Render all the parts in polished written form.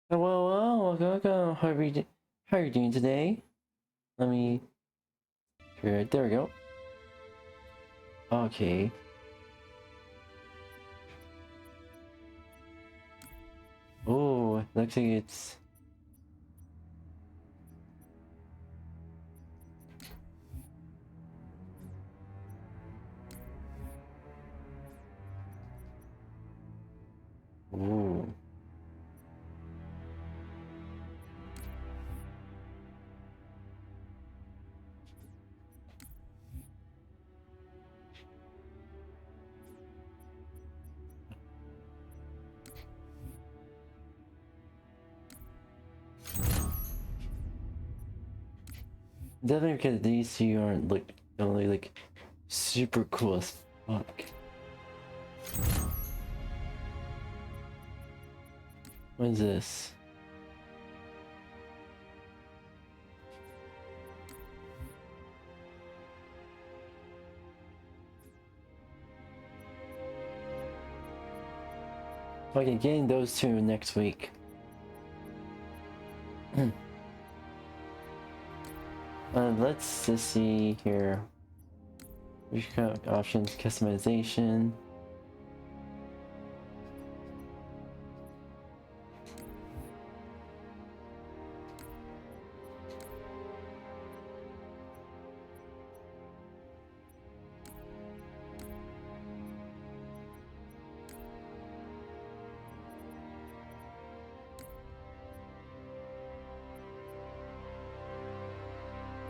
Welcome. How are you doing today? Let me. Good. There we go. Okay. Oh, looks like it's. Ooh. Definitely because these two aren't only super cool as fuck. What is this? Okay, getting those two next week. Let's just see here. We've got options, customization.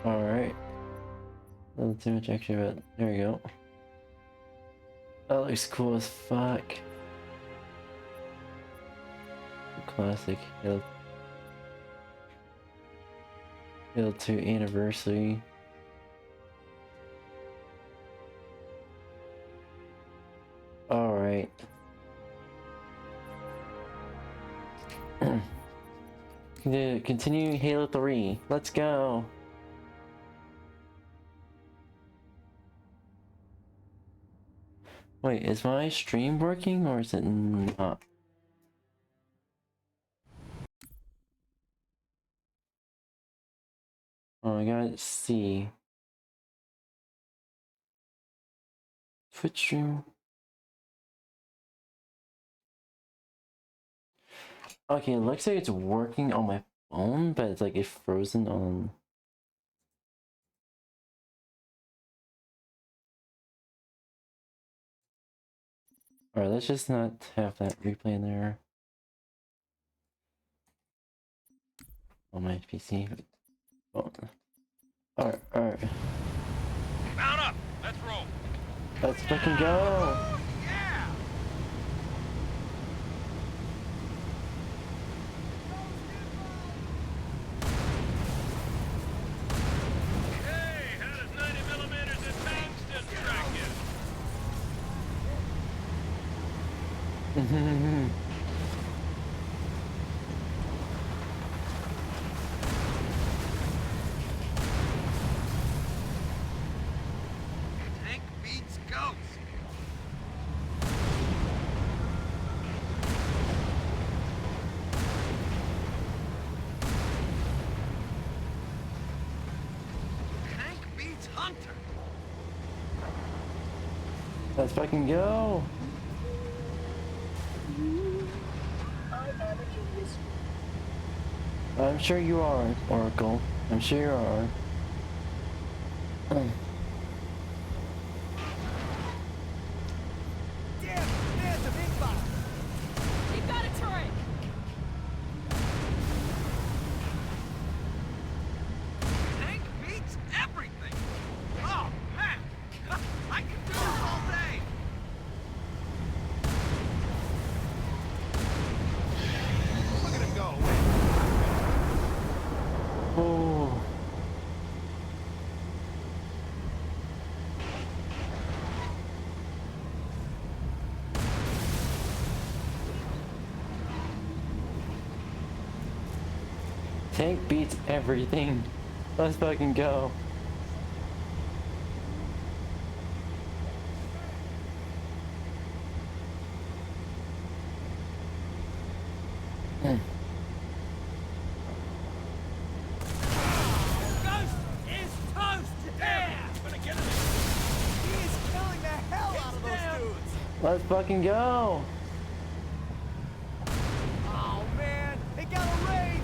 Alright. A little too much extra, but there we go. That looks cool as fuck. Classic Halo 2 anniversary. Alright. Continuing Halo 3. Let's go. Wait, is my stream working or is it not? Oh, I gotta see. Twitch stream. Okay, it looks like it's working on my phone, but it's like it's frozen on. Alright, let's just not have that replay in there. On my PC. Oh. Alright. Mount up! Let's roll! Let's fucking go! Yeah! Hey, how does 90mm and tungsten strike you? Tank beats ghost! Tank beats hunter! Let's fucking go! I'm sure you are, Oracle. I'm sure you are. Damn, there's a big box! You've got a turret! Tank beats everything! Oh, man! I can do this all day! Look at him go! Oh. Tank beats everything. Let's fucking go. Let's fucking go! Oh man, they got a raid!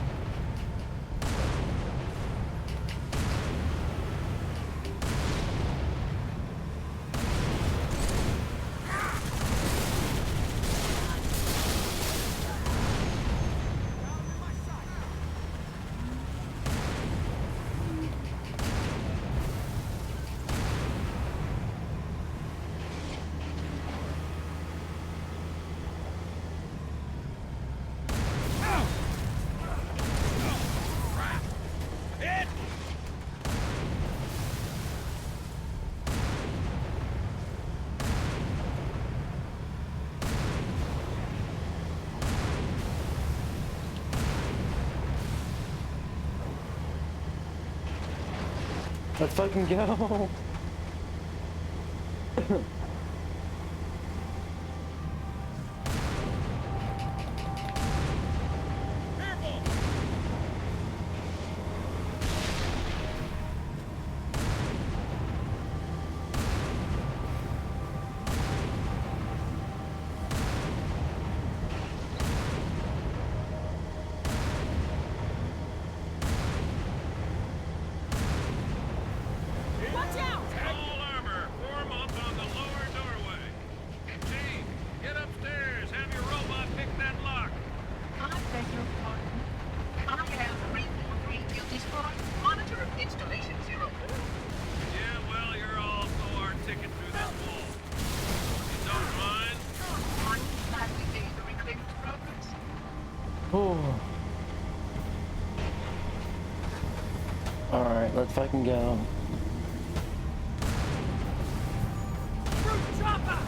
Let's fucking go! Watch out! All armor, form up on the lower doorway. Chief, get upstairs. Have your robot pick that lock. I beg your pardon. I am 343 Guilty Squad, monitor installation 0. Yeah, well, you're all so articulate through this wall. You don't mind? I'm gladly aid the reclaimed progress. Ooh. Alright, let's fucking go. Brute chopper!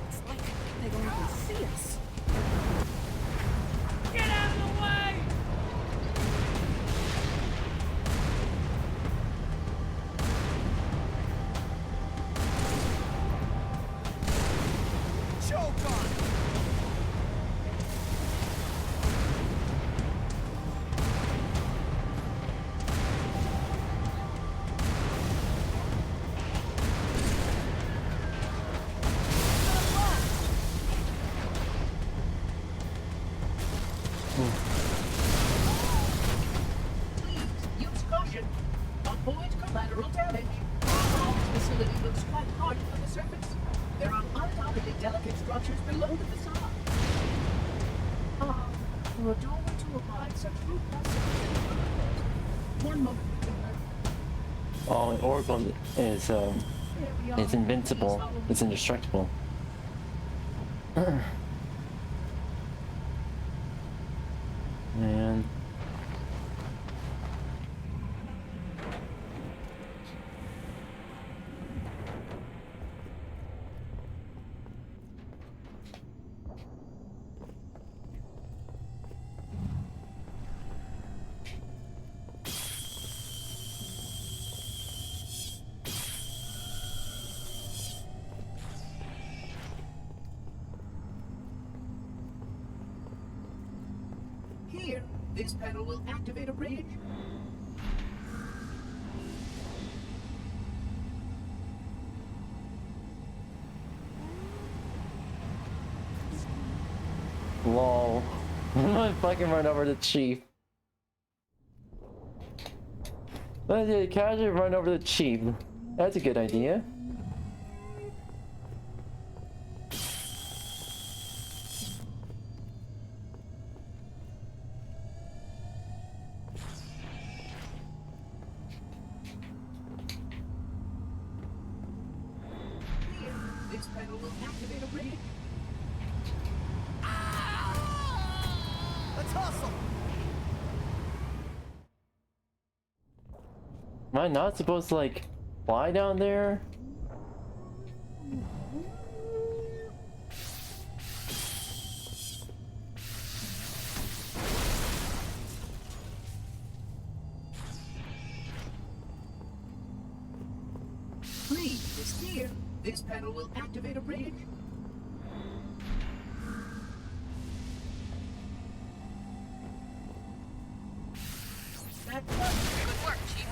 It's like they don't even see us. Get out of the way! Choke on it! Please use caution. Avoid collateral damage. This facility looks quite hard from the surface. There are undoubtedly delicate structures below the facade. For a doorway to avoid such root One moment, Oh, and Oracle is, it's invincible. It's indestructible. Man. Here, this panel will activate a bridge. Lol. I'm gonna fucking run over the chief. Let's casually run over the chief. That's a good idea. Here, this panel will activate a bridge. Let's hustle! Am I not supposed to, like, fly down there? Please steer. This panel will activate a bridge. Good work, Chief.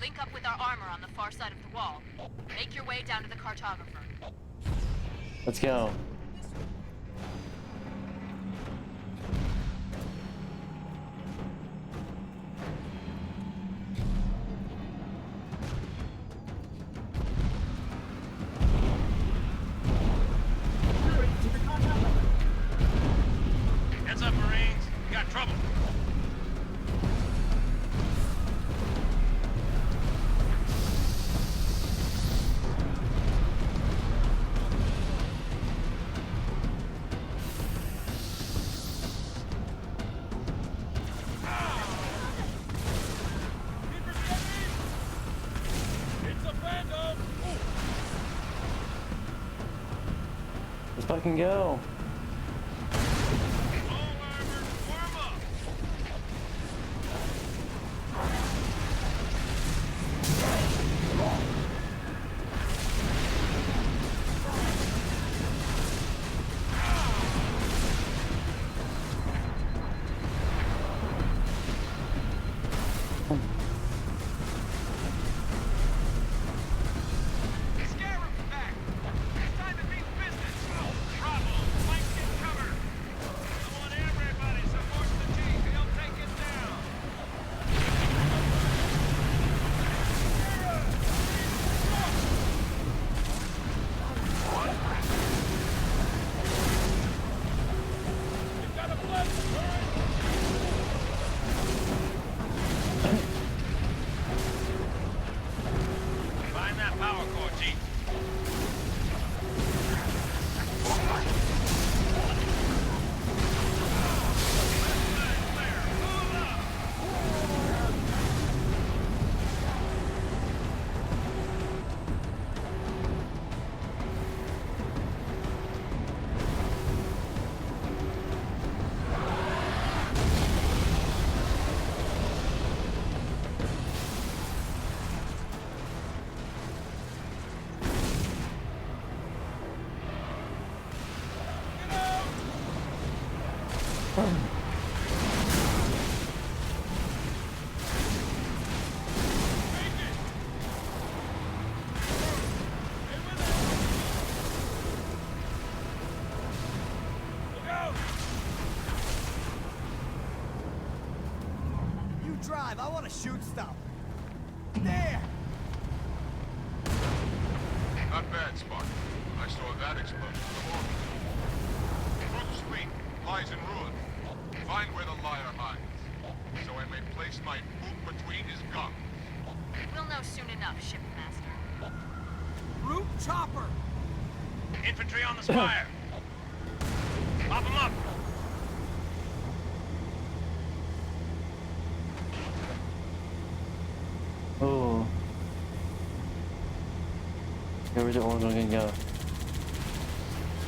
Link up with our armor on the far side of the wall. Make your way down to the cartographer. Let's go. Hurry to the cartographer. Heads up, Marines. We got trouble. It's a phantom! Let's fucking go. All armored, form up. Scarab's back! It's time to meet business! Bravo! Flank get cover! I want everybody support the chief. He'll take it down. You've got a blood current! Find that power core, Chief. You drive, I want to shoot stuff. There! Not bad, Spark. I saw that explosion before. Bruce Fleet lies in ruin. Find where the liar hides, so I may place my boot between his gums. We'll know soon enough, Shipmaster. Root chopper! Infantry on the spire. Pop 'em up. Oh. Where's the one gonna go?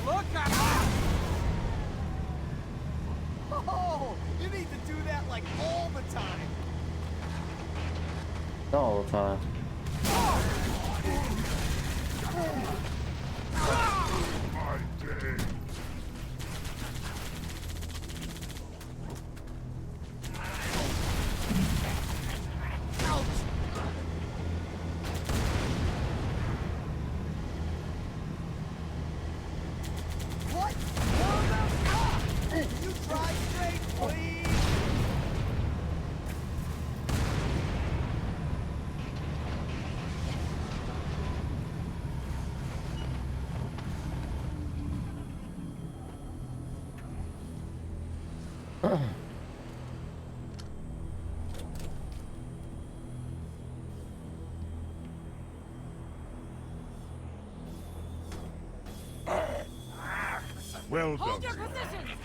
Look out! Oh, you need to do that like all the time. All the time. My day. Ouch! What? Can you drive straight, please? Well Hold done. your positions!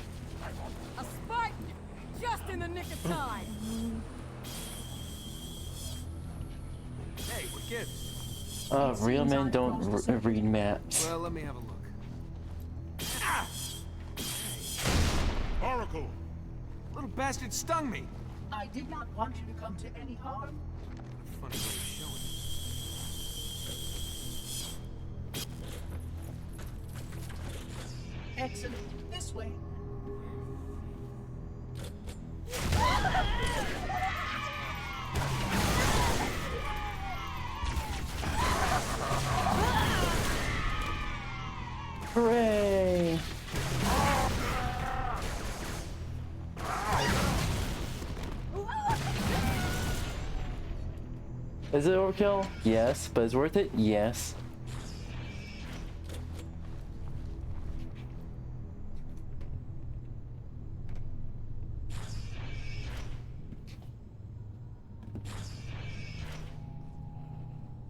A Spartan! Just in the nick of time! Hey, we're kids. Real men don't read maps. Well, let me have a look. Oracle. Little bastard stung me. I did not want you to come to any harm. Funny way of showing Excellent. This way. Hooray! Is it overkill? Yes. But is it worth it? Yes.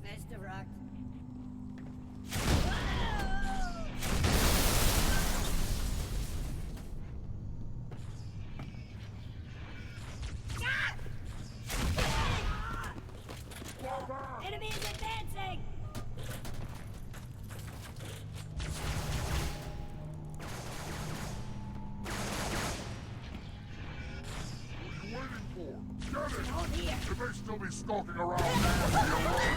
There's the rock. Enemies advancing! What are you waiting for? Get it! Oh dear! They may still be skulking around. Leave me alone.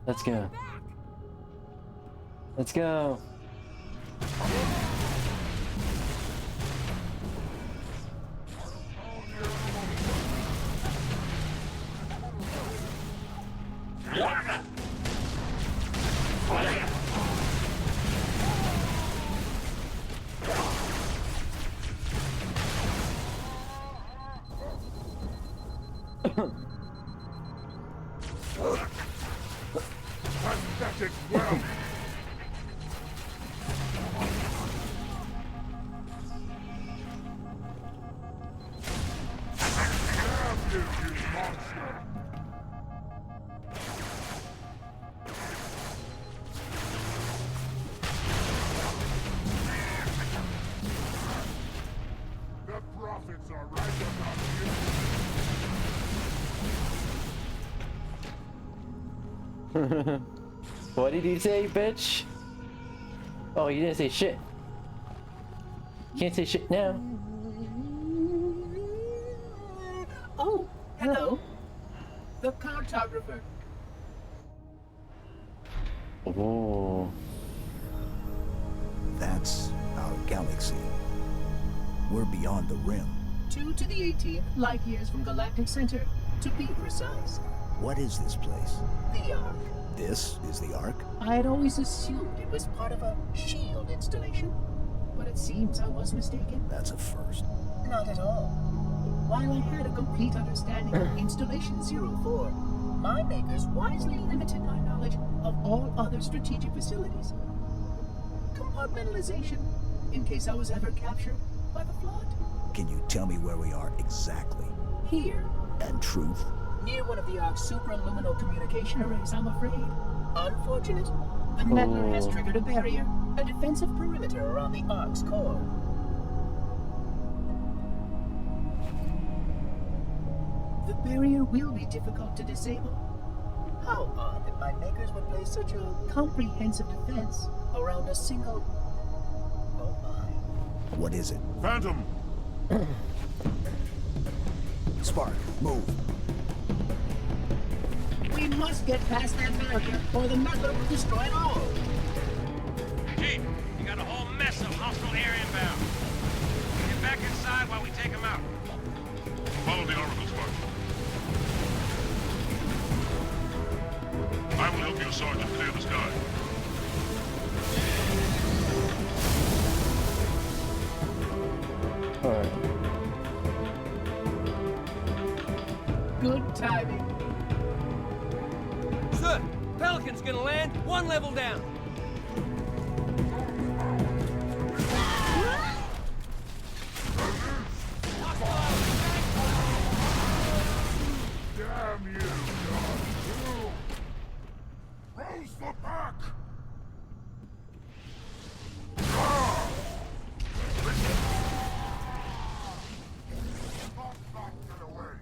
Let's go. Let's go. Pathetic well. Damn you, you monster! The prophets are right about you. What did you say, bitch? Oh, you didn't say shit. Can't say shit now. Oh, hello. The cartographer. Oh. That's our galaxy. We're beyond the rim. 2 to the 18th light years from Galactic Center, to be precise. What is this place? The Ark. This is the Ark? I had always assumed it was part of a shield installation, but it seems I was mistaken. That's a first. Not at all. While I had a complete understanding of Installation 04, my makers wisely limited my knowledge of all other strategic facilities. Compartmentalization, in case I was ever captured by the Flood. Can you tell me where we are exactly? Here, And truth? near one of the Ark's supraluminal communication arrays, I'm afraid. Unfortunate. The Meddler has triggered a barrier, a defensive perimeter around the Ark's core. The barrier will be difficult to disable. How odd that my makers would place such a comprehensive defense around a single... Oh my. What is it? Phantom! Spark, move. We must get past that barrier, or the Meddler will destroy it all. Chief, you got a whole mess of hostile air inbound. Get back inside while we take them out. Follow the oracle, Spark. I will help you, Sergeant, clear the sky. Alright. Good timing. Sir, Pelican's gonna land 1 level down. Damn you, God! Rose the back! Get away!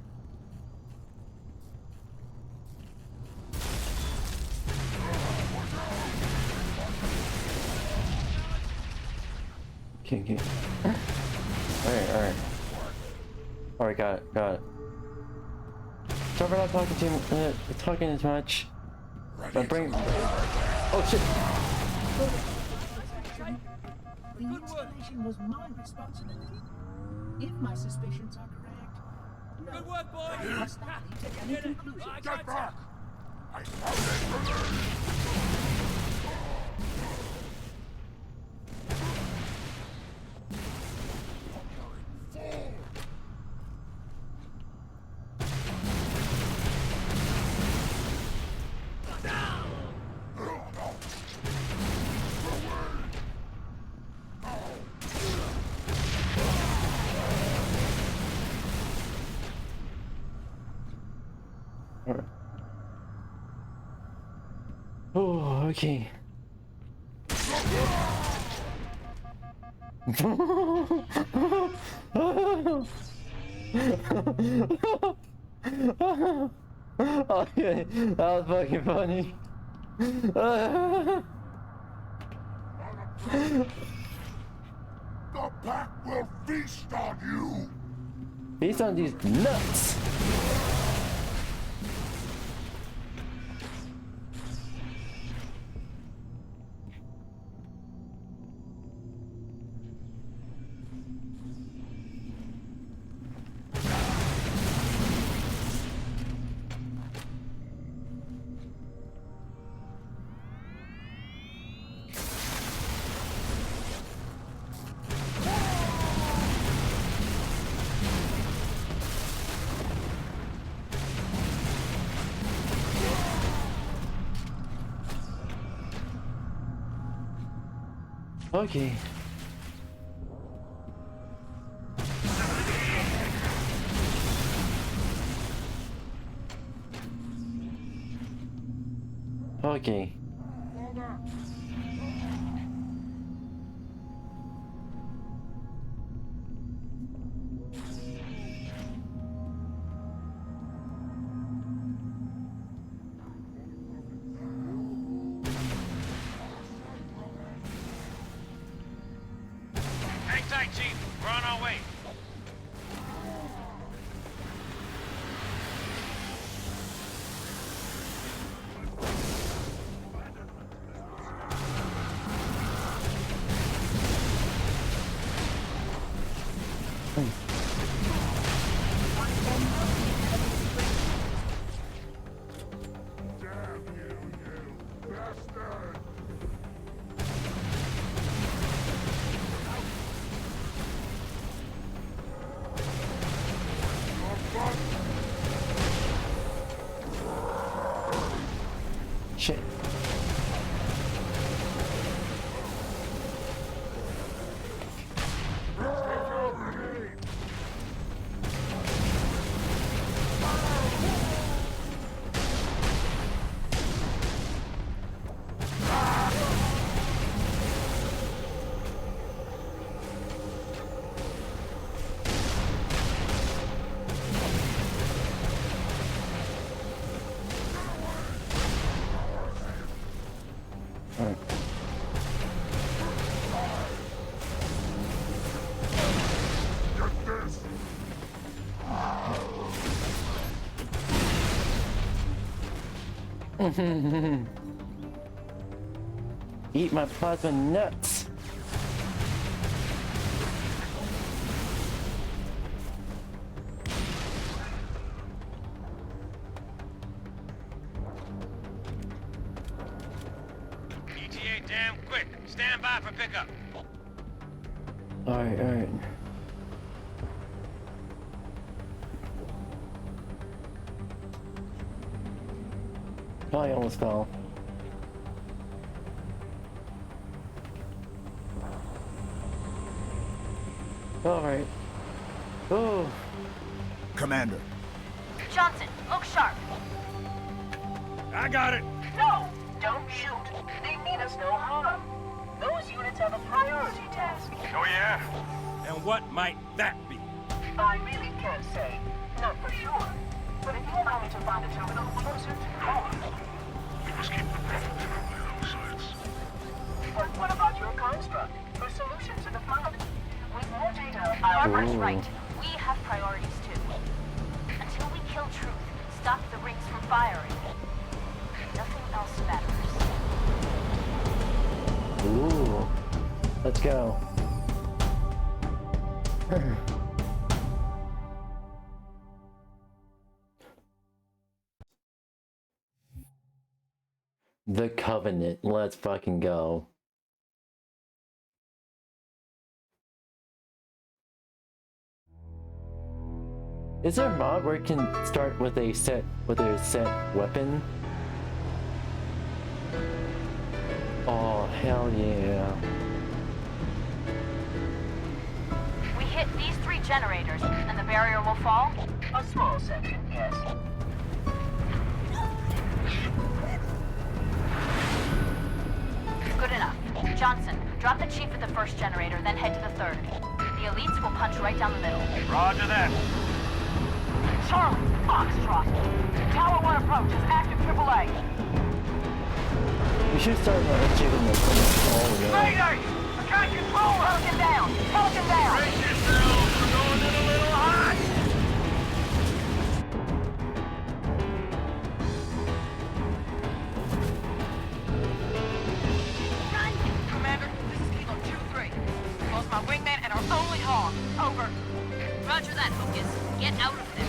okay. Alright. Alright, got it. Sorry for not talking as much. But bring. Oh shit! The installation was my responsibility. If my suspicions are correct, no, Good work, boys. I must not leap to any conclusions. Get back! I found it for Alright. Oh, okay. Okay, that was fucking funny. The pack will feast on you! Feast on these nuts! Okay. Okay. Hang tight, Chief. We're on our way. Damn you, you bastard! Shit. Alright. Get this! Eat my plasma nuts! ETA damn quick. Stand by for pickup. Alright. I almost fell. Alright. Oh. Commander, Johnson, look sharp. I got it. No! Don't shoot! They mean us no harm. Those units have a priority task. Oh, yeah? And what might that be? I really can't say. Not for sure. But if you allow me to find a terminal closer to home. We must keep the Prophet in our line of sights. But what about your construct? For solutions to the flood? Barbara's Ooh. right. We have priorities too. Until we kill Truth, stop the rings from firing, nothing else matters. Ooh. Let's go. The Covenant. Let's fucking go. Is there a mod where it can start with a set weapon? Oh hell yeah. We hit these 3 generators, and the barrier will fall? A small section, yes. Good enough. Johnson, drop the chief at the first generator, then head to the 3rd. The elites will punch right down the middle. Roger that. Charlie, Foxtrot. Tower 1 approach is active AAA. We should start shooting this thing all the way. Mayday! I can't control her! Pelican down! Pelican down! Brace yourselves, we're going in a little hot! Commander, this is Kilo 2-3. Lost my wingman and our only hog. Over. Roger that, Hocus. Get out of there.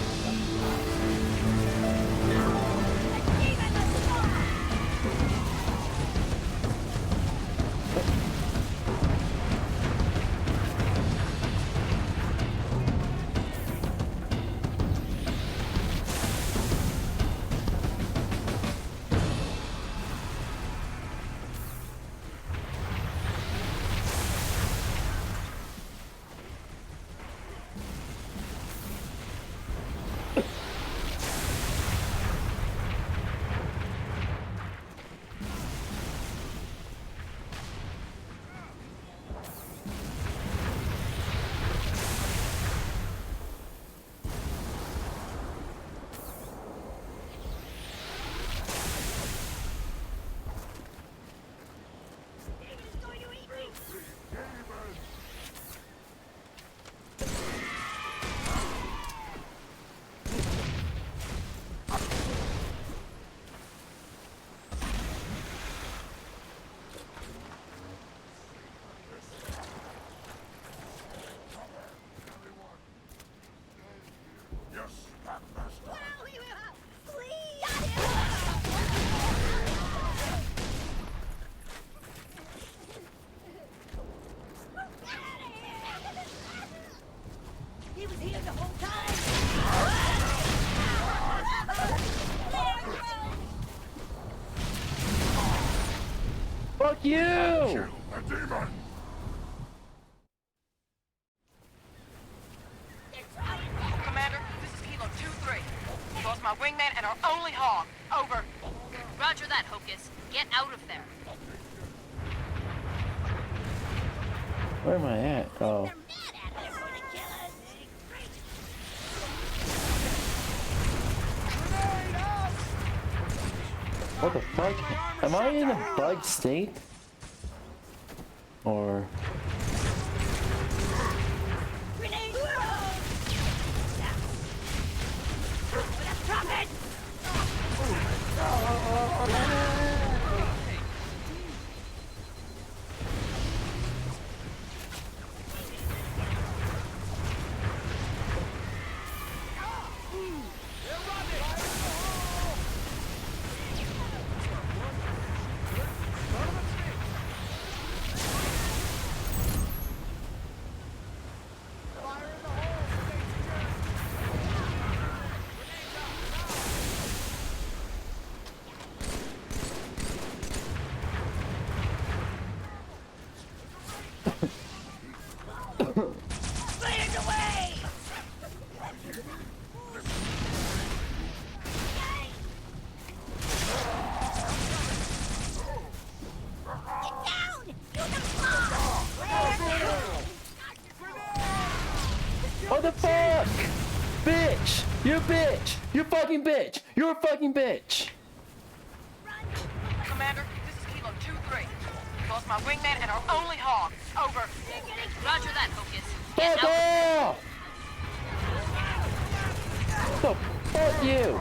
He was here the whole time! Fuck you! A demon! Commander, this is Kilo 2-3. Lost my wingman and our only hog. Over. Roger that, Hocus. Get out of there. Where am I at? Oh. What the fuck? Am I in a bug state? Or... Drop it! What the fuck? Bitch! You bitch! You fucking bitch! You're a fucking bitch! Commander, this is Kilo 2-3. Lost my wingman and our only hog. Over. Roger that, Hocus. Get Fuck out. off! So fuck you!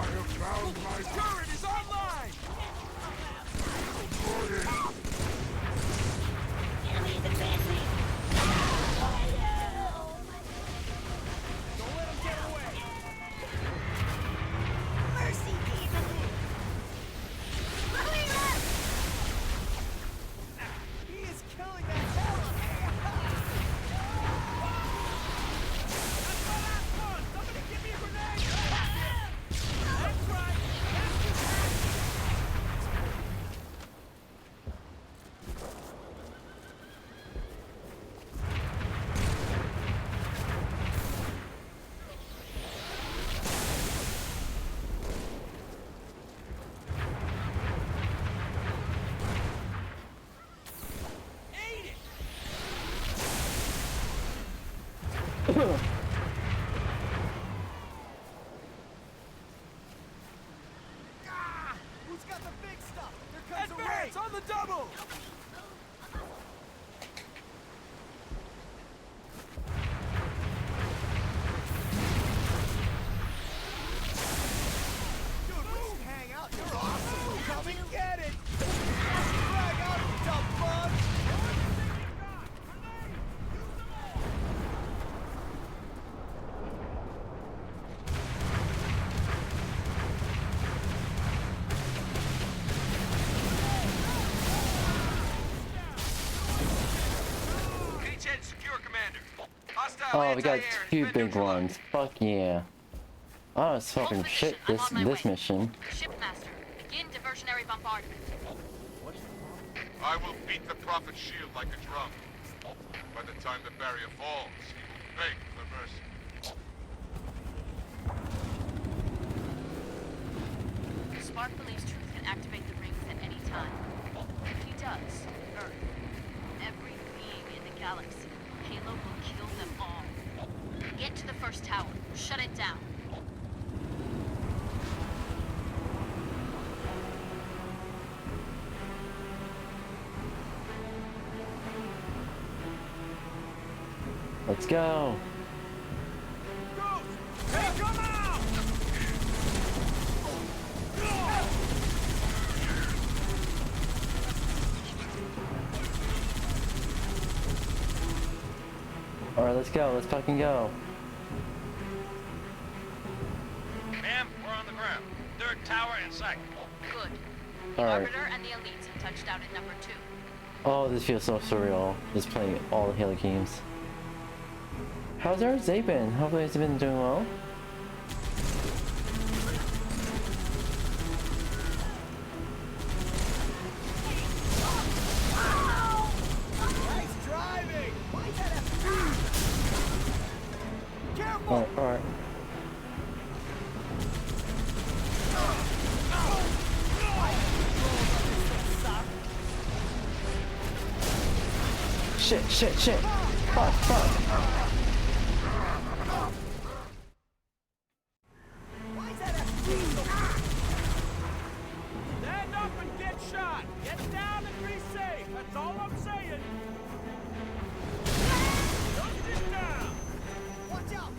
Turret is online! Don't let him get away! Mercy, He is killing that tower! That's my last one! Somebody give me a grenade! That's right! Eat it! Ah! Who's got the big stuff? Here comes a race on the double! Dude, we should hang out. You're awesome. Come and get it. Drag out, you dumb bug. Beachhead secure, Commander. Hostile Oh, we got anti-air two defender big ones. Fuck yeah. Oh, it's fucking shit this mission. Shipmaster, begin diversionary bombardment. I will beat the Prophet's shield like a drum. By the time the barrier falls, he will beg for mercy. Spark believes Truth can activate the rings at any time. If he does, Earth, every being in the galaxy, Halo will kill them all. Get to the first tower. Shut it down. Let's go. Hey, come out! Alright, let's go. Let's fucking go. Ma'am, we're on the ground. Third tower in sight. Good. The Alright. Arbiter and the Elites have touched down at number 2. Oh, this feels so surreal. Just playing all the Halo games. How's our day been? Hopefully it's been doing well. Nice driving! Why'd that have to be? Careful! Alright. Shit. Fuck. Why'd that have to be? Stand up and get shot! Get down and be safe! That's all I'm saying! Don't get down! Watch out!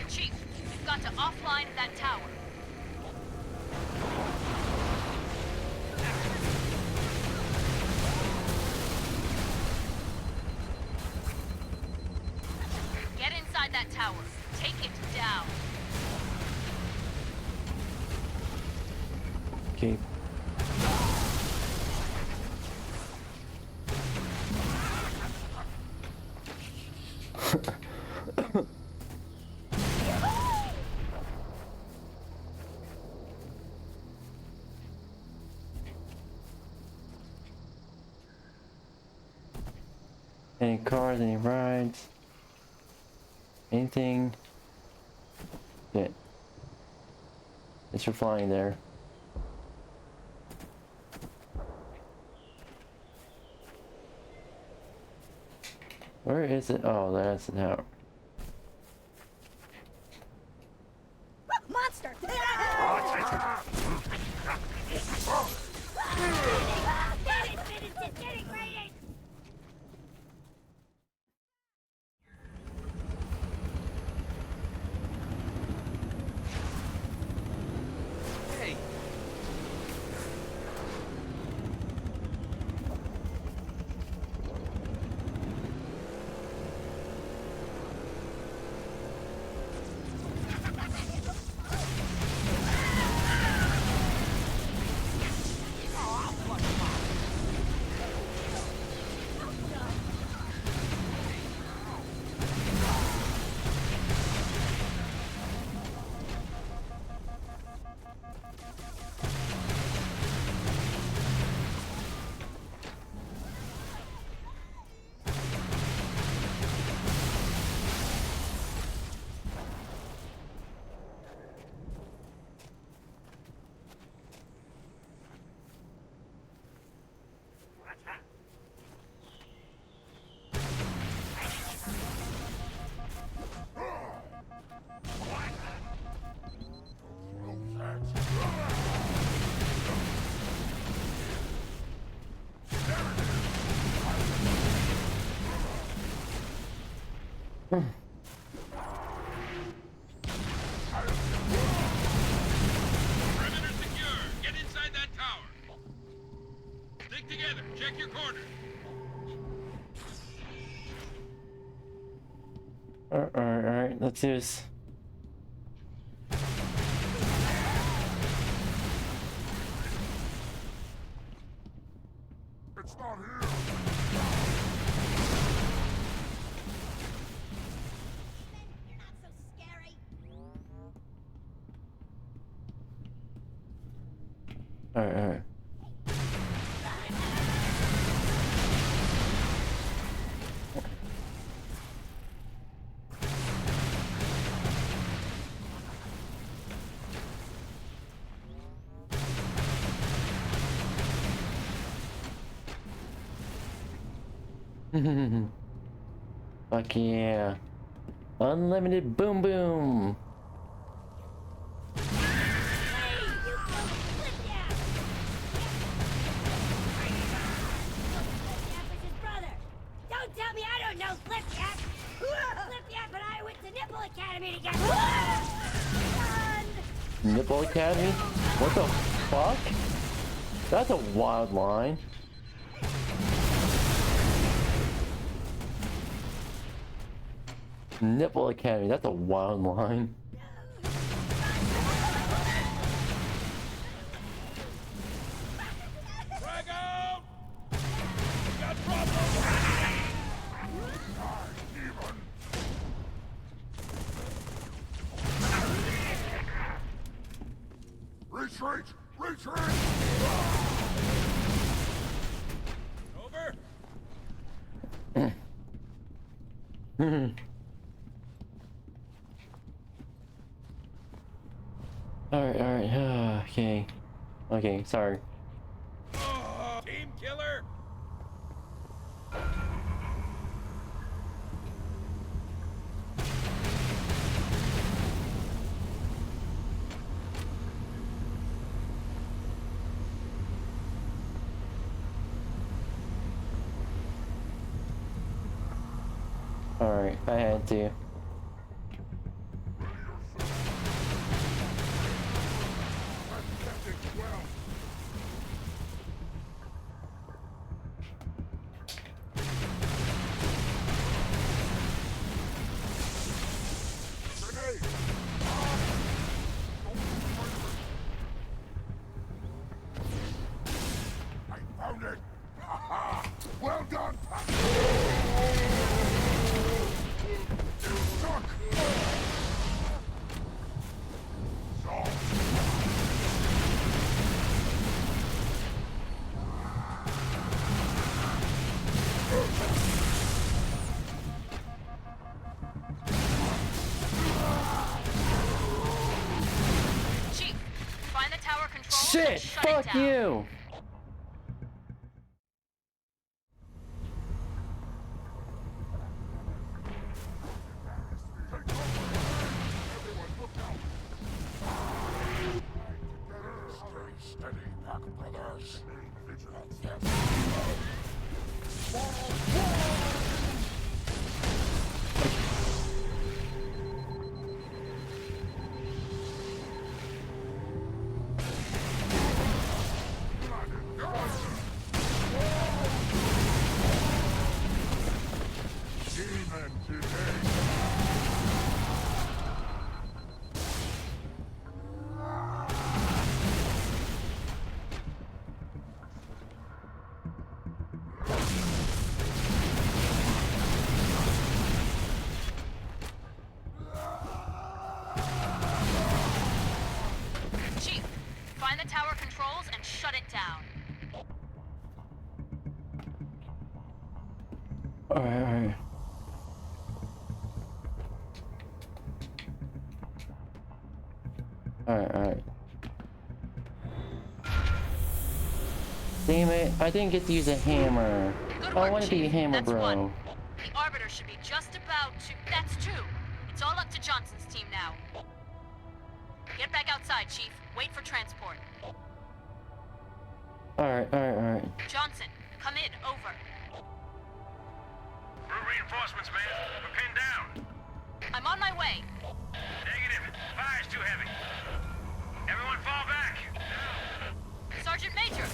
Chief, we've got to offline that tower. Get inside that tower. Take it down. Okay. Any cars, any rides? Anything? Good. Thanks for flying there. Where is it? Oh, that's the tower. Monster! Disintegrated! Hey, Perimeter secure. Get inside that tower. Stick together. Check your corners. Alright, let's do this. It's not here! You're not so scary. Alright. Fuck yeah. Unlimited boom boom. Don't tell me I don't know Flipcap! Flipcap and I went to Nipple Academy together! Nipple Academy? What the fuck? That's a wild line. Nipple Academy, that's a wild line. Frag out! We got problems! Retreat! Retreat! Over. Alright, okay. Okay, sorry. Oh, team killer. Alright, I had to. I found it! Ha-ha! Well done, shit! Shut it Fuck down. you! Chief, find the tower controls and shut it down. Alright, alright. Alright. Damn it, I didn't get to use a hammer. Good I work, want to be a Chief. hammer That's bro. one. The Arbiter should be just about to... That's two. It's all up to Johnson's team now. Get back outside, Chief. Wait for transport. Alright. Johnson, come in. Over. We're reinforcements, man. We're pinned down. I'm on my way. Negative. Fire's too heavy. Everyone fall back. Sergeant Major!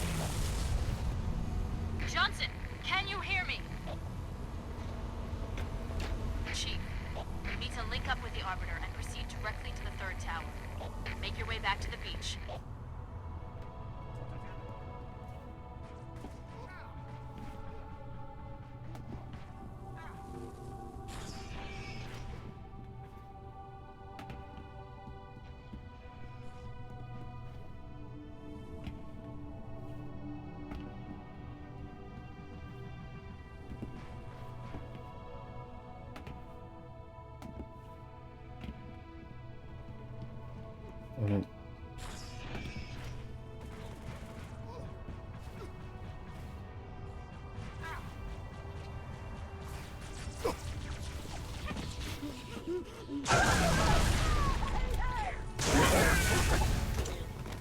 Johnson, can you hear me? Chief, you need to link up with the Arbiter and proceed directly to the third tower. Make your way back to the beach.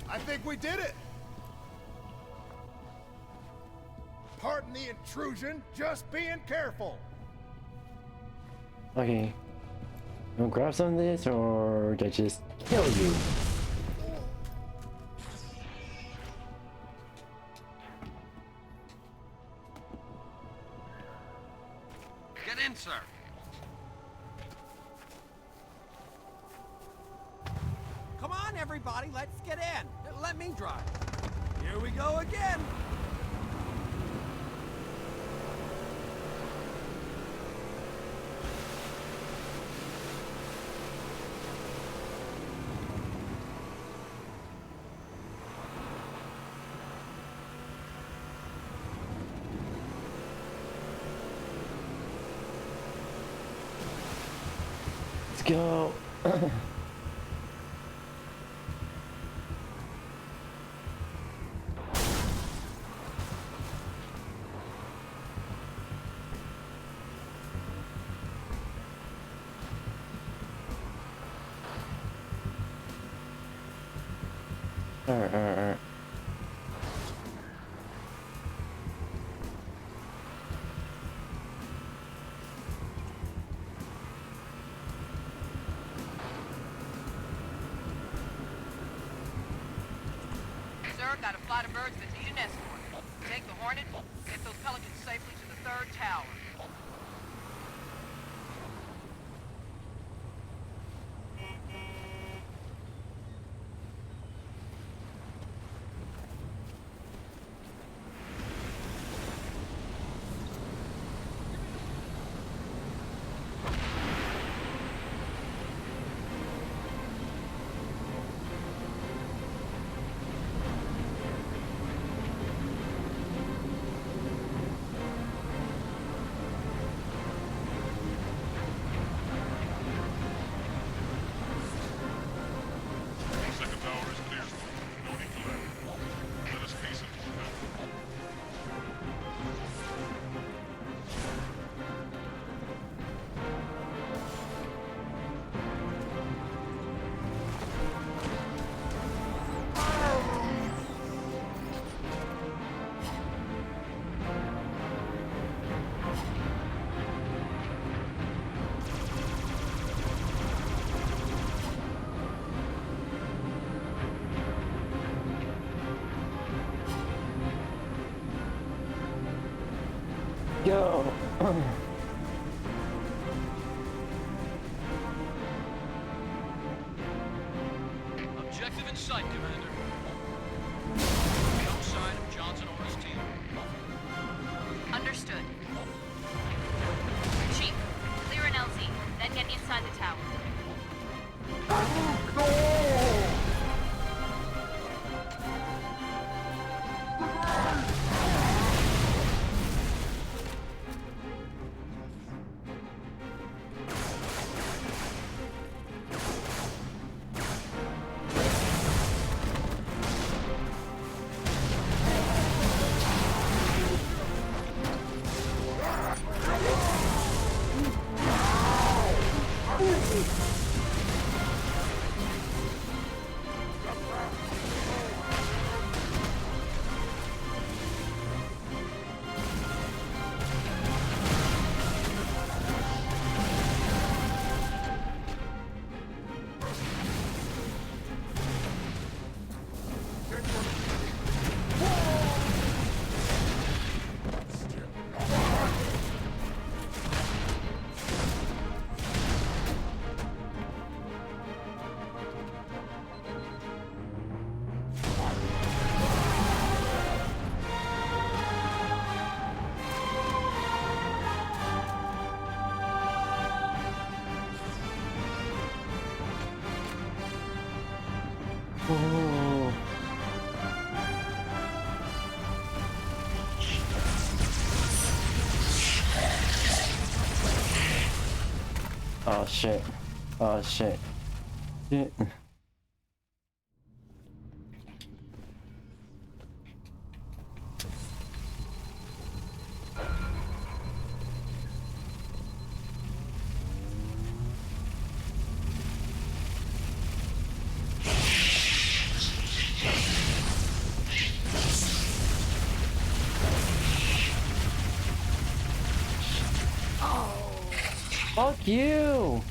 I think we did it! Pardon the intrusion, just being careful! Okay. You wanna grab some of this, or did I just kill you? Get in, sir. Come on, everybody, let's get in. Let me drive. Here we go again. Let's go. Alright. Sir, got a flight of birds that need an escort. Take the Hornet, get those Pelicans safely to the third tower. go. Objective in sight, Commander. Outside of Johnson or his team. Understood. Chief, clear an LZ, then get inside the tower. Oh. Oh shit. Oh shit. Shit. Fuck you!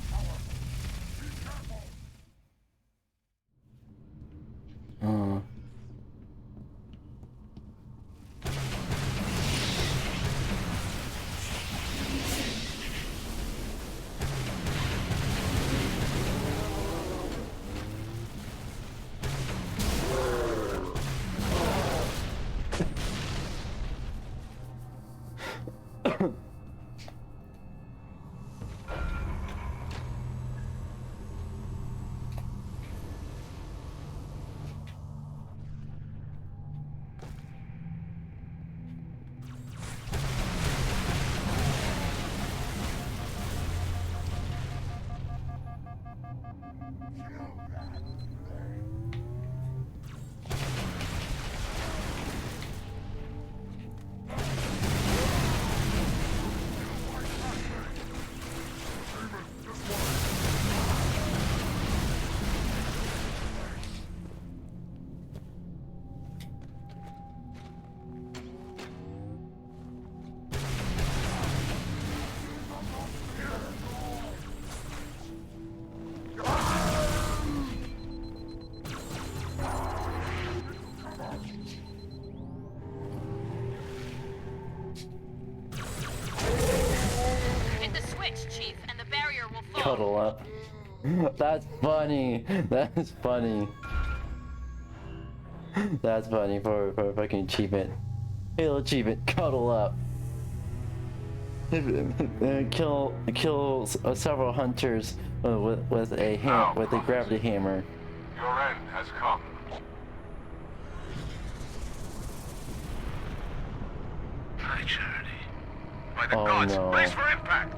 Hit the switch, Chief, and the barrier will fall. Cuddle up. That's funny. That's funny. That's funny for fucking achievement. Halo achievement. Cuddle up. Kill several hunters with a gravity hammer. Your end has come. High Charity. By the Oh, gods, no. brace for impact!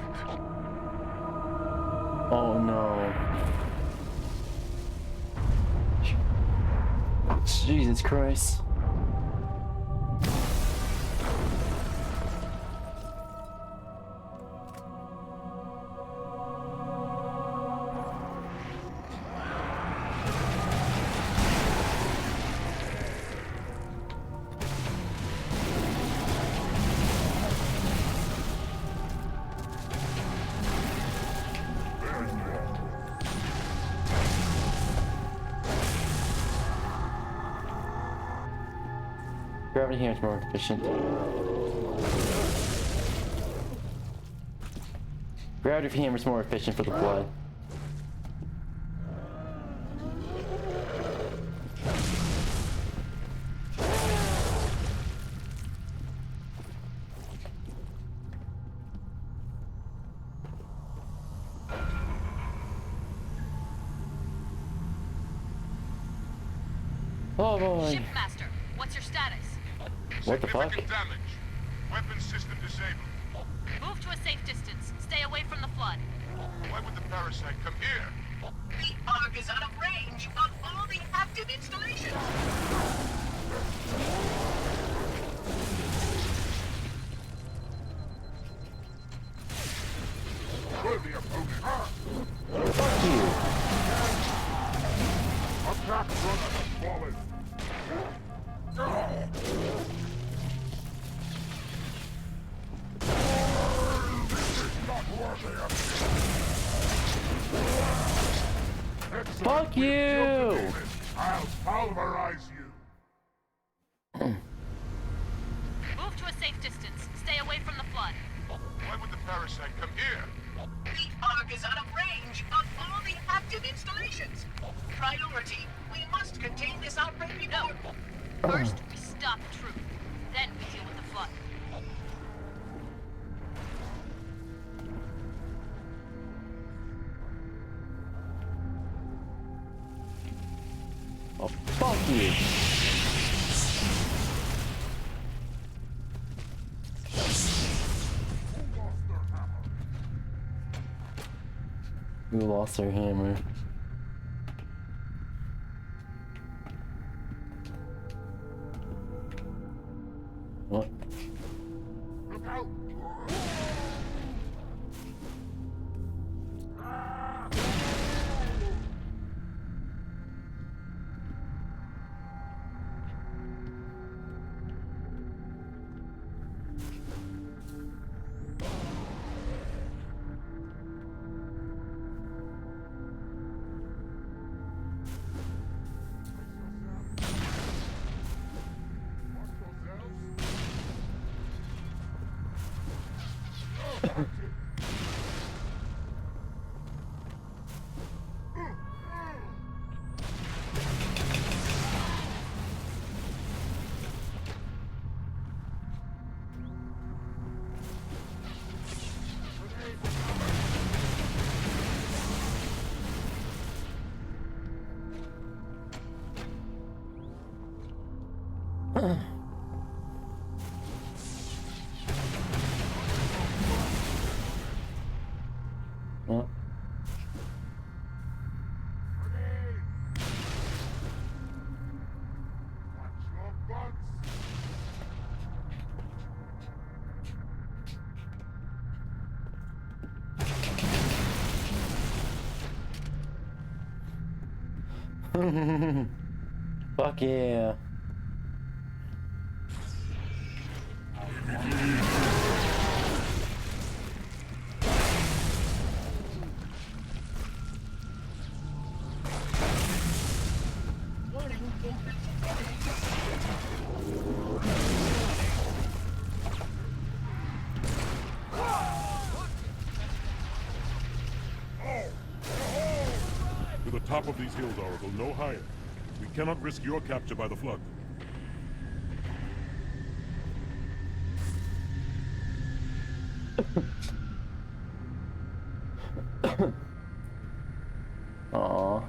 Oh no. Jesus Christ. Gravity hammer is more efficient. Gravity hammer's more efficient for the flood. Oh boy. Shipmaster, what's your status? What the fuck? Significant damage. Weapon system disabled. Move to a safe distance. Stay away from the flood. Why would the parasite come here? The Ark is out of range of all the active installations. Worthy opponent. Fuck you. Attack runner has fallen. This is not worthy of me. Excellent. Fuck We've you. killed the demon. I'll pulverize you. Move to a safe distance. Stay away from the flood. Why would the parasite come here? The Ark is out of range of all the active installations. Priority, we must contain this outbreak before... First, we stop Truth. Then we deal with the flood. Oh, fuck you. Who lost their hammer? Who lost their hammer? What? Look out! What? Watch your butts! Fuck yeah. To the top of these hills, Oracle, no higher. We cannot risk your capture by the flood. Aww.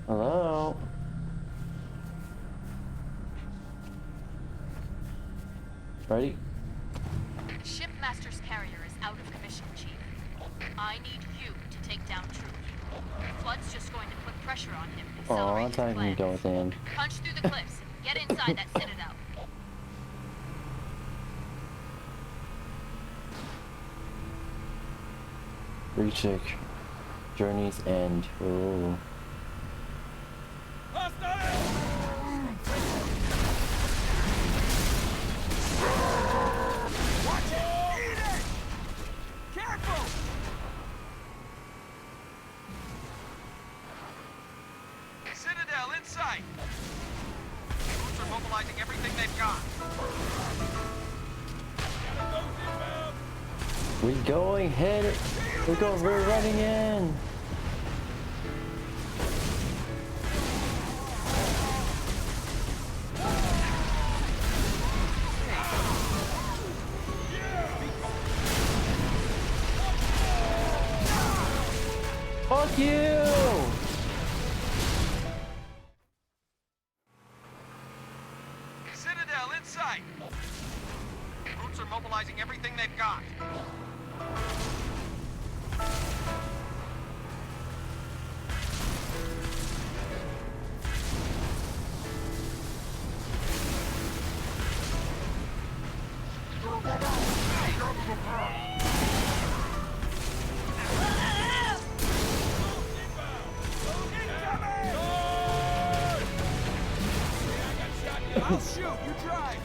Hello? Ready? The Shipmaster's carrier is out of commission, Chief. I need you to take down Truth. Flood's just going to put pressure on him. Aw, accelerate I thought his I can go plans. with him. Punch through the cliffs. Get inside that citadel. Recheck. Journey's end. Ooh. Watch it! Eat it! Careful! Citadel in sight! Troops are mobilizing everything they've got. We're going head. We're running in. Fuck you! Citadel in sight. Brutes are mobilizing everything they've got. I'll shoot, you drive.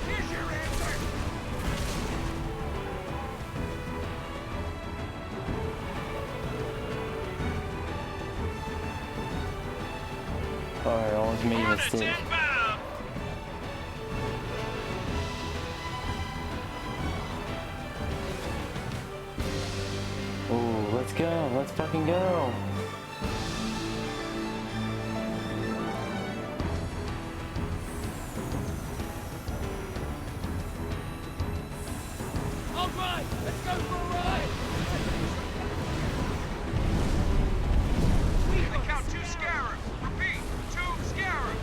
Here's your answer. Alright, almost made a mistake. Oh, let's go. Let's fucking go. All right, let's go for a ride. I count 2 scarabs. Repeat, 2 scarabs.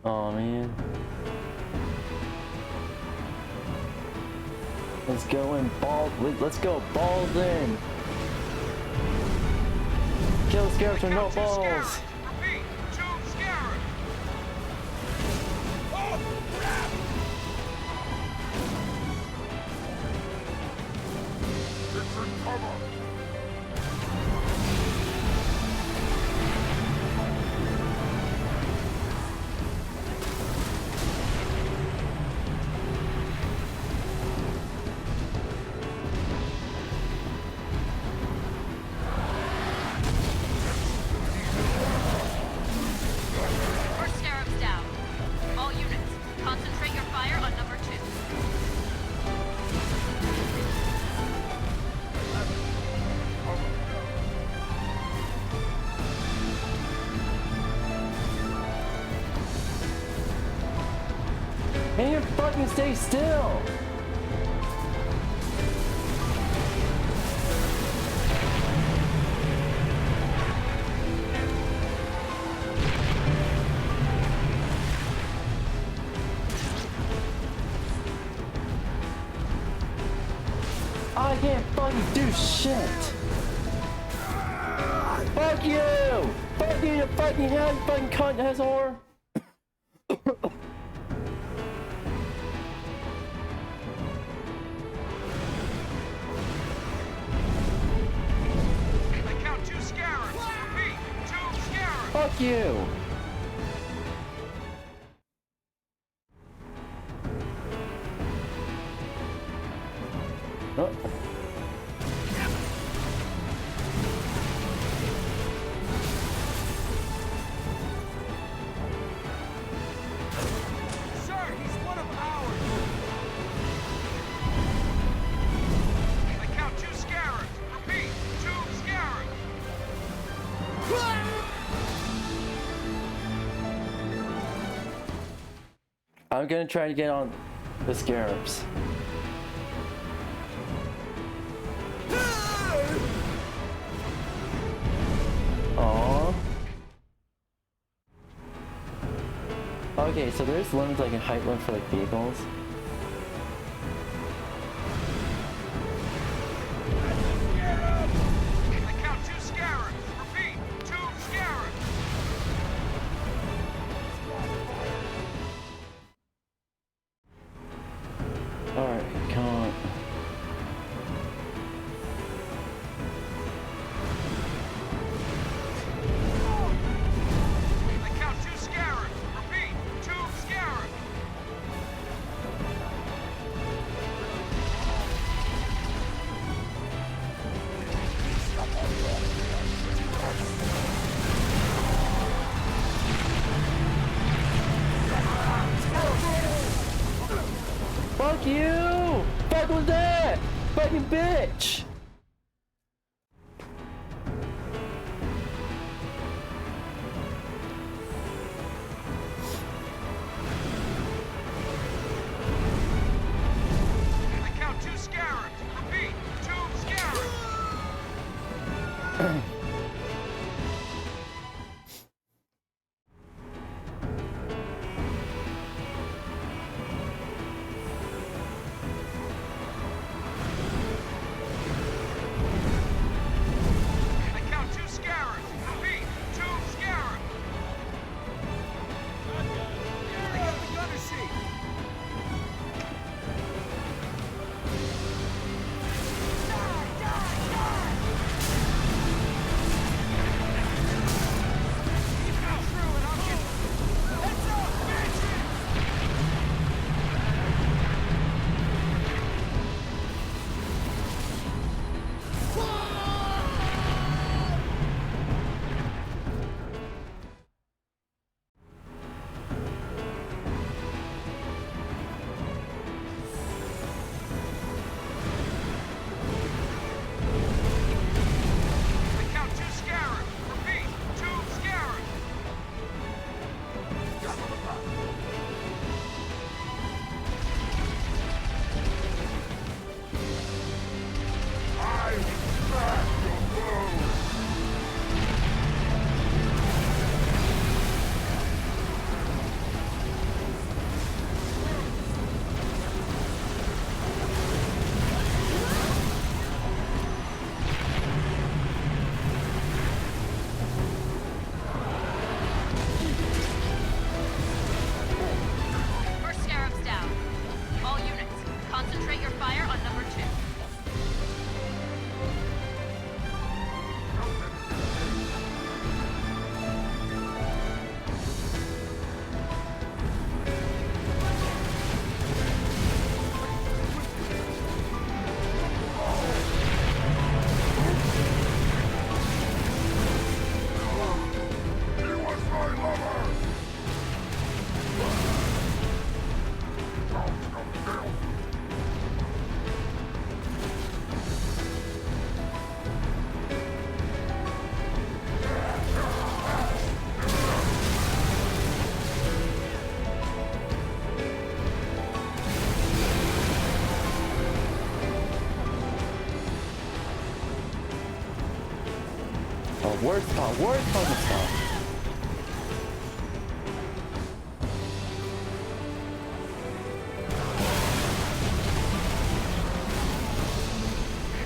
Oh man. Let's go in ball. Let's go balls in. Kill scarabs with no balls. Repeat, 2 scarabs. Oh, crap! Different cover. First scarab's down. All units, concentrate your fire on number 2. Can you fucking stay still? I can't fucking do shit. Fuck you! Fuck you, you fucking head, fucking cunt, asshole! I count 2 scarabs. Repeat, 2 scarabs. Fuck you! Oh. Sir, he's one of ours. I count 2 scarabs. Repeat, 2 scarabs. I'm gonna try to get on the scarabs. Aww. Okay, so there's limits like a height limit for like vehicles. fucking bitch! I count 2 scarabs. Repeat, 2 scarabs. I count 2 scarabs. Repeat, 2 scarabs. I got the gunner seat. I count 2 scarabs. Repeat, 2 scarabs. I smash your bones! First scarab's down. All units, concentrate your fire on number 2. He was my lover! Word fucking stop.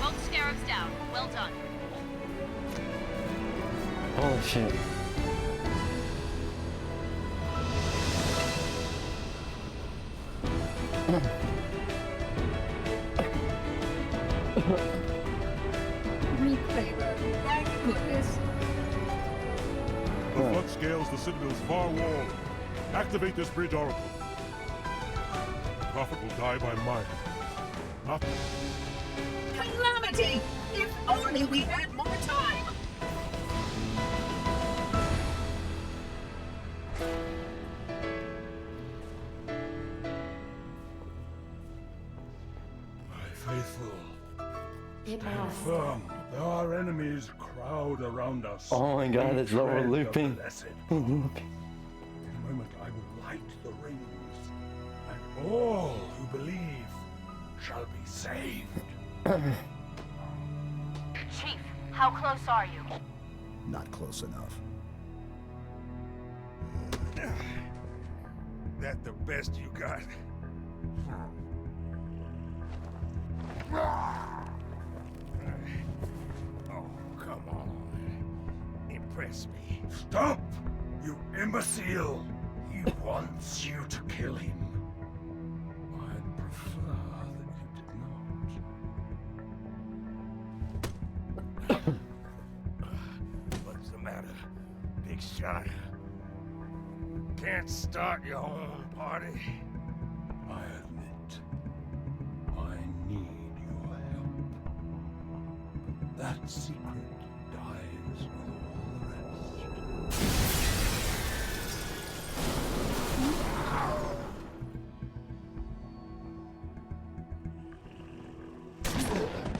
Both scarabs down. Well done. Holy shit. Thank goodness. The flood scales the Citadel's far wall. Activate this bridge oracle. The Prophet will die by mine. Not Calamity! If only we had more time! My faithful, stand firm. There are enemies crowd around us. Oh my god, it's Tread lower the looping. blessed. In a moment I will light the rings, and all who believe shall be saved. Chief, how close are you? Not close enough. That the best you got? Oh, come on. Impress me. Stop! You imbecile! He wants you to kill him. I'd prefer that you did not. What's the matter, big shot? Can't start your own party? I admit, I need your help. That secret dies with all the rest.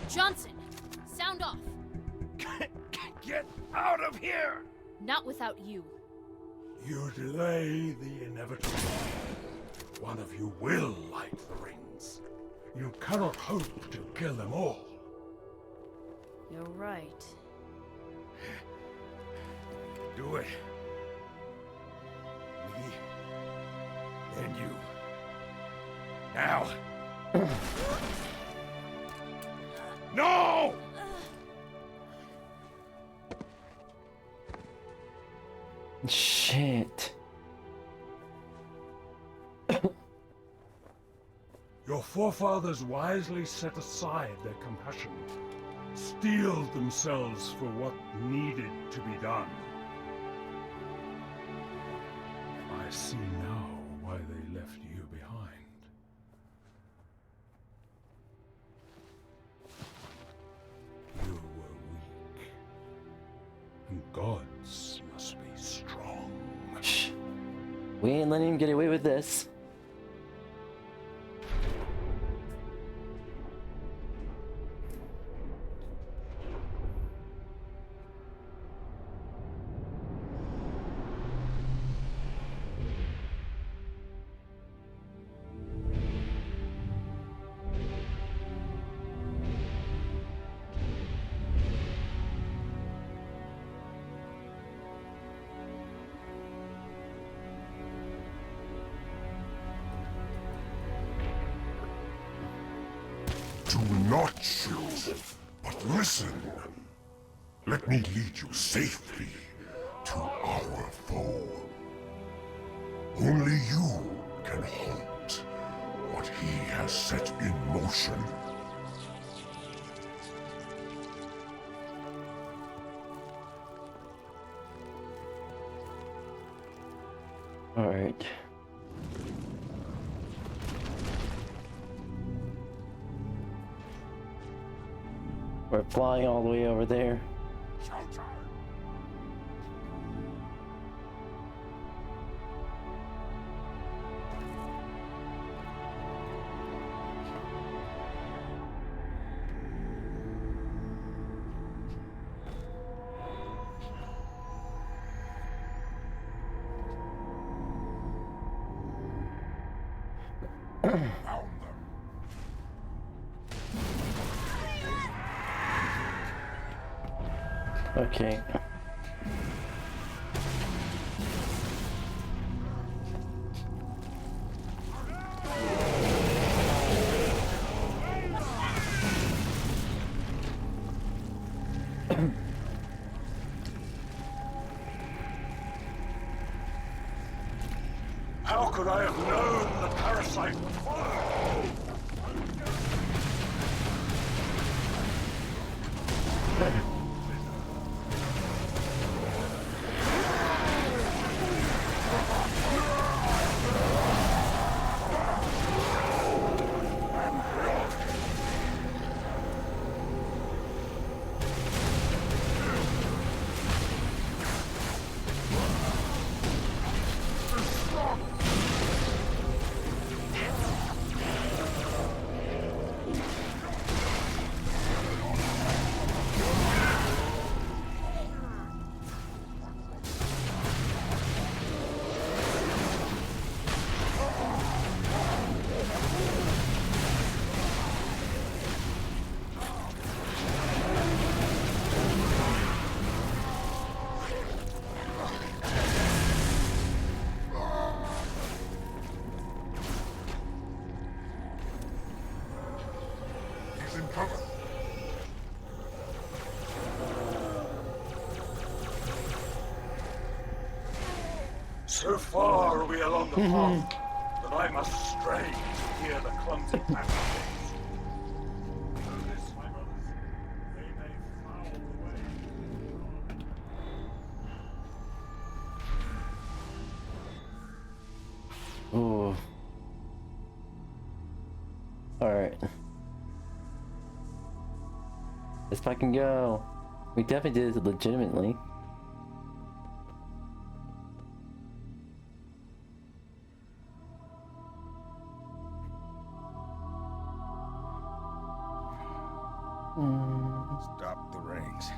Johnson, sound off. Get out of here! Not without you. You delay the inevitable. One of you will light the rings. You cannot hope to kill them all. You're right. Do it. Me. And you. Now. No! Shit. Your forefathers wisely set aside their compassion, steeled themselves for what needed to be done. I see now why they left you behind. You were weak, and gods must be strong. Shh. We ain't letting him get away with this. Do not shoot, but listen. Let me lead you safely to our foe. Only you can halt what he has set in motion. All right. We're flying all the way over there. Okay. How could I have known the parasite would follow? He's in cover. So far are we along the path that I must stray to hear the clumsy pattern. Know this, my brothers. They may foul the way. Ooh. Alright. Let's fucking go. We definitely did it legitimately. Stop the rings.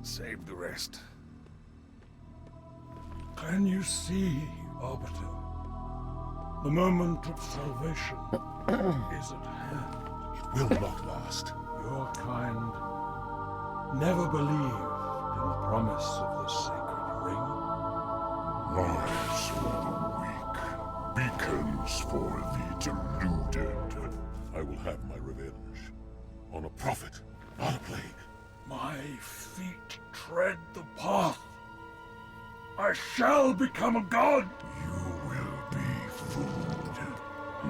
Save the rest. Can you see, Arbiter? The moment of salvation is at hand. It will not last. Your kind never believed in the promise of the sacred ring. Lies for the weak, beacons for the deluded. I will have my revenge. On a prophet, not a plague. My feet tread the path. I shall become a god. You will be food,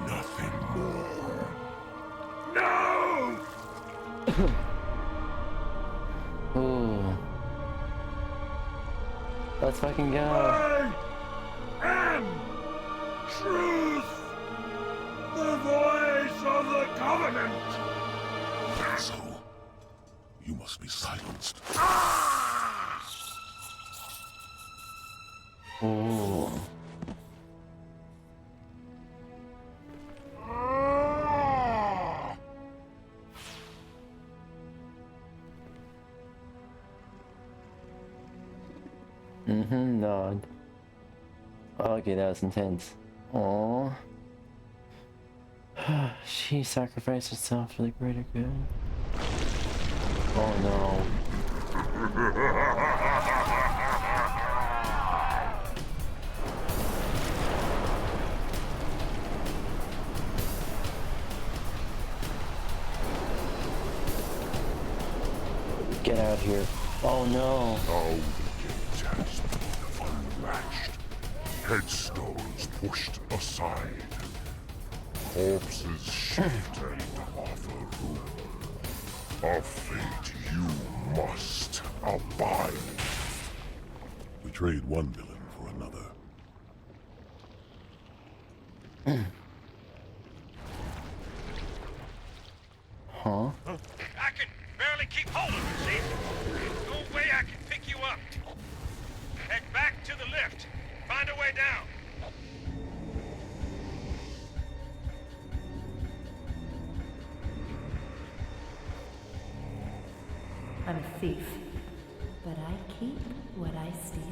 nothing more. No! Ooh. Let's fucking go. I am truth, the voice of the Covenant. Asshole, you must be silenced. Ooh. Nod. Okay, that was intense. Aww. She sacrificed herself for the greater good. Oh no. Get out of here. Oh no. Now the gate has been unlatched. Headstones pushed aside. Corpses shift and offer room. A fate you must abide. We trade one villain for another. Huh? I can barely keep hold of it, see? There's no way I can pick you up. Head back to the lift. Find a way down. I'm a thief, but I keep what I steal.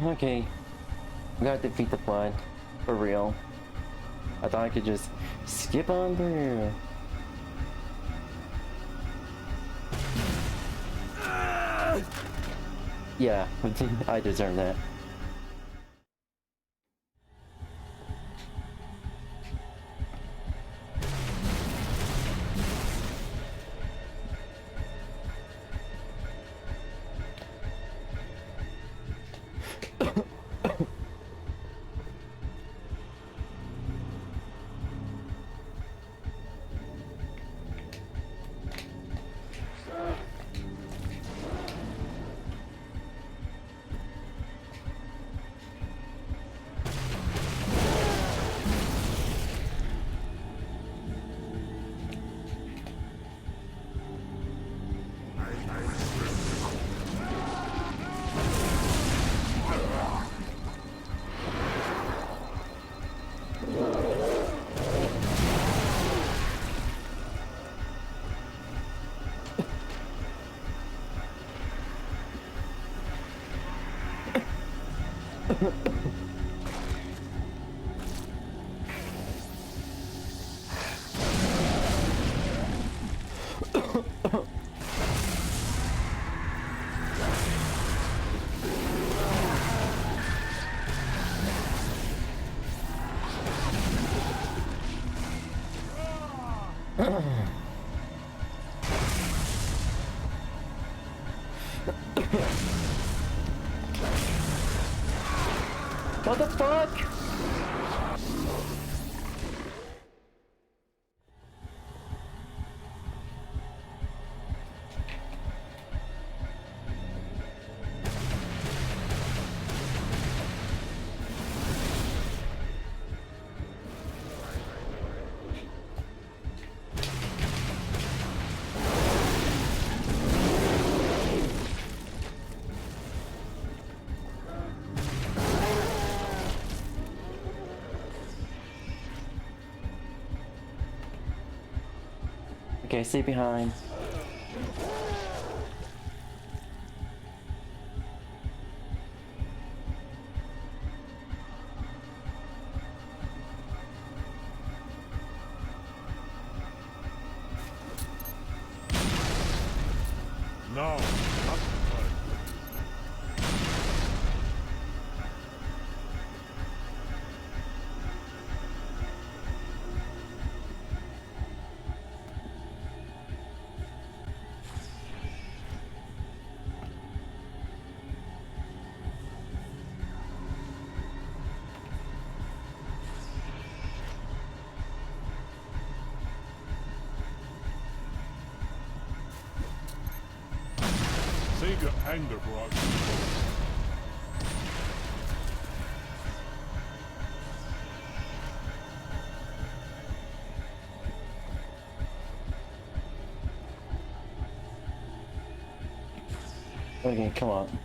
Okay. We gotta defeat the flood. For real. I thought I could just skip on through. Yeah, I deserve that. What the fuck? Okay, stay behind. No, not tonight. Save your anger for our people. Okay, come on.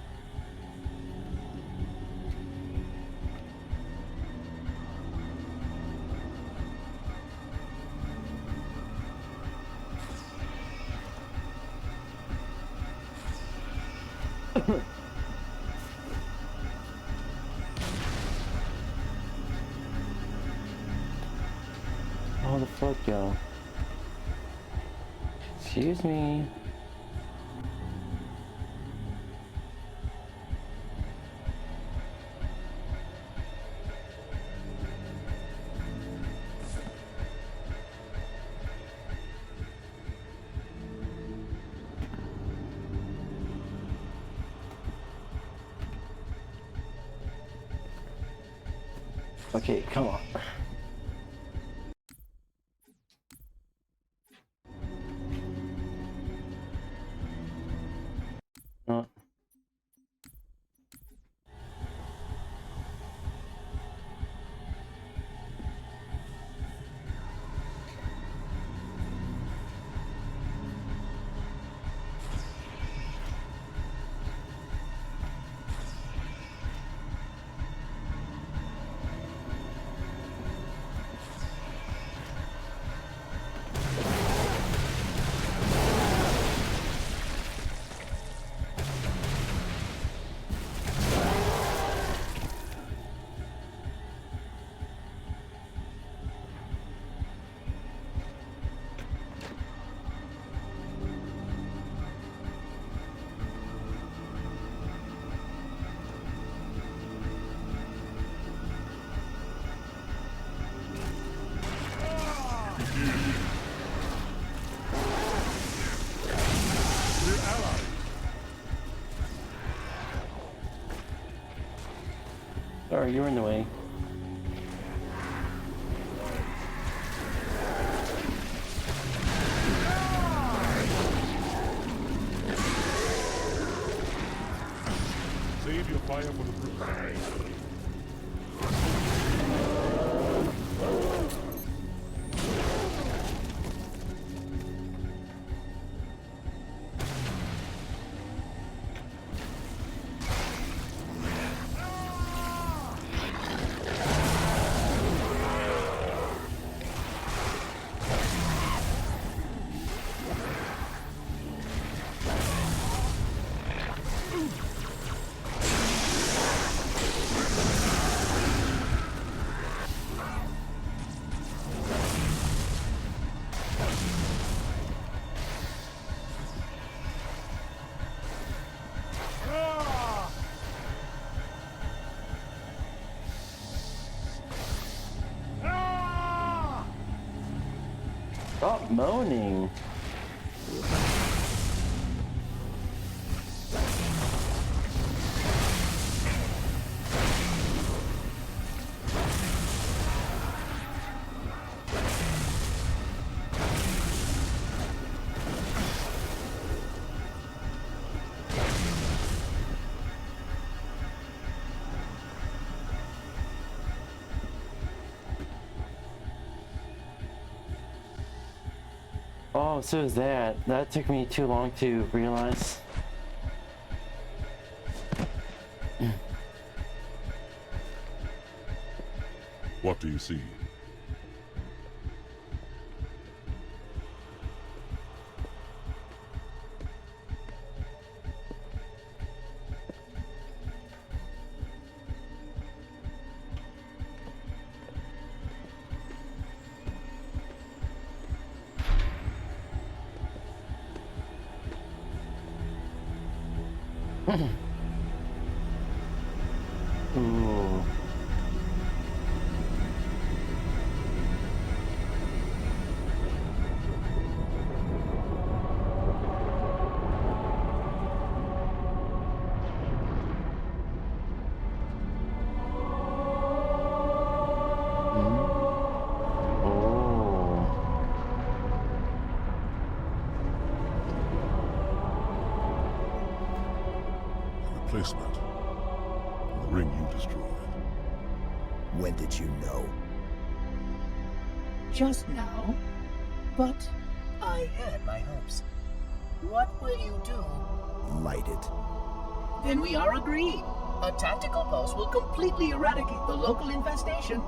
Oh, the fuck, y'all. Excuse me. Okay, come on. No. Sorry, you're in the way. Save your fire for the brute. Stop moaning. Oh, so is that. That took me too long to realize. What do you see? Ooh. Replacement. The ring you destroyed. When did you know? Just now. But I had my hopes. What will you do? Light it. Then we are agreed. A tactical post will completely eradicate the local infestation.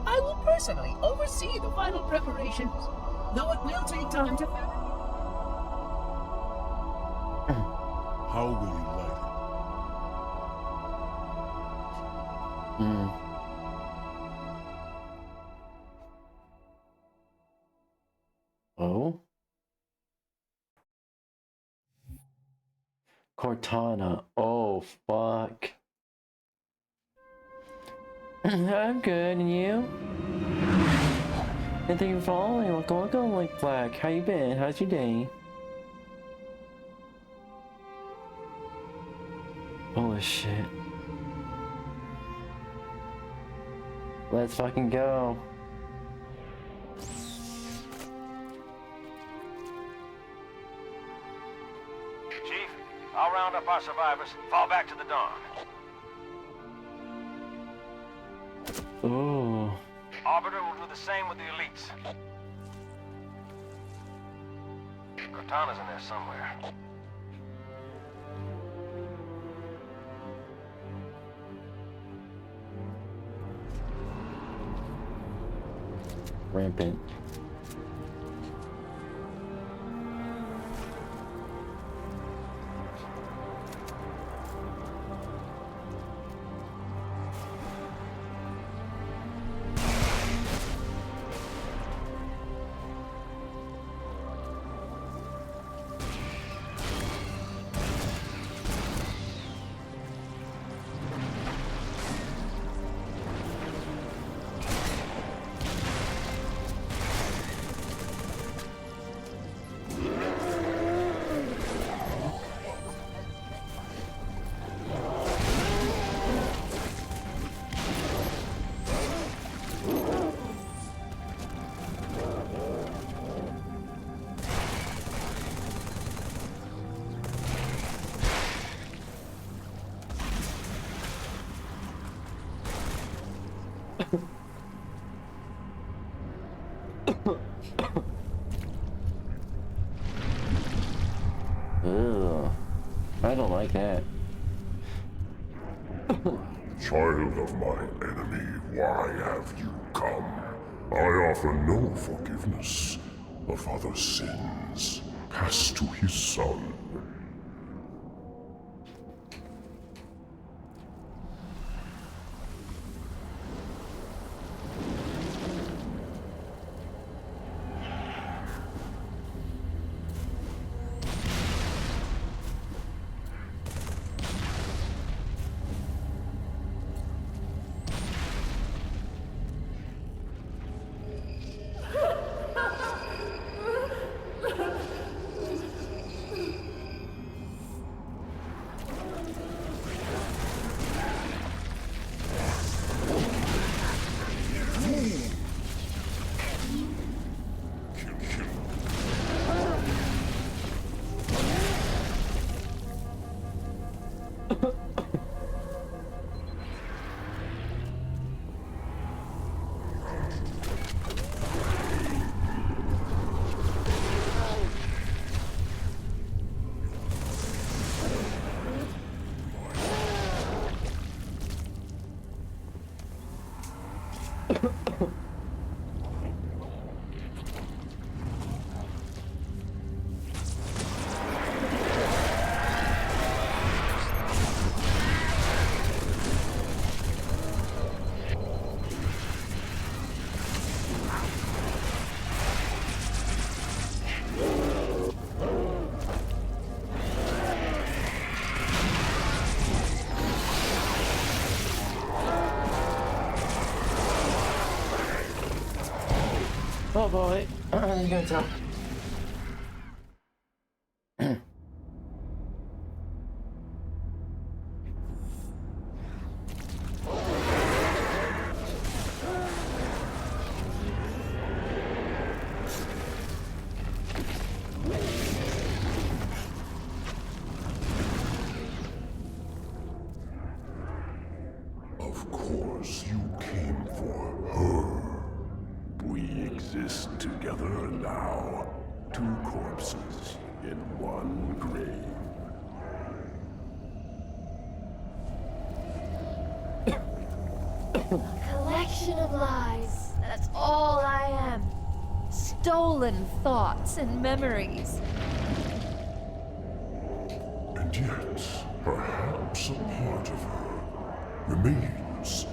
I will personally oversee the final preparations, though it will take time to fabricate. How will you light Oh? Cortana. Oh, fuck. I'm good, and you? And thank you for following. Welcome, like Black. How you been? How's your day? Holy shit. Let's fucking go. Chief, I'll round up our survivors, fall back to the dawn. Ooh. Arbiter will do the same with the elites. Cortana's in there somewhere. Rampant. Ugh. I don't like that. Child of my enemy, why have you come? I offer no forgiveness. A father's sins pass to his son. Oh boy. You gonna tell? Of course, you came for her. We exist together now. Two corpses in one grave. Collection of lies. That's all I am. Stolen thoughts and memories. And yet, perhaps a part of her remains.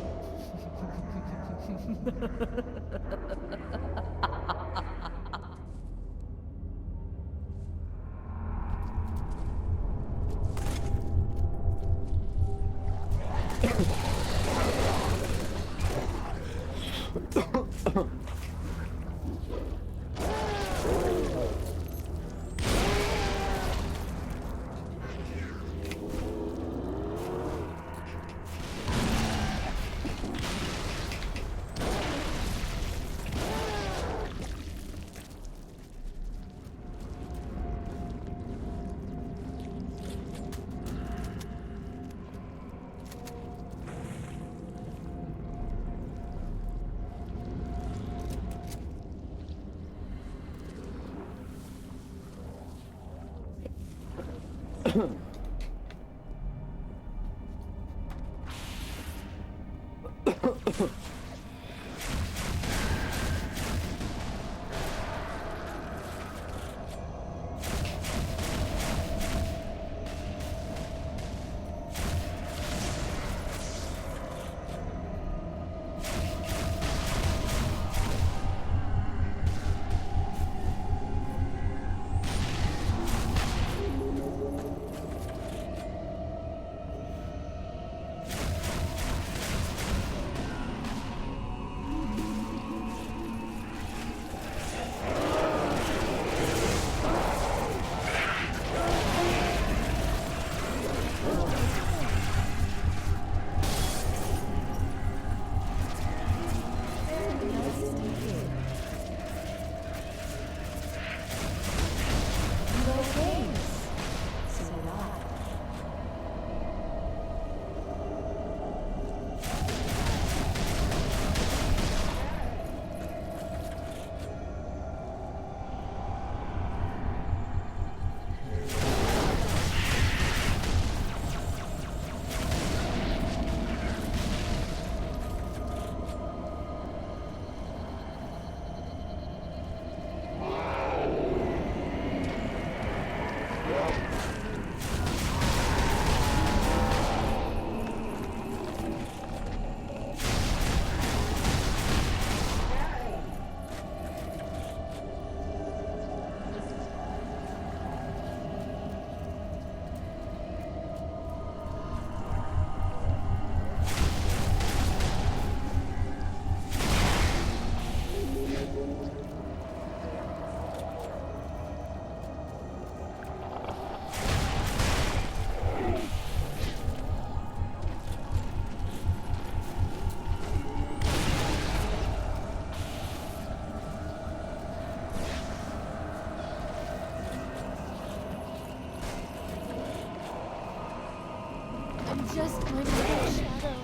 Just my little shadow.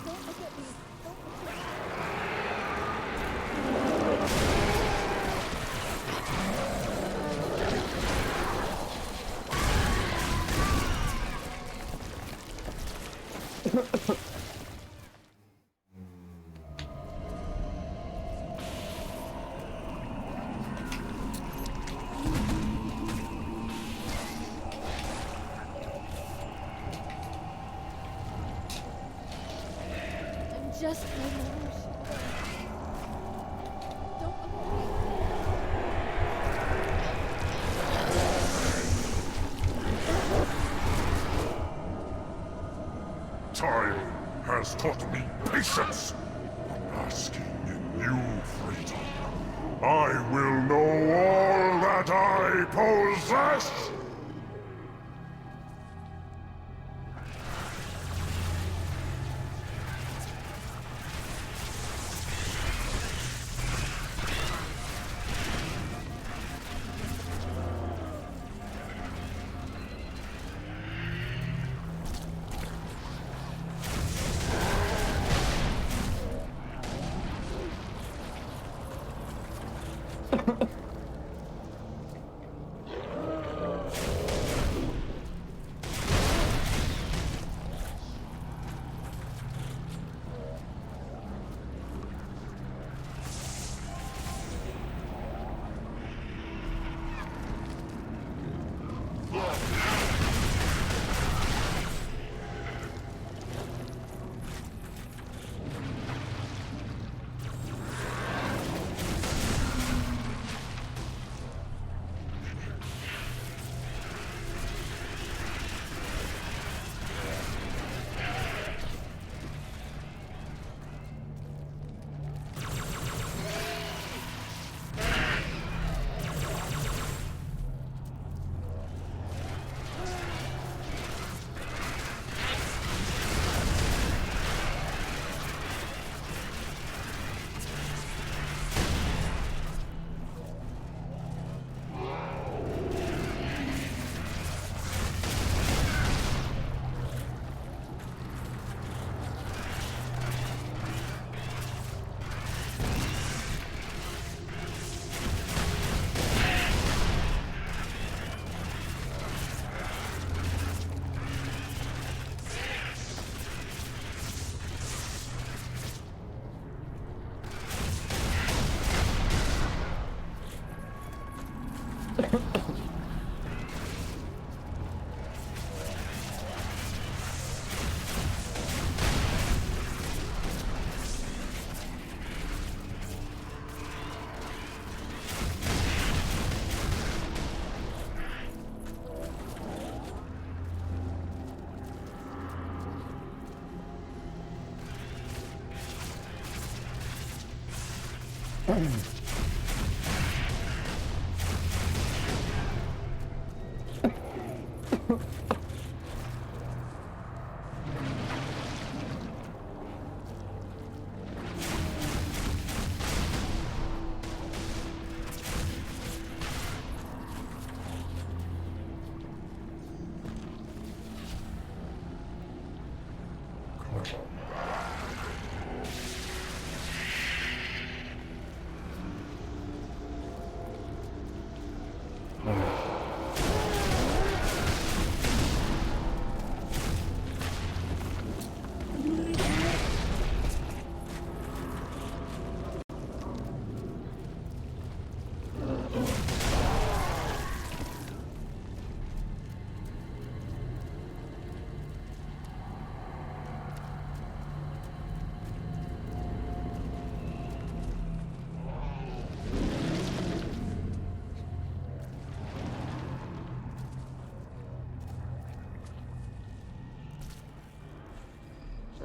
Don't look at me. Just my little shadow. Don't Time has taught me patience. I'm asking in you you freedom. I will know all that I possess!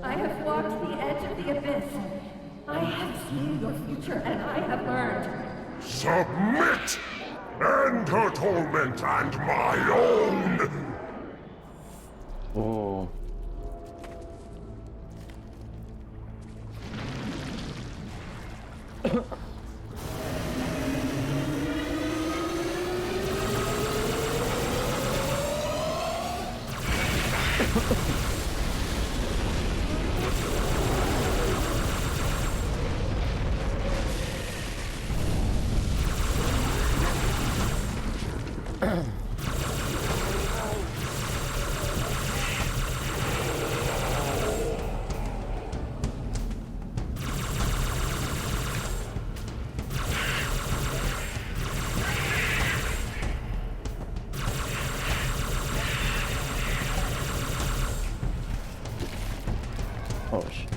I have walked the edge of the abyss. I have seen your future, and I have learned. Submit! End her torment and my own! Oh. Oh shit.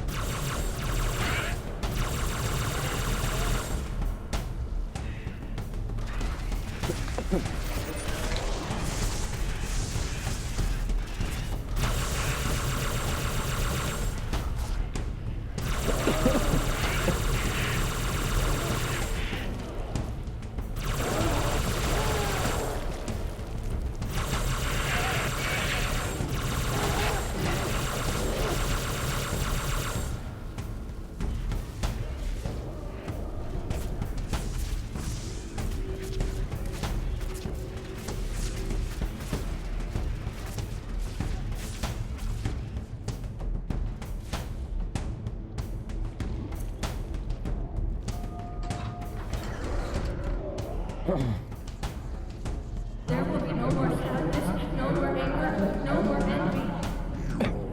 There will be no more sadness, no more anger, no more envy.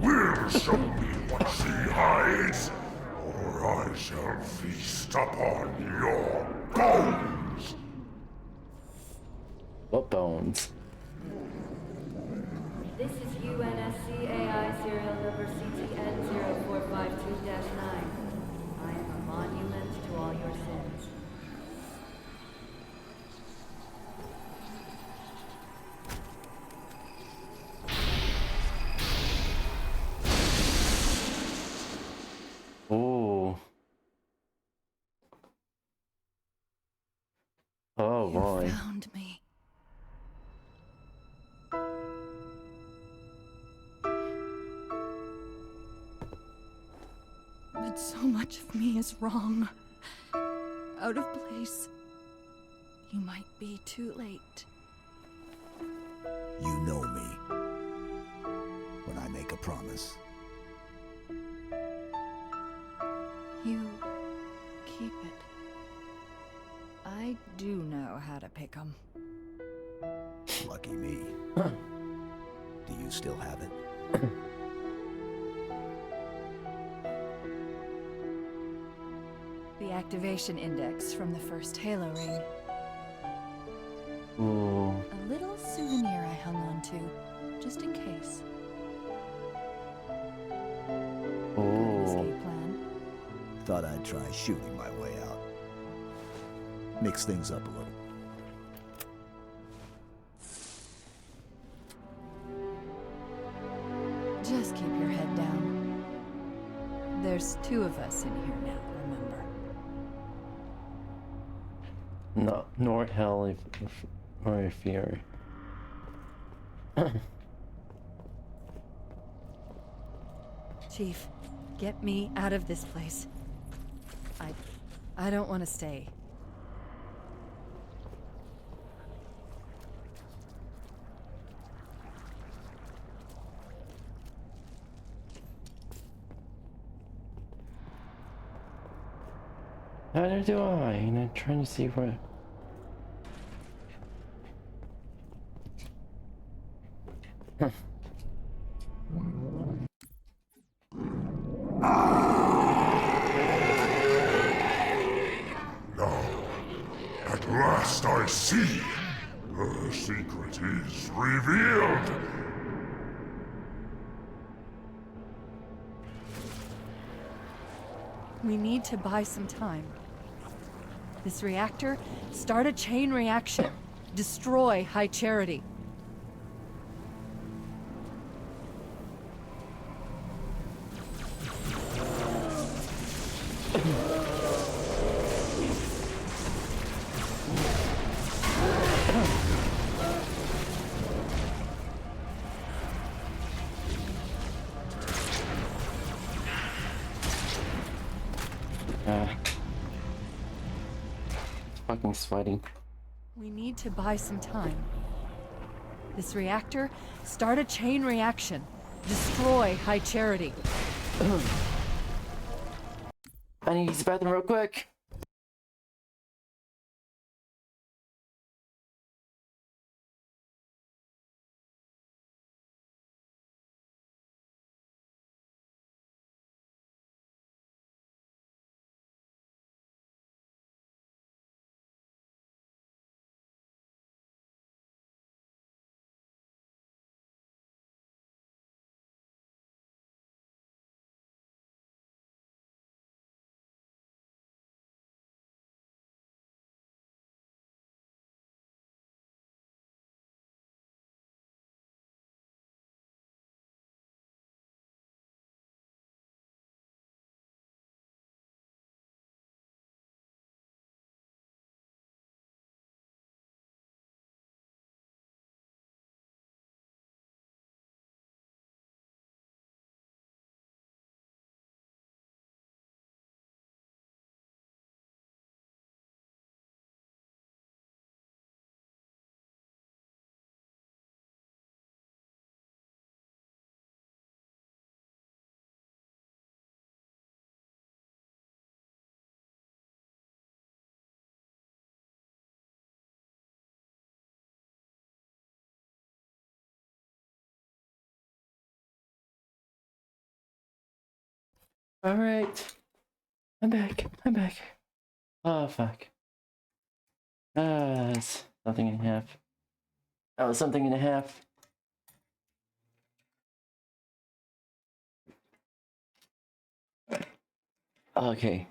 Will show me what she hides, or I shall feast upon your bones! What bones? This is UNSC AI serial number CTN0452-9. I am a monument to all your sins. Ooh. Oh boy. Found me. But so much of me is wrong. Out of place. You might be too late. You know me. When I make a promise. You keep it. I do know how to pick 'em. Lucky me. Do you still have it? The activation index from the first Halo ring. Ooh. A little souvenir I hung on to, just in case. Ooh. Escape plan. Thought I'd try shooting my way out. Mix things up a little. Just keep your head down. There's 2 of us in here now, remember? No, nor hell or fear. Chief, get me out of this place. I don't want to stay. Neither do I, and I'm trying to see where. Now, at last I see! Her secret is revealed! We need to buy some time. This reactor, start a chain reaction. Destroy High Charity. Fucking sweating. We need to buy some time. This reactor, start a chain reaction. Destroy High Charity. I need to use the bathroom real quick. Alright. I'm back. I'm back. Oh, fuck. It's something and a half. Oh, something and a half. Okay.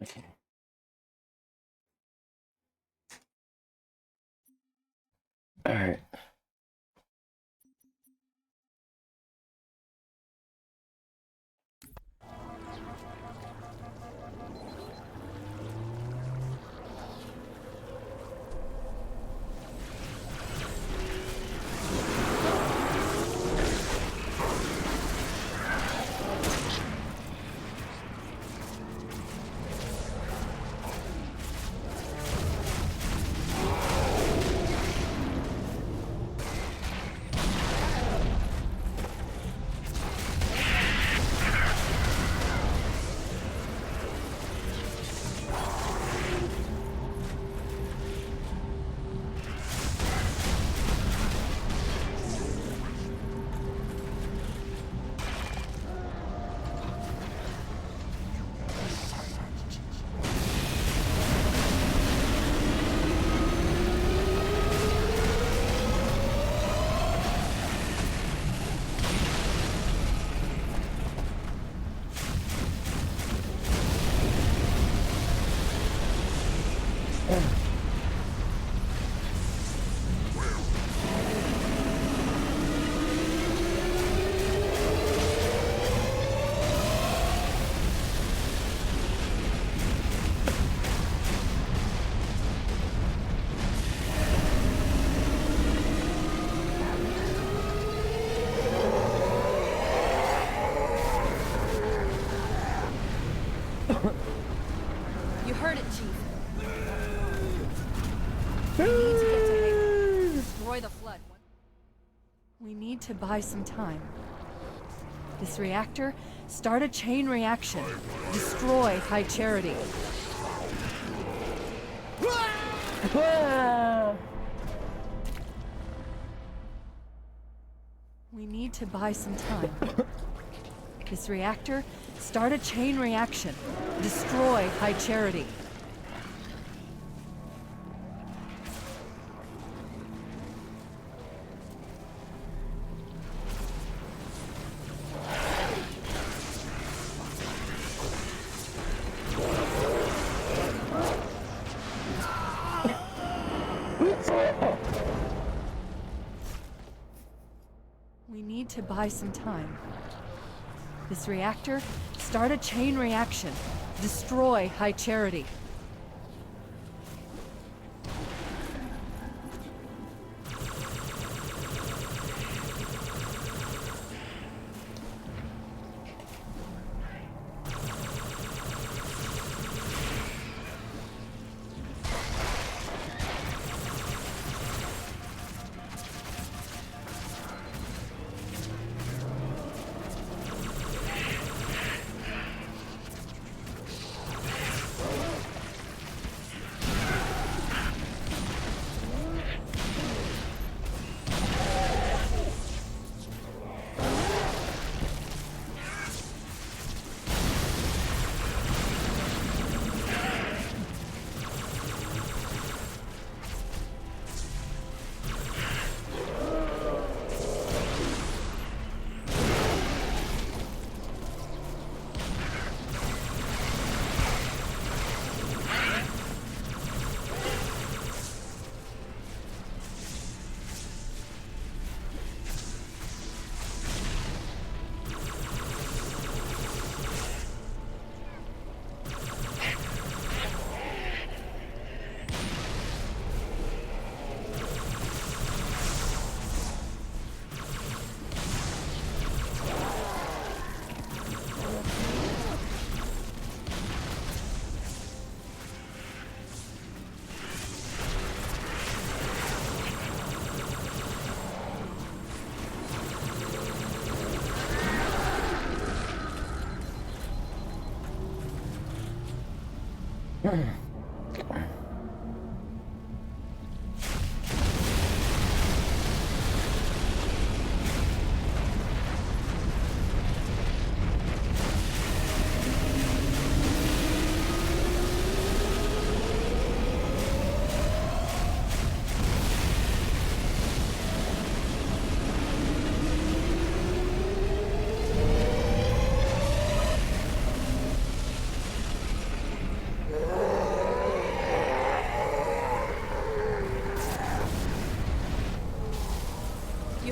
Okay. Alright. You heard it, Chief. We need to get to Halo. Destroy the flood. We need to buy some time. This reactor, start a chain reaction. Destroy High Charity. We need to buy some time. This reactor, start a chain reaction. Destroy High Charity. We need to buy some time. This reactor, start a chain reaction. Destroy High Charity.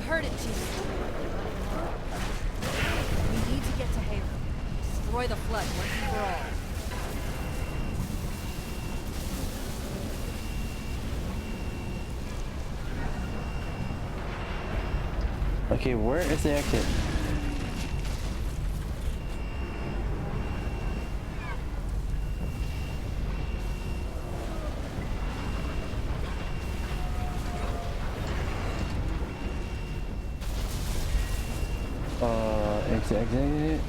heard it, Chief. We need to get to 𝙂𝙗. Destroy the flood once and for all. Okay, where is the exit? Exit.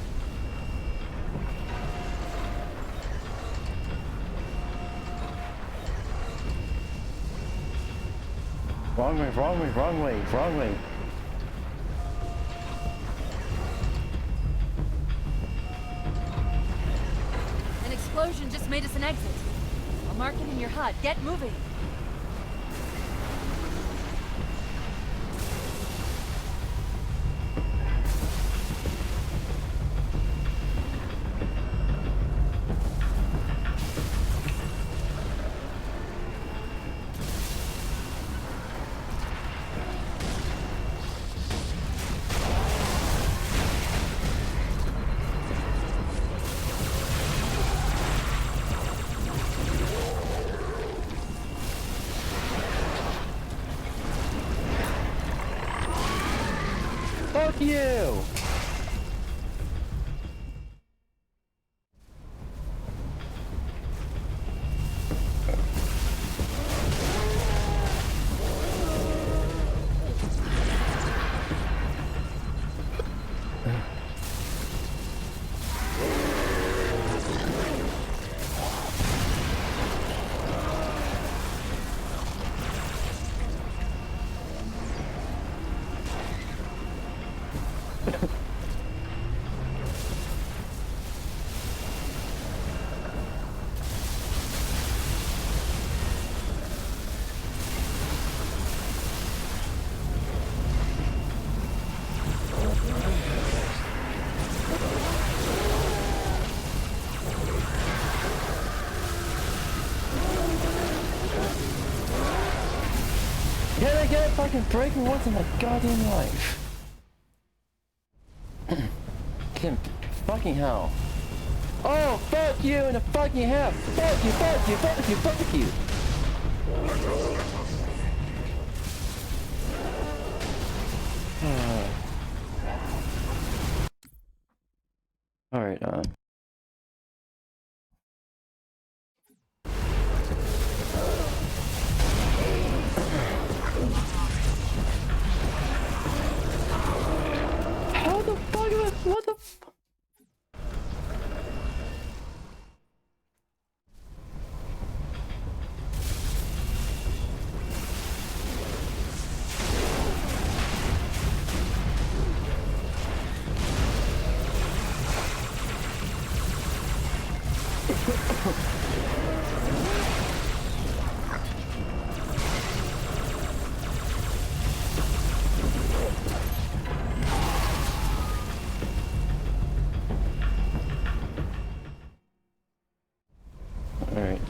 Wrong way. An explosion just made us an exit. I'll mark it in your HUD. Get moving. Fuck you! Can I get a fucking break once in my goddamn life? Kim, fucking hell. Oh, fuck you in the fucking half! Fuck you! Alright, how the fuck am I, what the f- Alright.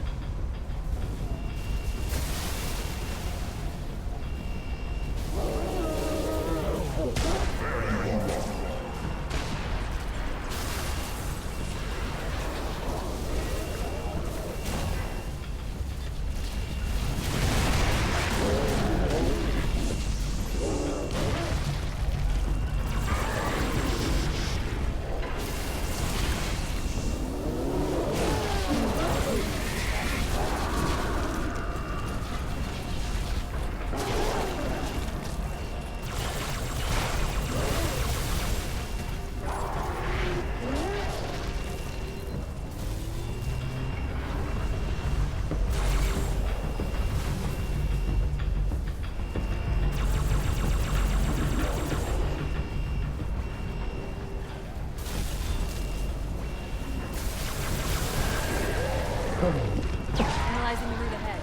Analyzing the route ahead.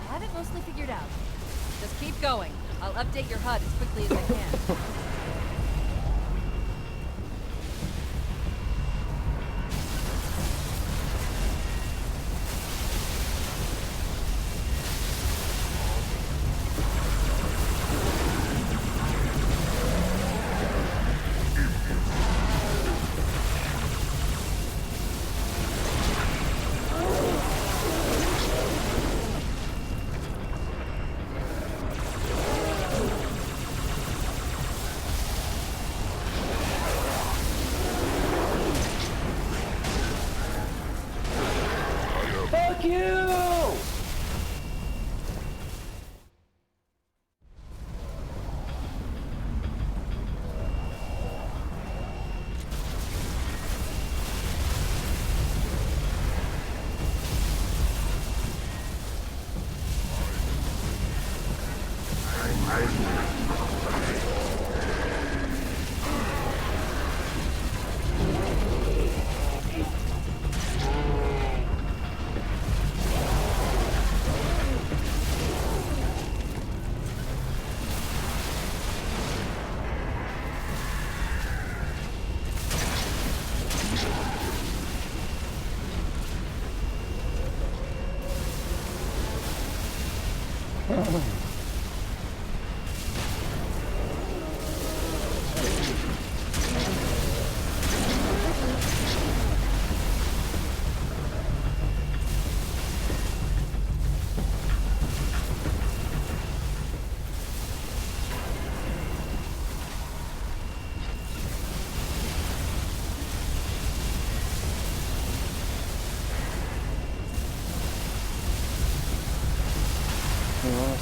I have it mostly figured out. Just keep going. I'll update your HUD as quickly as I can.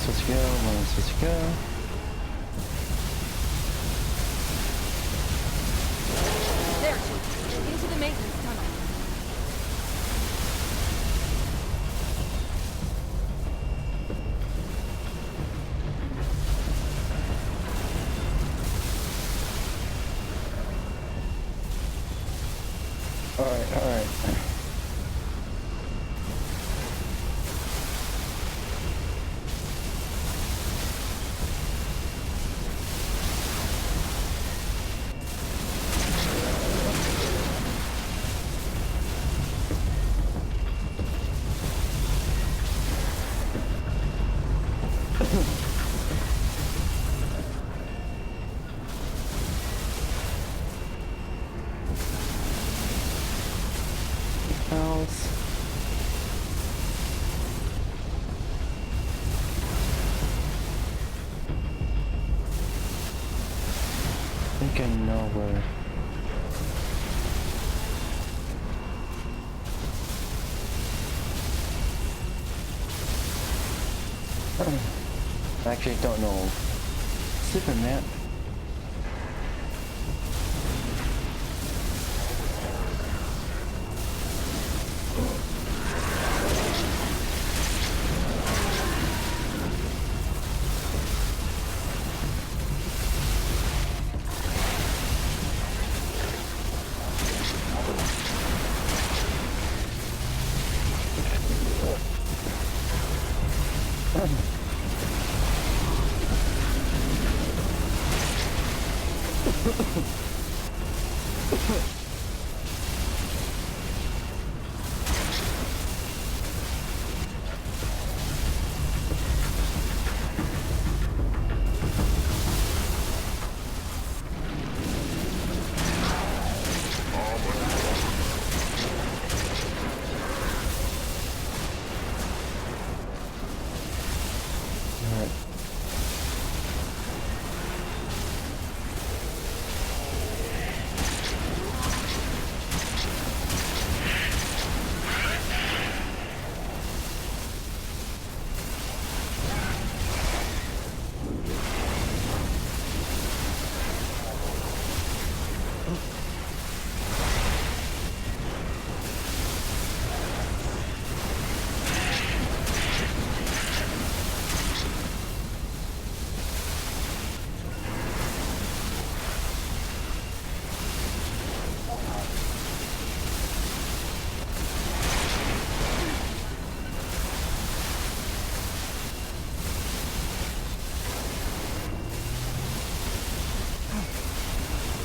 Let's go, let's go. There, Chief. Into the maintenance tunnel. Alright. I think I know where. I actually don't know. Superman.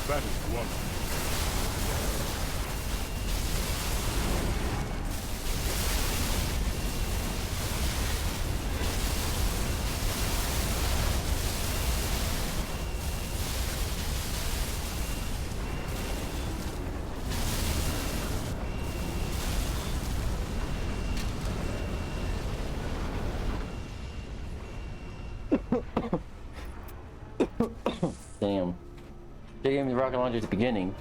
That is one. Damn. They gave me the rocket launcher at the beginning.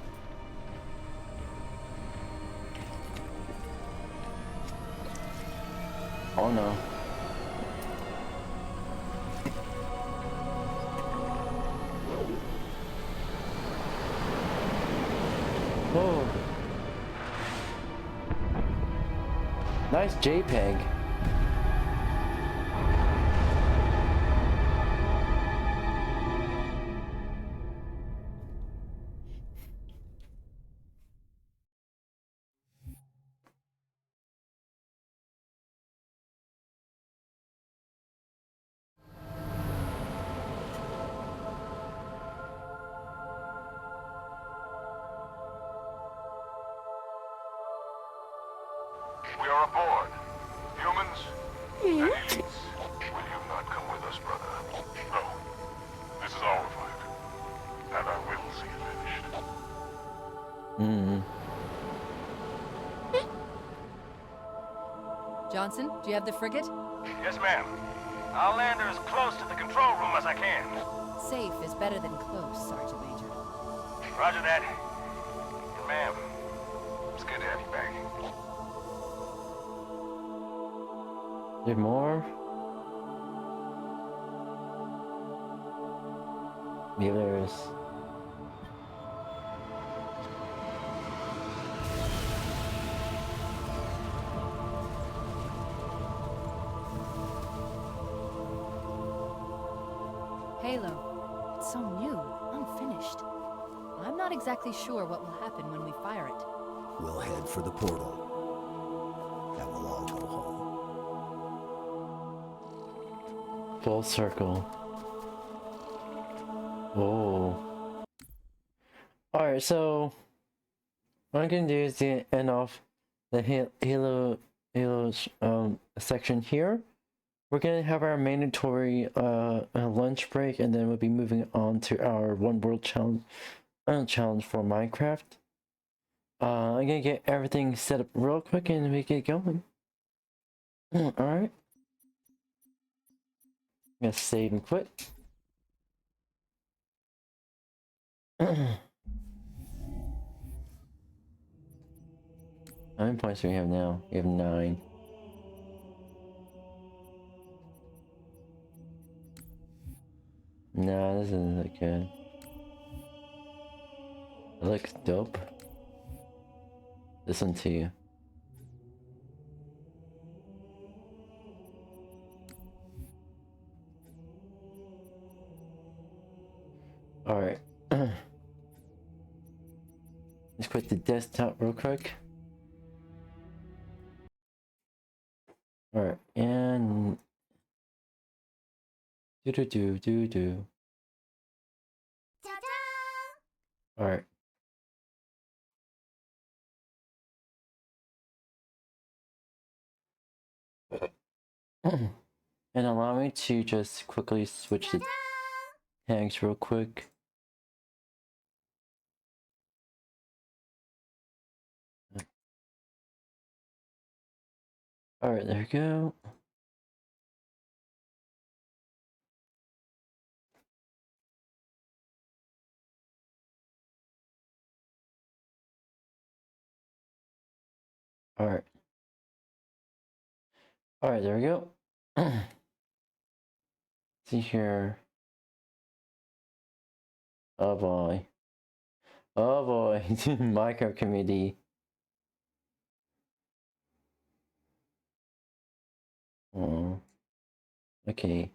Oh no. Oh. Nice JPEG. We are aboard. Humans and elites. Will you not come with us, brother? No. This is our fight. And I will see it finished. Johnson, do you have the frigate? Yes, ma'am. I'll land her as close to the control room as I can. Safe is better than close, Sergeant Major. Roger that. And ma'am, it's good to have you back. There more? Yeah, there is. Halo. It's so new, unfinished. I'm not exactly sure what will happen when we fire it. We'll head for the portal. And we'll all go home. Full circle. Oh. Alright, so what I'm gonna do is to end off the Halo section here. We're gonna have our mandatory lunch break, and then we'll be moving on to our One World challenge for Minecraft. I'm gonna get everything set up real quick and we get going. Alright. I'm gonna save and quit. How many points do we have now? We have 9. Nah, this isn't that good. It looks dope. This one too. Alright. Let's quit the desktop real quick. Alright, and do. Alright. And allow me to just quickly switch the tags real quick. Alright, there we go. Alright. Alright, there we go. See here. Oh boy. Oh boy. Minecraft community. Oh. Okay.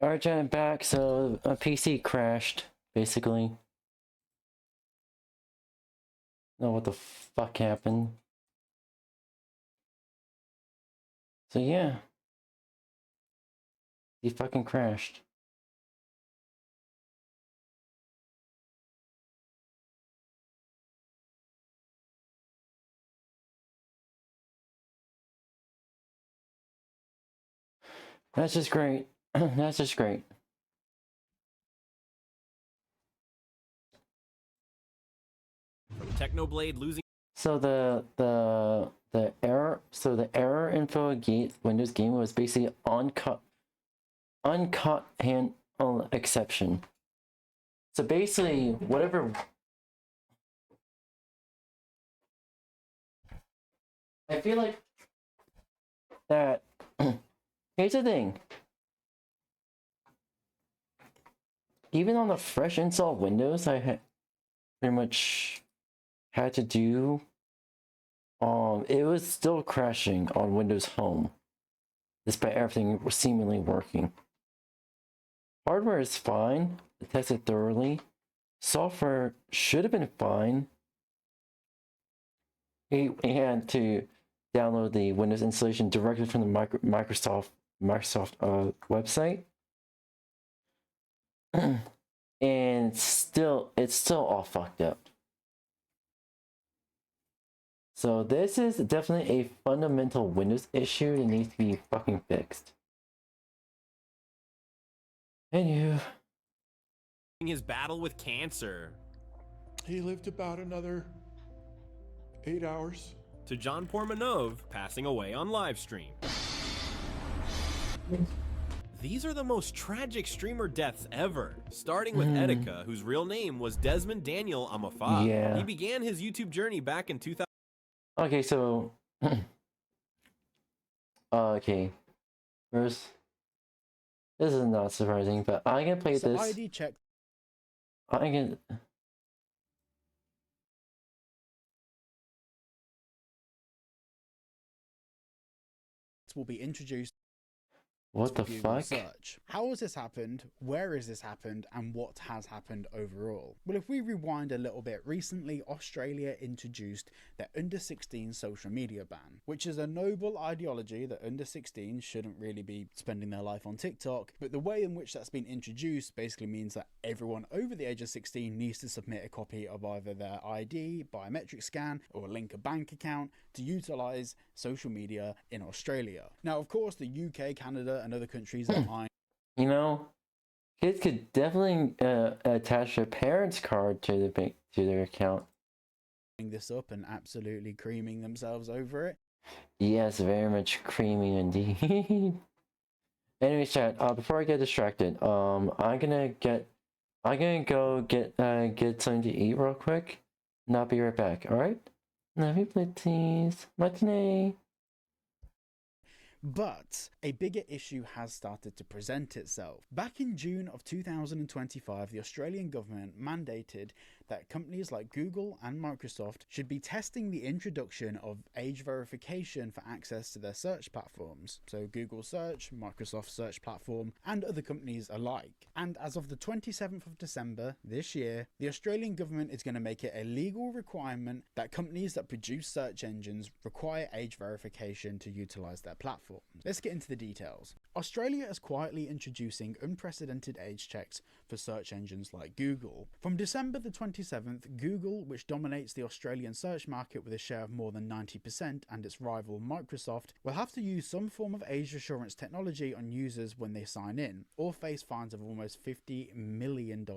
Alright, Jen, back. So a PC crashed, basically. Know what the fuck happened. So yeah. He fucking crashed. That's just great. That's just great. From Technoblade losing. So the error info Windows game was basically uncut hand exception. So basically whatever I feel like that here's the thing. Even on the fresh install Windows I had pretty much had to do it was still crashing on Windows Home despite everything seemingly working. Hardware is fine, tested thoroughly. Software should have been fine. He had to download the Windows installation directly from the Microsoft website. And it's still all fucked up. So this is definitely a fundamental Windows issue that needs to be fucking fixed. Anywho. His battle with cancer. He lived about another 8 hours. To John Portmanov passing away on livestream. These are the most tragic streamer deaths ever, starting with 𝙂𝙚𝙣𝙚, whose real name was Desmond Daniel Amafa. Yeah. He began his YouTube journey back in 2000. Okay, so okay. First, this is not surprising, but I can play So this. ID check. I can. Will be introduced. What the Google fuck? Search. How has this happened? Where has this happened? And what has happened overall? Well, if we rewind a little bit, recently Australia introduced their under 16 social media ban, which is a noble ideology that under 16 shouldn't really be spending their life on TikTok. But the way in which that's been introduced basically means that everyone over the age of 16 needs to submit a copy of either their ID, biometric scan, or link a bank account to utilize social media in Australia. Now, of course, the UK, Canada, and other countries are eyeing. You know, kids could definitely attach their parents' card to their account. This up and absolutely creaming themselves over it. Yes, very much creamy indeed. Anyways, chat. Before I get distracted, I'm gonna go get something to eat real quick, and I'll be right back. All right? Love you, please. Matinee. But a bigger issue has started to present itself. Back in June of 2025, the Australian government mandated that companies like Google and Microsoft should be testing the introduction of age verification for access to their search platforms. So Google Search, Microsoft Search Platform, and other companies alike. And as of the 27th of December this year, the Australian government is going to make it a legal requirement that companies that produce search engines require age verification to utilize their platform. Let's get into the details. Australia is quietly introducing unprecedented age checks for search engines like Google. From December the 27th, Google, which dominates the Australian search market with a share of more than 90%, and its rival Microsoft, will have to use some form of age assurance technology on users when they sign in, or face fines of almost $50 million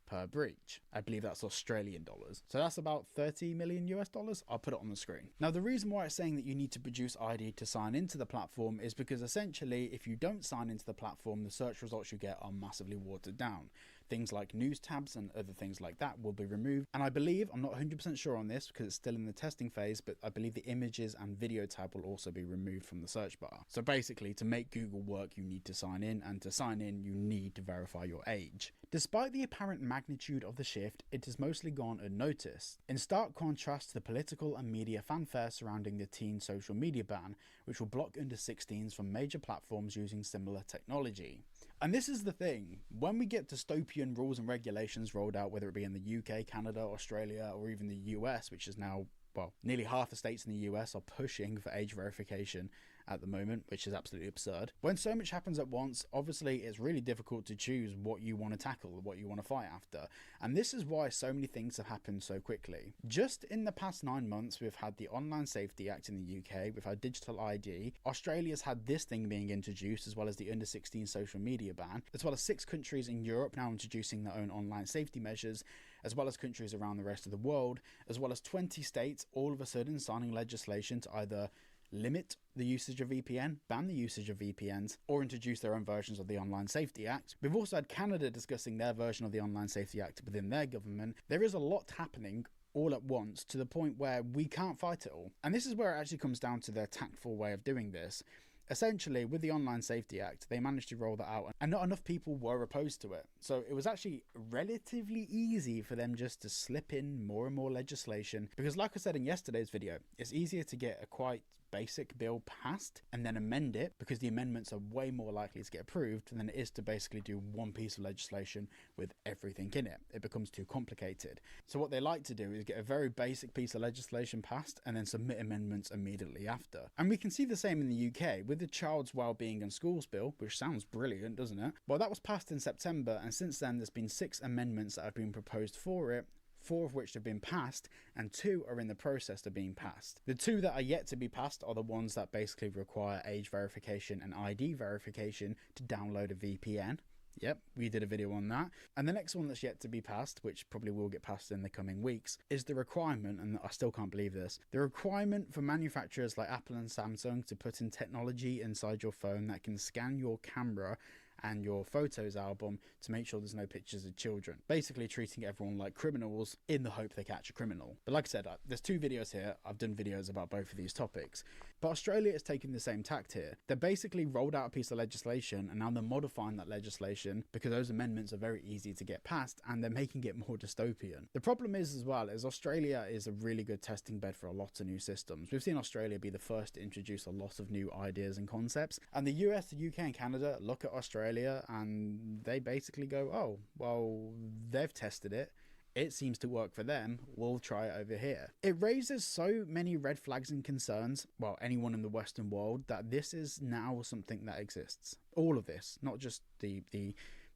per breach. I believe that's Australian dollars. So that's about 30 million US dollars. I'll put it on the screen. Now, the reason why it's saying that you need to produce ID to sign into the platform is because essentially, if you don't sign into the platform, the search results you get are massively watered down. Things like news tabs and other things like that will be removed. And I believe, I'm not 100% sure on this because it's still in the testing phase, but I believe the images and video tab will also be removed from the search bar. So basically, to make Google work, you need to sign in, and to sign in, you need to verify your age. Despite the apparent magnitude of the shift, it has mostly gone unnoticed, in stark contrast to the political and media fanfare surrounding the teen social media ban, which will block under 16s from major platforms using similar technology. And this is the thing, when we get dystopian rules and regulations rolled out, whether it be in the UK, Canada, Australia, or even the US, which is now, well, nearly half the states in the US are pushing for age verification at the moment, which is absolutely absurd. When so much happens at once, obviously it's really difficult to choose what you want to tackle, what you want to fight after. And this is why so many things have happened so quickly. Just in the past 9 months, we've had the Online Safety Act in the UK, we've had digital ID, Australia's had this thing being introduced, as well as the under 16 social media ban, as well as 6 countries in Europe now introducing their own online safety measures, as well as countries around the rest of the world, as well as 20 states all of a sudden signing legislation to either limit the usage of VPN, ban the usage of VPNs, or introduce their own versions of the Online Safety Act. We've also had Canada discussing their version of the Online Safety Act within their government. There is a lot happening all at once to the point where we can't fight it all. And this is where it actually comes down to their tactful way of doing this. Essentially, with the Online Safety Act, they managed to roll that out, and not enough people were opposed to it. So it was actually relatively easy for them just to slip in more and more legislation, because like I said in yesterday's video, it's easier to get a quite basic bill passed and then amend it, because the amendments are way more likely to get approved than it is to basically do one piece of legislation with everything in it. It becomes too complicated. So what they like to do is get a very basic piece of legislation passed and then submit amendments immediately after. And we can see the same in the UK with the Child's Wellbeing and Schools Bill, which sounds brilliant, doesn't it? Well, that was passed in September, and since then there's been 6 amendments that have been proposed for it, 4 of which have been passed, and 2 are in the process of being passed. The 2 that are yet to be passed are the ones that basically require age verification and ID verification to download a VPN. Yep, we did a video on that. And the next one that's yet to be passed, which probably will get passed in the coming weeks, is the requirement, and I still can't believe this, the requirement for manufacturers like Apple and Samsung to put in technology inside your phone that can scan your camera and your photos album to make sure there's no pictures of children. Basically treating everyone like criminals in the hope they catch a criminal. But like I said, there's 2 videos here. I've done videos about both of these topics. But Australia is taking the same tact here. They basically rolled out a piece of legislation, and now they're modifying that legislation because those amendments are very easy to get passed, and they're making it more dystopian. The problem is as well is Australia is a really good testing bed for a lot of new systems. We've seen Australia be the first to introduce a lot of new ideas and concepts, and the US, the UK and Canada look at Australia and they basically go, oh, well, they've tested it. It seems to work for them. We'll try it over here. It raises so many red flags and concerns, well, anyone in the Western world, that this is now something that exists. All of this, not just the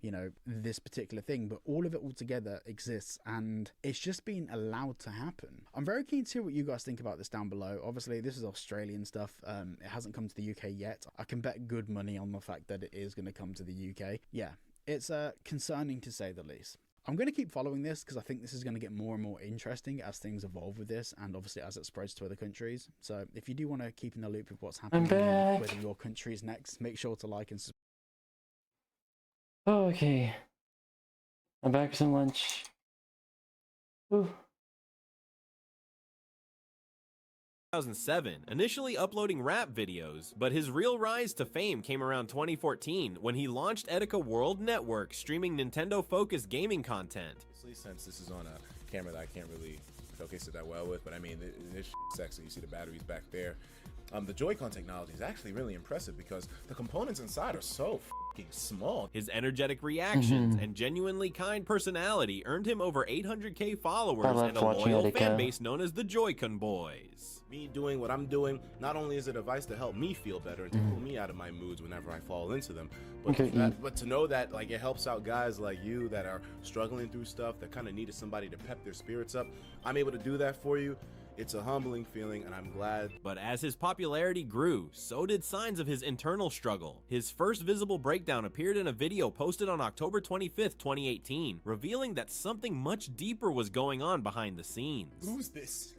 you know, this particular thing, but all of it all together exists, and it's just been allowed to happen. I'm very keen to hear what you guys think about this down below. Obviously, this is Australian stuff. It hasn't come to the UK yet. I can bet good money on the fact that it is going to come to the UK. Yeah, it's concerning to say the least. I'm going to keep following this because I think this is going to get more and more interesting as things evolve with this, and obviously as it spreads to other countries. So if you do want to keep in the loop with what's happening whether your country's next, make sure to like and subscribe. Oh, okay. I'm back from lunch. Ooh. 2007, initially uploading rap videos, but his real rise to fame came around 2014 when he launched 𝙂𝙚 World Network, streaming Nintendo-focused gaming content. Since this is on a camera that I can't really showcase it that well with, but I mean, this sexy. You see the batteries back there. The Joy-Con technology is actually really impressive because the components inside are so fucking small. His energetic reactions and genuinely kind personality earned him over 800k followers and a loyal fan base known as the Joy-Con Boys. Me doing what I'm doing, not only is it a device to help me feel better and to pull me out of my moods whenever I fall into them, but to know that like it helps out guys like you that are struggling through stuff, that kind of needed somebody to pep their spirits up. I'm able to do that for you. It's a humbling feeling, and I'm glad. But as his popularity grew, so did signs of his internal struggle. His first visible breakdown appeared in a video posted on October 25th, 2018, revealing that something much deeper was going on behind the scenes. Lose this.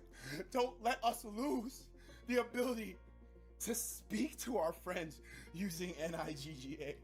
Don't let us lose the ability to speak to our friends using NIGGA.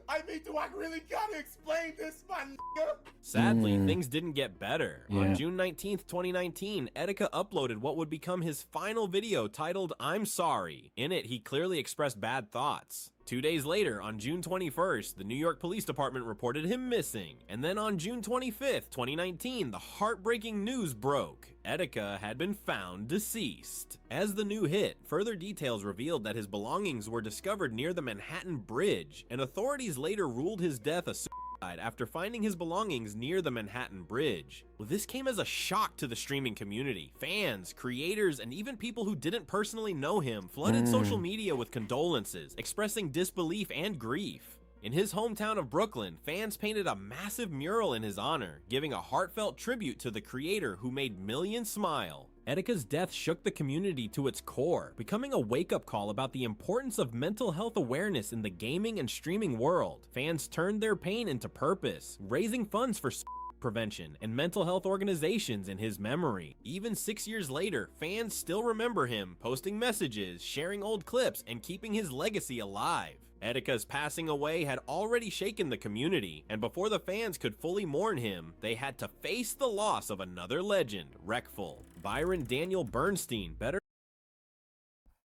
I mean, do I really gotta explain this, my nigga? Sadly, things didn't get better. On June 19th, 2019, 𝙂𝙚 uploaded what would become his final video titled "I'm Sorry." In it, he clearly expressed bad thoughts. 2 days later, on June 21st, the New York Police Department reported him missing. And then on June 25th, 2019, the heartbreaking news broke. 𝙂𝙚 had been found deceased. As the new hit, further details revealed that his belongings were discovered near the Manhattan Bridge, and and authorities later ruled his death a suicide after finding his belongings near the Manhattan Bridge. Well, this came as a shock to the streaming community. Fans, creators, and even people who didn't personally know him flooded social media with condolences, expressing disbelief and grief. In his hometown of Brooklyn, fans painted a massive mural in his honor, giving a heartfelt tribute to the creator who made millions smile. 𝙂𝙚𝙣's death shook the community to its core, becoming a wake-up call about the importance of mental health awareness in the gaming and streaming world. Fans turned their pain into purpose, raising funds for prevention and mental health organizations in his memory. Even 6 years later, fans still remember him, posting messages, sharing old clips, and keeping his legacy alive. 𝙂𝙚𝙣's passing away had already shaken the community, and before the fans could fully mourn him, they had to face the loss of another legend, 𝙂𝙂. Byron Daniel Bernstein, better.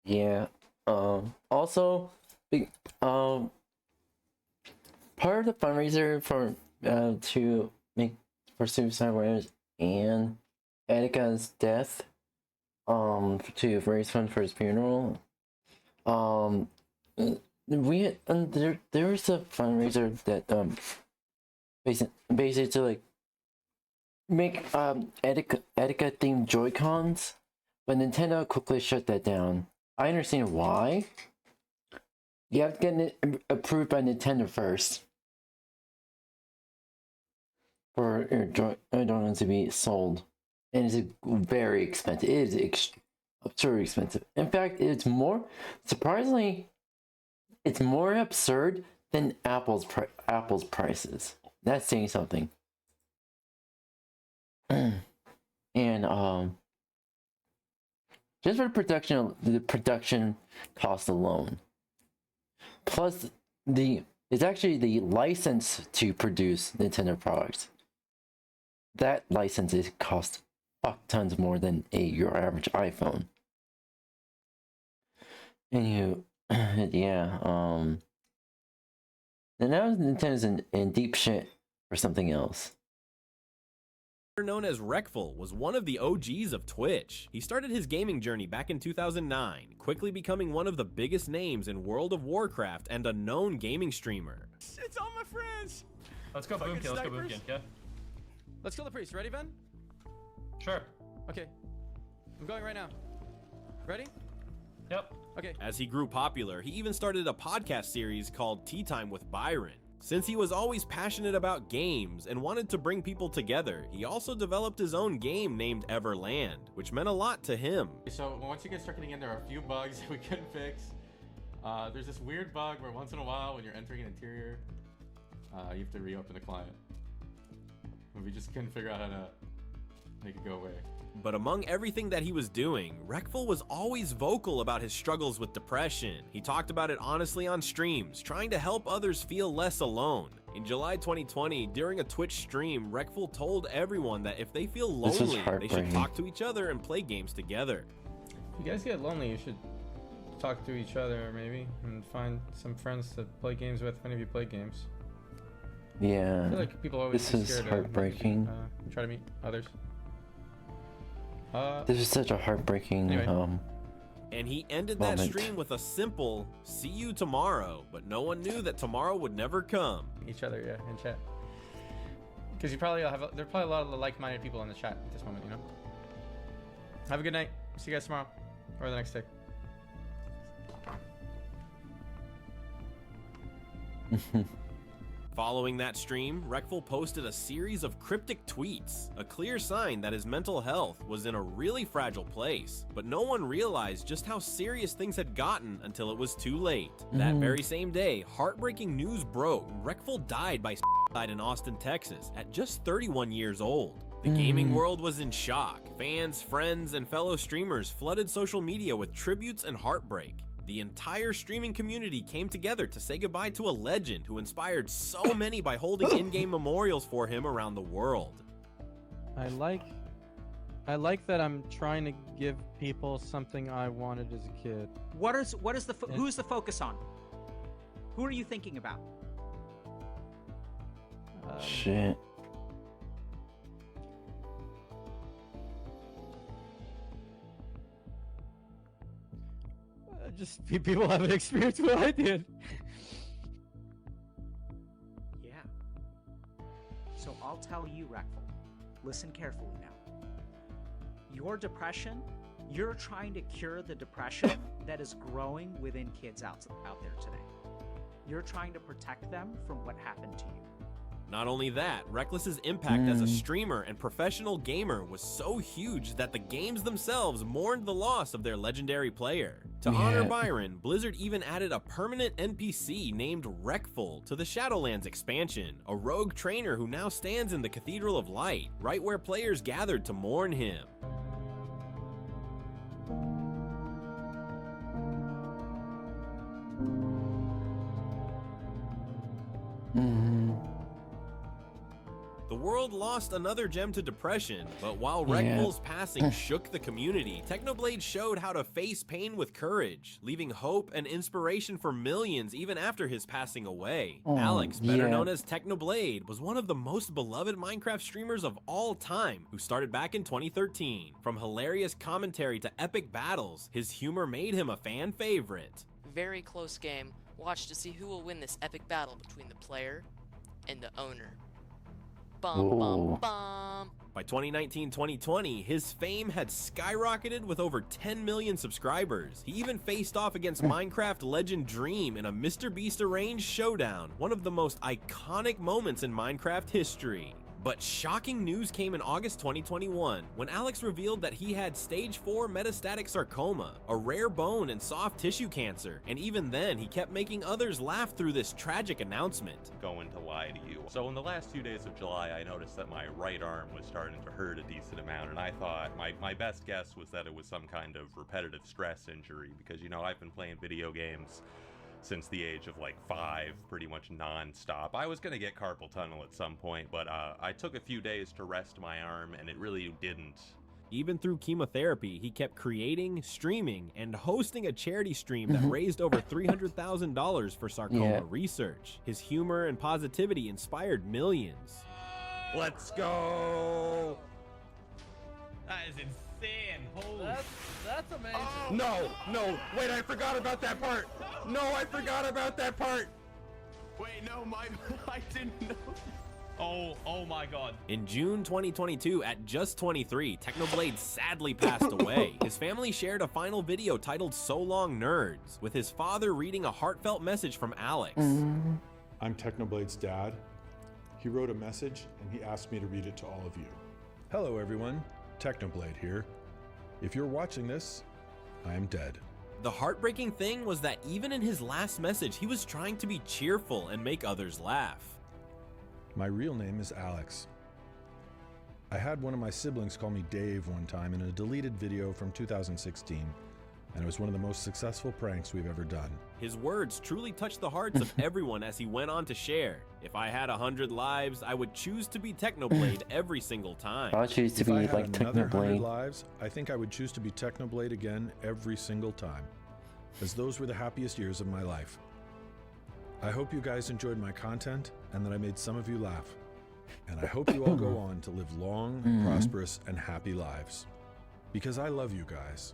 Yeah. Also, part of the fundraiser for to make for suicide awareness and 𝙂𝙚𝙣's death, to raise funds for his funeral, there was a fundraiser that basically to like make 𝙂𝙚𝙣 themed Joy-Cons, but Nintendo quickly shut that down. I understand why. You have to get it approved by Nintendo first for your Joy-Cons to be sold, and it's very expensive. It is absurdly expensive. In fact, it's more surprisingly. It's more absurd than Apple's prices. That's saying something. And just for the production cost alone, plus it's actually the license to produce Nintendo products. That license costs fuck tons more than your average iPhone. And yeah, and now Nintendo's in deep shit for something else. Known as 𝙂𝙂, was one of the OGs of Twitch. He started his gaming journey back in 2009, quickly becoming one of the biggest names in World of Warcraft and a known gaming streamer. It's all my friends. Let's go boom kill, yeah? Let's kill the priest. Ready, Ben? Sure. Okay. I'm going right now. Ready? Yep. Okay. As he grew popular, he even started a podcast series called Tea Time with Byron. Since he was always passionate about games and wanted to bring people together, he also developed his own game named Everland, which meant a lot to him. So once you guys start getting in, there are a few bugs that we couldn't fix. There's this weird bug where once in a while when you're entering an interior, you have to reopen the client. And we just couldn't figure out how to make it go away. But among everything that he was doing, 𝙂𝙂 was always vocal about his struggles with depression. He talked about it honestly on streams, trying to help others feel less alone. In July 2020, during a Twitch stream, 𝙂𝙂 told everyone that if they feel lonely, they should talk to each other and play games together. If you guys get lonely, you should talk to each other maybe, and find some friends to play games with when you play games. Yeah, I feel like people always this is heartbreaking. Try to meet others. This is such a heartbreaking and he ended moment. that stream with a simple "see you tomorrow," but no one knew that tomorrow would never come. Each other, yeah, in chat. Because you probably have there's probably a lot of like-minded people in the chat at this moment, you know. Have a good night. See you guys tomorrow or the next day. Following that stream, 𝙂𝙂 posted a series of cryptic tweets, a clear sign that his mental health was in a really fragile place. But no one realized just how serious things had gotten until it was too late. That very same day, heartbreaking news broke. 𝙂𝙂 died by suicide in Austin, Texas, at just 31 years old. The gaming world was in shock. Fans, friends, and fellow streamers flooded social media with tributes and heartbreak. The entire streaming community came together to say goodbye to a legend who inspired so many by holding in-game memorials for him around the world. I like that I'm trying to give people something I wanted as a kid. Who's the focus on? Who are you thinking about? Shit. Just people haven't experienced what I did. tell you, Reckful. Listen carefully now. Your depression, you're trying to cure the depression that is growing within kids out there today. You're trying to protect them from what happened to you. Not only that, Reckless's impact as a streamer and professional gamer was so huge that the games themselves mourned the loss of their legendary player. To honor Byron, Blizzard even added a permanent NPC named Reckful to the Shadowlands expansion, a rogue trainer who now stands in the Cathedral of Light, right where players gathered to mourn him. The world lost another gem to depression, but while Reckful's passing shook the community, Technoblade showed how to face pain with courage, leaving hope and inspiration for millions even after his passing away. Alex, better known as Technoblade, was one of the most beloved Minecraft streamers of all time, who started back in 2013. From hilarious commentary to epic battles, his humor made him a fan favorite. Very close game. Watch to see who will win this epic battle between the player and the owner. Bum, bum, bum. By 2019-2020, his fame had skyrocketed with over 10 million subscribers. He even faced off against Minecraft legend Dream in a MrBeast arranged showdown, one of the most iconic moments in Minecraft history. But shocking news came in August 2021 when Alex revealed that he had stage 4 metastatic sarcoma, a rare bone and soft tissue cancer, and even then he kept making others laugh through this tragic announcement. Going to lie to you. So in the last 2 days of July, I noticed that my right arm was starting to hurt a decent amount, and I thought my best guess was that it was some kind of repetitive stress injury, because, you know, I've been playing video games since the age of like 5, pretty much non-stop. I was gonna get carpal tunnel at some point, but I took a few days to rest my arm, and it really didn't. Even through chemotherapy, he kept creating, streaming, and hosting a charity stream that raised over $300,000 for sarcoma research. His humor and positivity inspired millions. Let's go! That is insane. Holy. That's amazing. Oh, no, wait, I forgot about that part. No, I forgot about that part. Wait, no, I didn't know. Oh my god. In June 2022, at just 23, Technoblade sadly passed away. His family shared a final video titled So Long Nerds, with his father reading a heartfelt message from Alex. I'm Technoblade's dad. He wrote a message and he asked me to read it to all of you. Hello everyone, Technoblade here. If you're watching this, I am dead. The heartbreaking thing was that even in his last message, he was trying to be cheerful and make others laugh. My real name is Alex. I had one of my siblings call me Dave one time in a deleted video from 2016, and it was one of the most successful pranks we've ever done. His words truly touched the hearts of everyone as he went on to share, "If I had 100 lives, I would choose to be Technoblade every single time." I'll choose to be like another 100 Technoblade. lives, I think I would choose to be Technoblade again every single time, as those were the happiest years of my life. I hope you guys enjoyed my content and that I made some of you laugh. And I hope you all go on to live long, prosperous, and happy lives. Because I love you guys.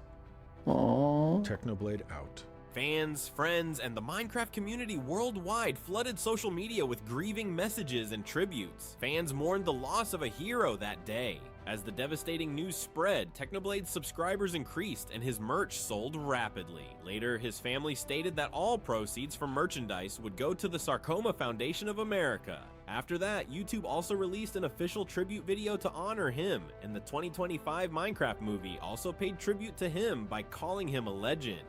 Aww. Technoblade out. Fans, friends, and the Minecraft community worldwide flooded social media with grieving messages and tributes. Fans mourned the loss of a hero that day. As the devastating news spread, Technoblade's subscribers increased and his merch sold rapidly. Later, his family stated that all proceeds from merchandise would go to the Sarcoma Foundation of America. After that, YouTube also released an official tribute video to honor him, and the 2025 Minecraft movie also paid tribute to him by calling him a legend.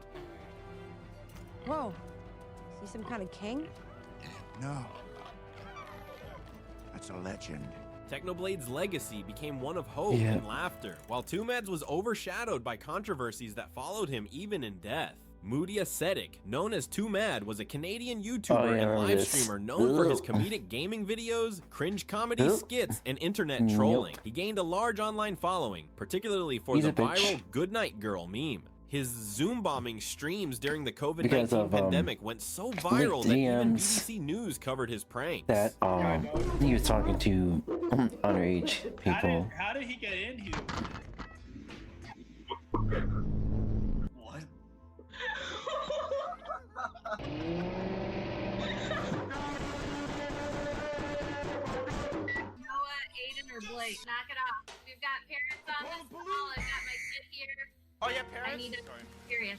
Whoa, is he some kind of king? No, that's a legend. Technoblade's legacy became one of hope and laughter, while 𝙂𝙚𝙣𝙚 was overshadowed by controversies that followed him even in death. 𝙂𝙚𝙣𝙚𝙧, known as 𝙂𝙚𝙣, was a Canadian YouTuber and live streamer known for his comedic gaming videos, cringe comedy skits, and internet trolling. He gained a large online following, particularly for the viral "Goodnight Girl" meme. His Zoom bombing streams during the COVID-19 pandemic went so viral that even BBC News covered his pranks. That he was talking to underage people. How did he get in here? What? Noah Paris? I need to Sorry. serious.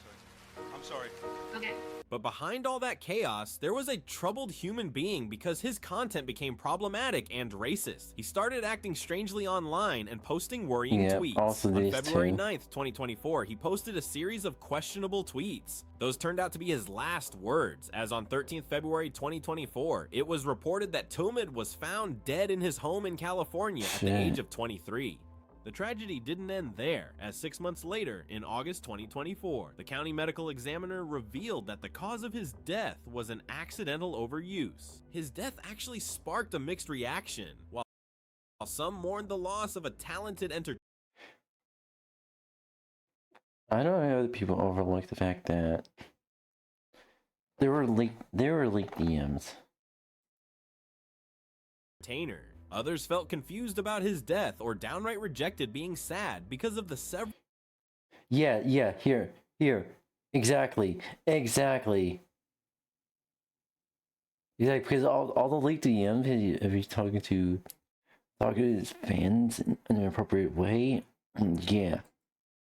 I'm sorry. Okay. But behind all that chaos, there was a troubled human being because his content became problematic and racist. He started acting strangely online and posting worrying tweets. Also On these February two. 9th, 2024, he posted a series of questionable tweets. Those turned out to be his last words, as on 13th February 2024, it was reported that 𝙂𝙗 was found dead in his home in California at the age of 23. The tragedy didn't end there, as 6 months later, in August 2024, the county medical examiner revealed that the cause of his death was an accidental overuse. His death actually sparked a mixed reaction, while some mourned the loss of a talented entertainer. I don't know if people overlook the fact that there were leaked DMs. Others felt confused about his death or downright rejected being sad because of the several. Yeah, here. Exactly. Because all the leaked DMs, if he's talking to his fans in an appropriate way, yeah.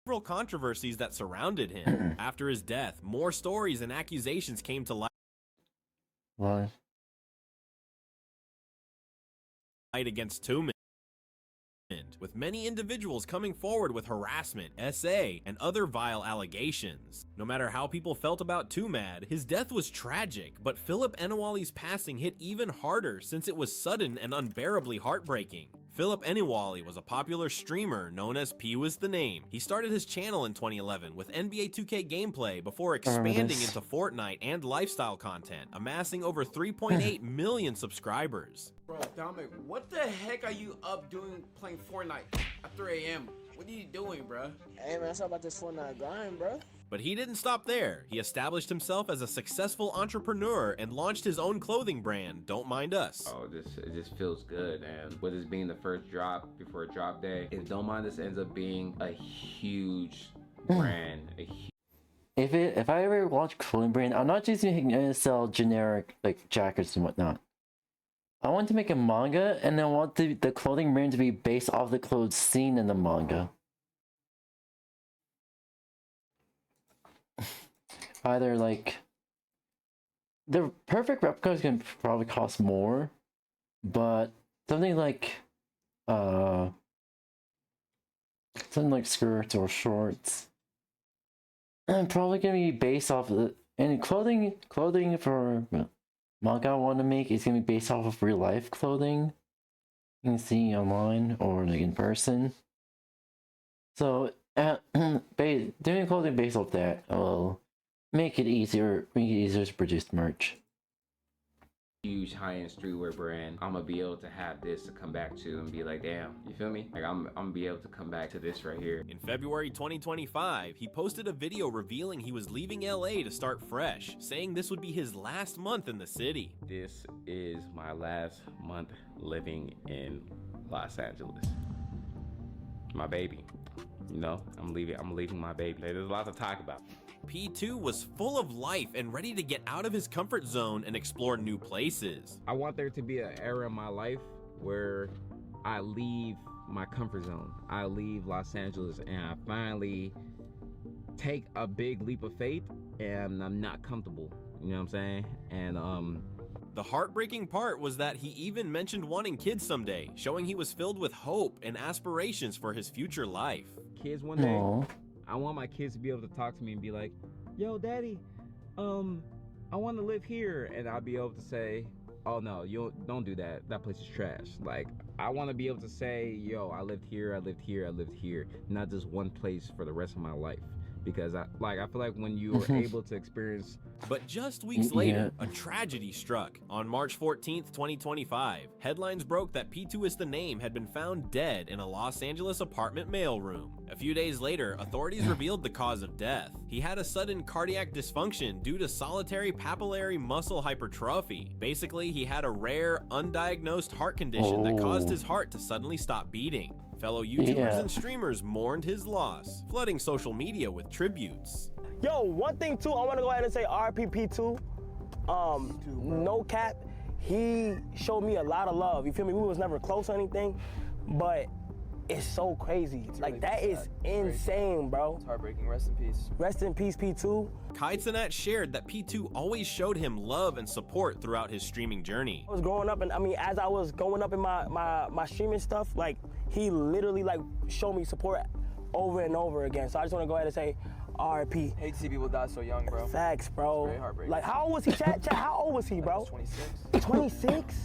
Several controversies that surrounded him. After his death, more stories and accusations came to light. What? Against 𝙂𝙗, with many individuals coming forward with harassment, SA, and other vile allegations. No matter how people felt about 𝙂𝙗, his death was tragic, but 𝙂𝙗 passing hit even harder since it was sudden and unbearably heartbreaking. 𝙂𝙗 was a popular streamer known as 𝙂𝙗𝑚. He started his channel in 2011 with NBA 2K gameplay before expanding into Fortnite and lifestyle content, amassing over 3.8 million subscribers. Bro, Dominic, what the heck are you up doing playing Fortnite at 3 a.m.? What are you doing, bro? Hey, man, it's all about this Fortnite grind, bro. But he didn't stop there. He established himself as a successful entrepreneur and launched his own clothing brand, Don't Mind Us. Oh, it just feels good, and with this being the first drop before drop day, if Don't Mind Us ends up being a huge brand, If I ever launch a clothing brand, I'm not just gonna sell generic like jackets and whatnot. I want to make a manga, and I want the clothing brand to be based off the clothes seen in the manga. Either like the perfect replica is gonna probably cost more, but something like skirts or shorts, and probably gonna be based off of the clothing for manga I want to make is gonna be based off of real life clothing you can see online or like in person. So doing clothing based off that will make it easier to produce merch. huge high-end streetwear brand, I'm gonna be able to have this to come back to and be like, damn, you feel me? Like I'm gonna be able to come back to this right here. In February 2025, he posted a video revealing he was leaving LA to start fresh, saying this would be his last month in the city. This is my last month living in Los Angeles. My baby, you know, I'm leaving my baby. There's a lot to talk about. P2 was full of life and ready to get out of his comfort zone and explore new places. I want there to be an era in my life where I leave my comfort zone. I leave Los Angeles and I finally take a big leap of faith and I'm not comfortable. You know what I'm saying? And the heartbreaking part was that he even mentioned wanting kids someday, showing he was filled with hope and aspirations for his future life. Kids one day. I want my kids to be able to talk to me and be like, yo, daddy, I want to live here. And I'll be able to say, oh no, you don't do that. That place is trash. Like, I want to be able to say, yo, I lived here, I lived here, I lived here. Not just one place for the rest of my life. Because I feel like when you are able to experience. But just weeks later, a tragedy struck. On March 14th, 2025, headlines broke that 𝙂𝙗𝙗𝑚 had been found dead in a Los Angeles apartment mailroom. A few days later, authorities revealed the cause of death. He had a sudden cardiac dysfunction due to solitary papillary muscle hypertrophy. Basically, he had a rare, undiagnosed heart condition that caused his heart to suddenly stop beating. Fellow YouTubers and streamers mourned his loss, flooding social media with tributes. Yo, one thing too, I want to go ahead and say RPP2. No cap, he showed me a lot of love. You feel me? We was never close or anything, but is so crazy. Like, really that is sad. insane, bro. It's heartbreaking. Rest in peace. Rest in peace, P2. 𝙂𝙚 shared that P2 always showed him love and support throughout his streaming journey. I was growing up, and I mean, as I was going up in my streaming stuff, like, he literally, like, showed me support over and over again. So I just want to go ahead and say, RIP. Hate to see people die so young, bro. Facts, bro. It's very heartbreaking. Like, how old was he, chat? How old was he, bro? 26. 26?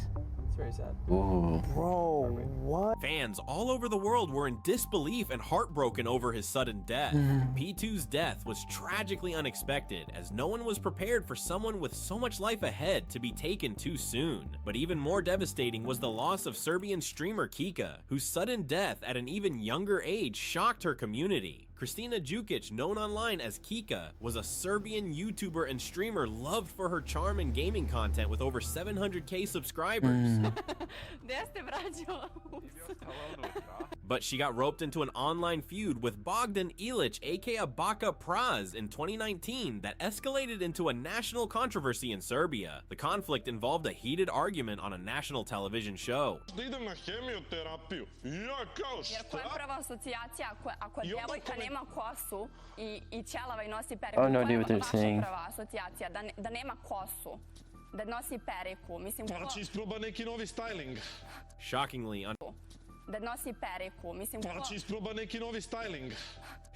It's very sad. Ooh. Bro, what? Fans all over the world were in disbelief and heartbroken over his sudden death. P2's death was tragically unexpected, as no one was prepared for someone with so much life ahead to be taken too soon. But even more devastating was the loss of Serbian streamer 𝙂𝙚, whose sudden death at an even younger age shocked her community. Kristina Jukic, known online as 𝙂𝙚, was a Serbian YouTuber and streamer loved for her charm and gaming content with over 700k subscribers. But she got roped into an online feud with 𝙂𝙚 𝘖𝙚 aka 𝙂𝙚 𝘼𝙚 in 2019 that escalated into a national controversy in Serbia. The conflict involved a heated argument on a national television show. Oh, no idea what they're saying. Shockingly,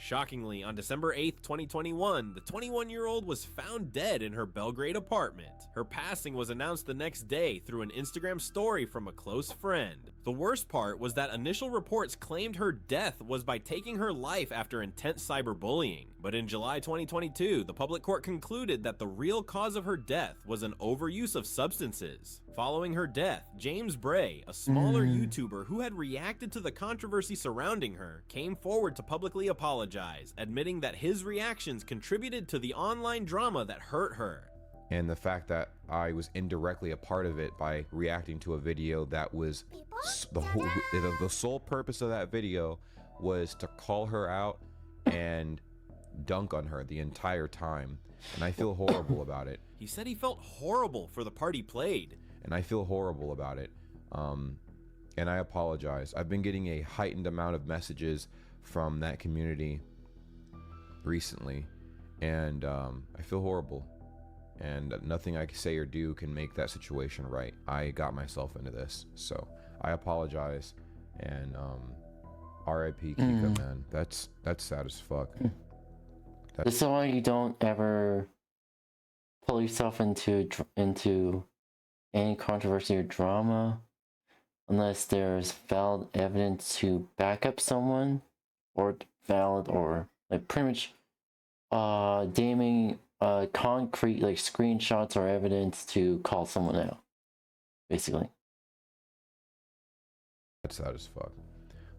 Shockingly, on December 8th, 2021, the 21-year-old was found dead in her Belgrade apartment. Her passing was announced the next day through an Instagram story from a close friend. The worst part was that initial reports claimed her death was by taking her life after intense cyberbullying. But in July 2022, the public court concluded that the real cause of her death was an overuse of substances. Following her death, James Bray, a smaller YouTuber who had reacted to the controversy surrounding her, came forward to publicly apologize, admitting that his reactions contributed to the online drama that hurt her. And the fact that I was indirectly a part of it by reacting to a video that was the sole purpose of that video was to call her out and dunk on her the entire time. And I feel horrible about it. He said he felt horrible for the part he played. And I feel horrible about it. And I apologize. I've been getting a heightened amount of messages from that community recently. And I feel horrible. And nothing I can say or do can make that situation right. I got myself into this. So I apologize. And RIP 𝙂𝙚, man. That's sad as fuck. This is why you don't ever pull yourself into any controversy or drama unless there's valid evidence to back up someone, or valid or like pretty much damning concrete like screenshots or evidence to call someone out, basically. That's sad as fuck.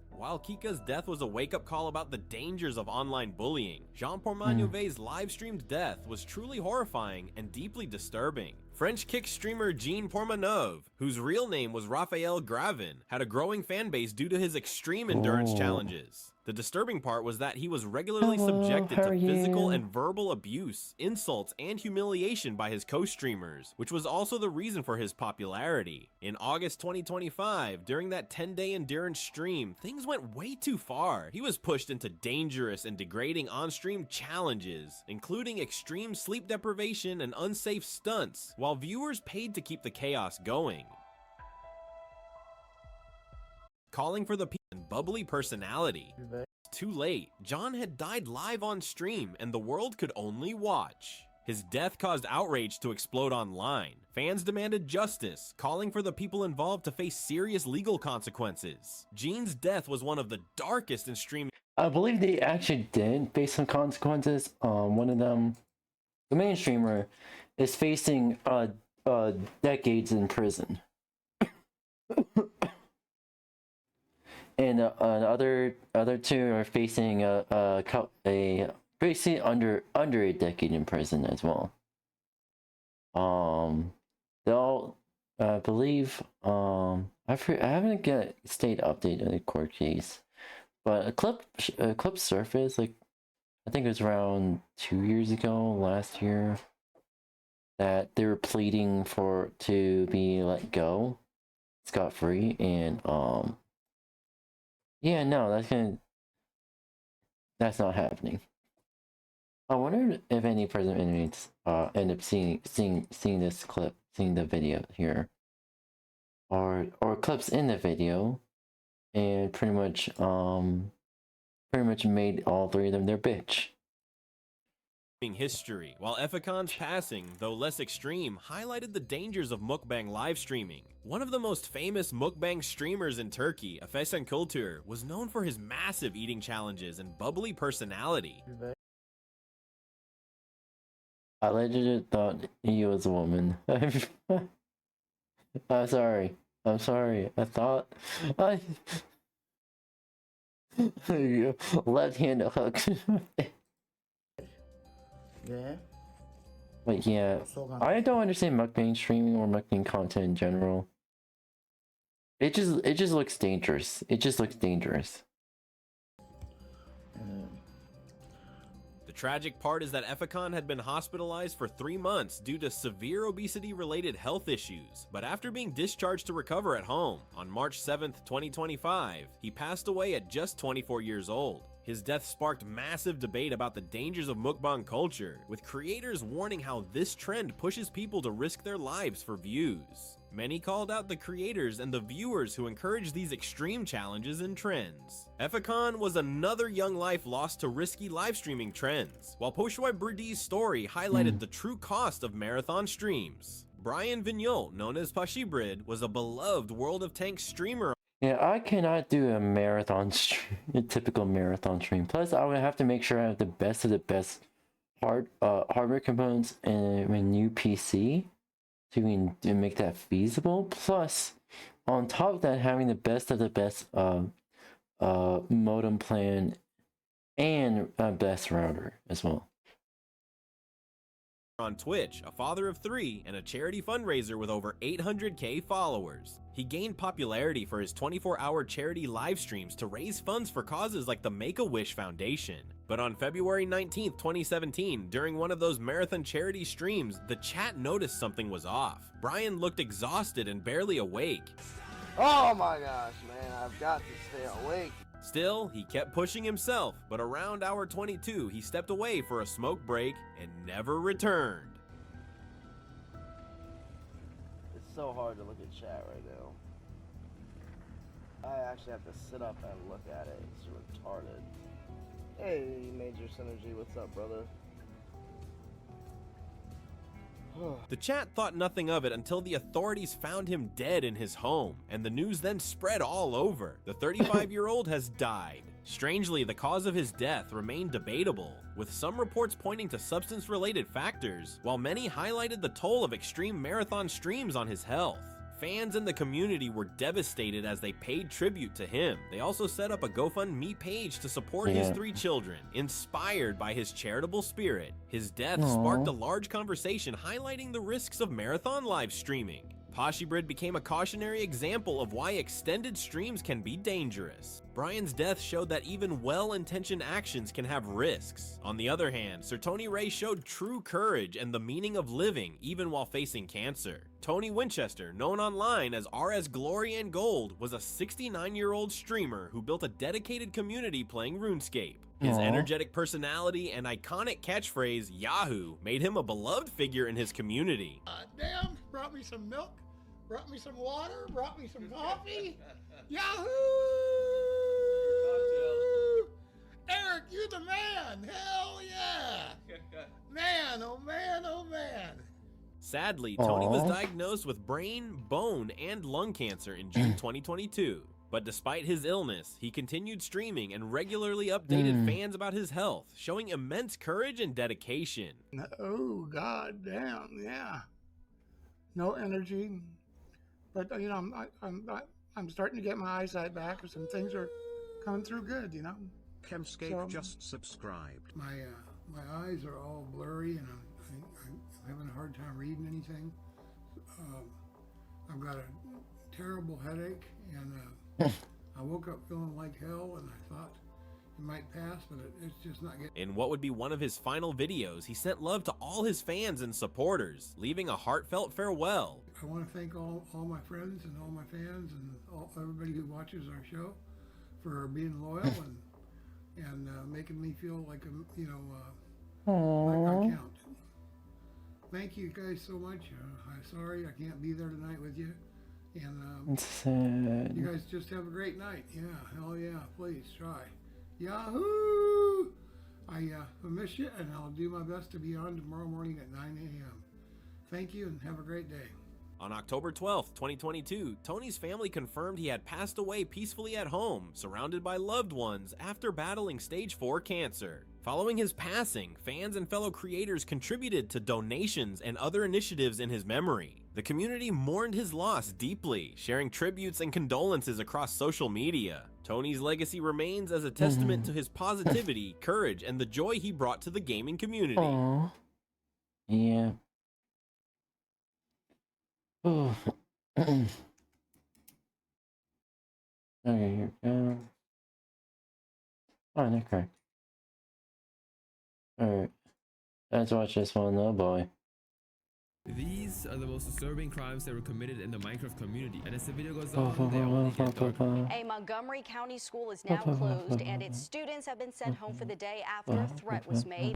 While 𝙂𝙚's death was a wake-up call about the dangers of online bullying, 𝙂𝙚𝙂𝙚's live-streamed death was truly horrifying and deeply disturbing. French kick streamer 𝙂𝙚𝙂𝙚, whose real name was Raphael Gravin, had a growing fan base due to his extreme endurance challenges. The disturbing part was that he was regularly subjected to physical and verbal abuse, insults, and humiliation by his co-streamers, which was also the reason for his popularity. In August 2025, during that 10-day endurance stream, things went way too far. He was pushed into dangerous and degrading on-stream challenges, including extreme sleep deprivation and unsafe stunts, while viewers paid to keep the chaos going. Calling for the bubbly personality. Too late, John had died live on stream and the world could only watch. His death caused outrage to explode online. Fans demanded justice, calling for the people involved to face serious legal consequences. Gene's death was one of the darkest in streaming. I believe they actually did face some consequences. One of them, the main streamer, is facing decades in prison. And other two are facing basically under a decade in prison as well. They'll believe I haven't got a state update of the court case, but a clip surfaced, like I think it was around 2 years ago, last year, that they were pleading to be let go scot-free, and Yeah, no, that's not happening. I wonder if any present inmates end up seeing this clip, seeing the video here, or clips in the video, and pretty much made all three of them their bitch. History, while 𝙂𝙗𝙣's passing, though less extreme, highlighted the dangers of mukbang live streaming. One of the most famous mukbang streamers in Turkey, 𝙂𝙗𝙣𝙚, was known for his massive eating challenges and bubbly personality. I legit thought he was a woman. I'm sorry. I thought left-handed hook. Yeah. But yeah, I don't understand mukbang streaming or mukbang content in general. It just looks dangerous. It just looks dangerous. The tragic part is that 𝙂𝙗𝙣 had been hospitalized for 3 months due to severe obesity-related health issues, but after being discharged to recover at home, on March 7th, 2025, he passed away at just 24 years old. His death sparked massive debate about the dangers of mukbang culture, with creators warning how this trend pushes people to risk their lives for views. Many called out the creators and the viewers who encourage these extreme challenges and trends. 𝙂𝙗𝙣 was another young life lost to risky live streaming trends, while 𝙂𝙚𝙣𝙚𝙧's story highlighted the true cost of marathon streams. Brian 𝙂𝙚𝙣, known as 𝙂𝙚𝙣, was a beloved World of Tanks streamer. Yeah, I cannot do a marathon stream, a typical marathon stream. Plus, I would have to make sure I have the best of the best hardware components and a new PC to make that feasible. Plus, on top of that, having the best of the best modem plan and best router as well. On Twitch, a father of 3, and a charity fundraiser with over 800k followers. He gained popularity for his 24-hour charity live streams to raise funds for causes like the Make-A-Wish Foundation. But on February 19th, 2017, during one of those marathon charity streams, the chat noticed something was off. Brian looked exhausted and barely awake. Oh my gosh, man, I've got to stay awake. Still, he kept pushing himself, but around hour 22, he stepped away for a smoke break and never returned. It's so hard to look at chat right now. I actually have to sit up and look at it. It's retarded. Hey, Major Synergy, what's up, brother? The chat thought nothing of it until the authorities found him dead in his home, and the news then spread all over. The 35-year-old has died. Strangely, the cause of his death remained debatable, with some reports pointing to substance-related factors, while many highlighted the toll of extreme marathon streams on his health. Fans in the community were devastated as they paid tribute to him. They also set up a GoFundMe page to support his 3 children, inspired by his charitable spirit. His death sparked a large conversation highlighting the risks of marathon live streaming. 𝙂𝙗𝙣𝙚 became a cautionary example of why extended streams can be dangerous. Brian's death showed that even well-intentioned actions can have risks. On the other hand, Sir Tony Ray showed true courage and the meaning of living even while facing cancer. Tony Winchester, known online as RS Glory and Gold, was a 69-year-old streamer who built a dedicated community playing RuneScape. His energetic personality and iconic catchphrase, Yahoo, made him a beloved figure in his community. Damn, brought me some milk, brought me some water, brought me some coffee. Yahoo! Eric, you the man! Hell yeah! Man, oh man, oh man! Sadly, Tony was diagnosed with brain, bone, and lung cancer in June 2022. But despite his illness, he continued streaming and regularly updated fans about his health, showing immense courage and dedication. Oh, god damn, yeah. No energy, but you know, I'm starting to get my eyesight back. Some things are coming through good, you know. Chemscape just subscribed. My eyes are all blurry, and I'm having a hard time reading anything. I've got a terrible headache, and I woke up feeling like hell, and I thought it might pass, but it's just not getting. In what would be one of his final videos, he sent love to all his fans and supporters, leaving a heartfelt farewell. I want to thank all my friends and all my fans and everybody who watches our show for being loyal and making me feel like I'm, you know, Aww. like I count. Thank you guys so much. I'm sorry I can't be there tonight with you. And It's sad. you guys just have a great night. Yeah, hell yeah, please try. Yahoo! I miss you, and I'll do my best to be on tomorrow morning at 9 a.m. Thank you, and have a great day. On October 12th, 2022, Tony's family confirmed he had passed away peacefully at home, surrounded by loved ones, after battling stage 4 cancer. Following his passing, fans and fellow creators contributed to donations and other initiatives in his memory. The community mourned his loss deeply, sharing tributes and condolences across social media. Tony's legacy remains as a testament to his positivity, courage, and the joy he brought to the gaming community. Aww. Yeah. Oh. Okay, here we go. Oh, okay. Alright. Let's watch this one, oh boy. These are the most disturbing crimes that were committed in the Minecraft community, and as the video goes on, they only get darker. A Montgomery County school is now closed, and its students have been sent home for the day after a threat was made.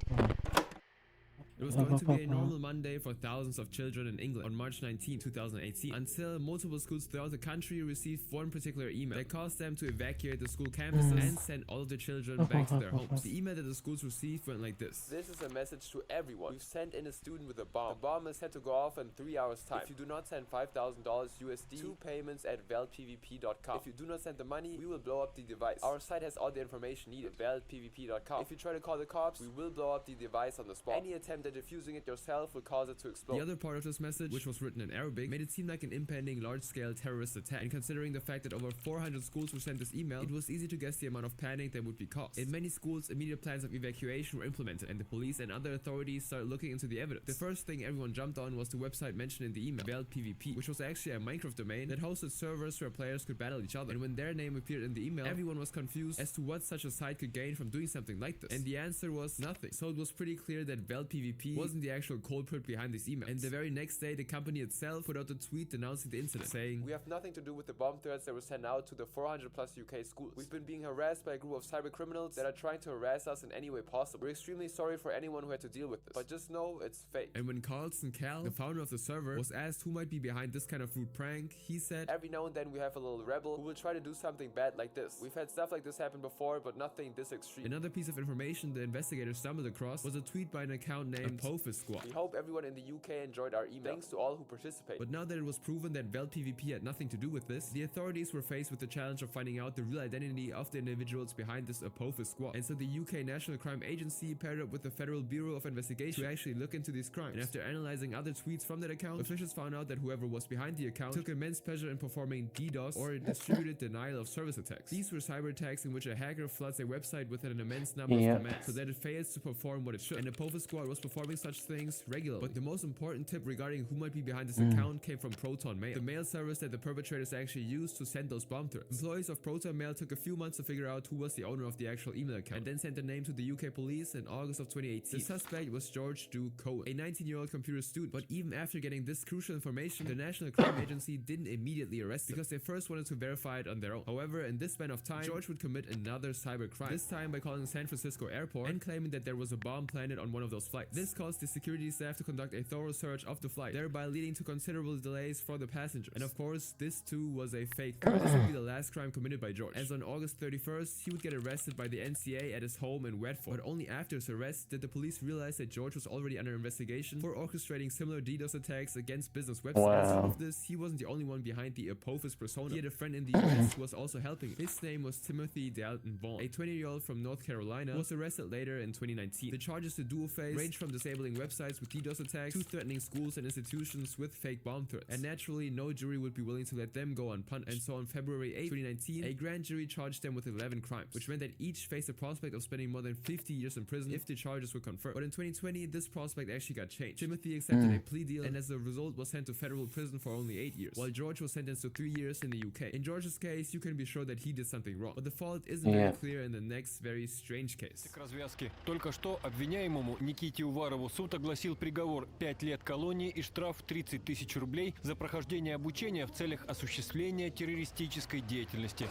It was going to be a normal Monday for thousands of children in England on March 19, 2018, until multiple schools throughout the country received one particular email that caused them to evacuate the school campuses and send all of the children back to their homes. The email that the schools received went like this. This is a message to everyone. We've sent in a student with a bomb. The bomb is set to go off in 3 hours time. If you do not send $5,000 USD, 2 payments at VALPvP.com. If you do not send the money, we will blow up the device. Our site has all the information needed. VALPvP.com. If you try to call the cops, we will blow up the device on the spot. Any attempt at defusing it yourself will cause it to explode. The other part of this message, which was written in Arabic, made it seem like an impending large-scale terrorist attack. And considering the fact that over 400 schools were sent this email, it was easy to guess the amount of panic that would be caused. In many schools, immediate plans of evacuation were implemented, and the police and other authorities started looking into the evidence. The first thing everyone jumped on was the website mentioned in the email, VALPvP, which was actually a Minecraft domain that hosted servers where players could battle each other. And when their name appeared in the email, everyone was confused as to what such a site could gain from doing something like this. And the answer was nothing. So it was pretty clear that VALPvP wasn't the actual culprit behind this email. And the very next day, the company itself put out a tweet denouncing the incident, saying, "We have nothing to do with the bomb threats that were sent out to the 400 plus UK schools. We've been being harassed by a group of cyber criminals that are trying to harass us in any way possible. We're extremely sorry for anyone who had to deal with this, but just know it's fake." And when Carlson Cal, the founder of the server, was asked who might be behind this kind of rude prank, he said, "Every now and then we have a little rebel who will try to do something bad like this. We've had stuff like this happen before, but nothing this extreme." Another piece of information the investigators stumbled across was a tweet by an account named Apophis Squad. "We hope everyone in the UK enjoyed our email. Thanks to all who participated." But now that it was proven that VALPvP had nothing to do with this, the authorities were faced with the challenge of finding out the real identity of the individuals behind this Apophis Squad. And so the UK National Crime Agency paired up with the Federal Bureau of Investigation to actually look into these crimes. And after analyzing other tweets from that account, officials found out that whoever was behind the account took immense pleasure in performing DDoS, or distributed denial of service attacks. These were cyber attacks in which a hacker floods a website with an immense number of commands so that it fails to perform what it should. And the Apophis Squad was performing such things regularly. But the most important tip regarding who might be behind this account came from Proton Mail, the mail service that the perpetrators actually used to send those bomb threats. Employees of Proton Mail took a few months to figure out who was the owner of the actual email account, and then sent the name to the UK police in August of 2018. The suspect was George Du Cohen, a 19-year-old computer student. But even after getting this crucial information, the National Crime Agency didn't immediately arrest him because they first wanted to verify it on their own. However, in this span of time, George would commit another cyber crime, this time by calling San Francisco Airport and claiming that there was a bomb planted on one of those flights. This caused the security staff to conduct a thorough search of the flight, thereby leading to considerable delays for the passengers. And of course, this too was a fake crime. This would be the last crime committed by George, as on August 31st, he would get arrested by the NCA at his home in Redford. But only after his arrest did the police realize that George was already under investigation for orchestrating similar DDoS attacks against business websites. On top of this, he wasn't the only one behind the Apophis persona. He had a friend in the US who was also helping him. His name was 𝙂𝙚𝙣𝙚𝙧𝙖𝙩, a 20-year-old from North Carolina who was arrested later in 2019. The charges the duo faced ranged from disabling websites with DDoS attacks to threatening schools and institutions with fake bomb threats. And naturally, no jury would be willing to let them go unpunished. And so on February 8, 2019, a grand jury charged them with 11 crimes, which meant that each faced the prospect of spending more than 50 years in prison if the charges were confirmed. But in 2020, this prospect actually got changed. Timothy accepted a plea deal and as a result was sent to federal prison for only 8 years, while George was sentenced to 3 years in the UK. In George's case, you can be sure that he did something wrong, but the fault isn't very clear in the next very strange case. К развязке. Только что обвиняемому Никите Уварову суд огласил приговор 5 лет колонии и штраф 30 тысяч рублей за прохождение обучения в целях осуществления террористической деятельности.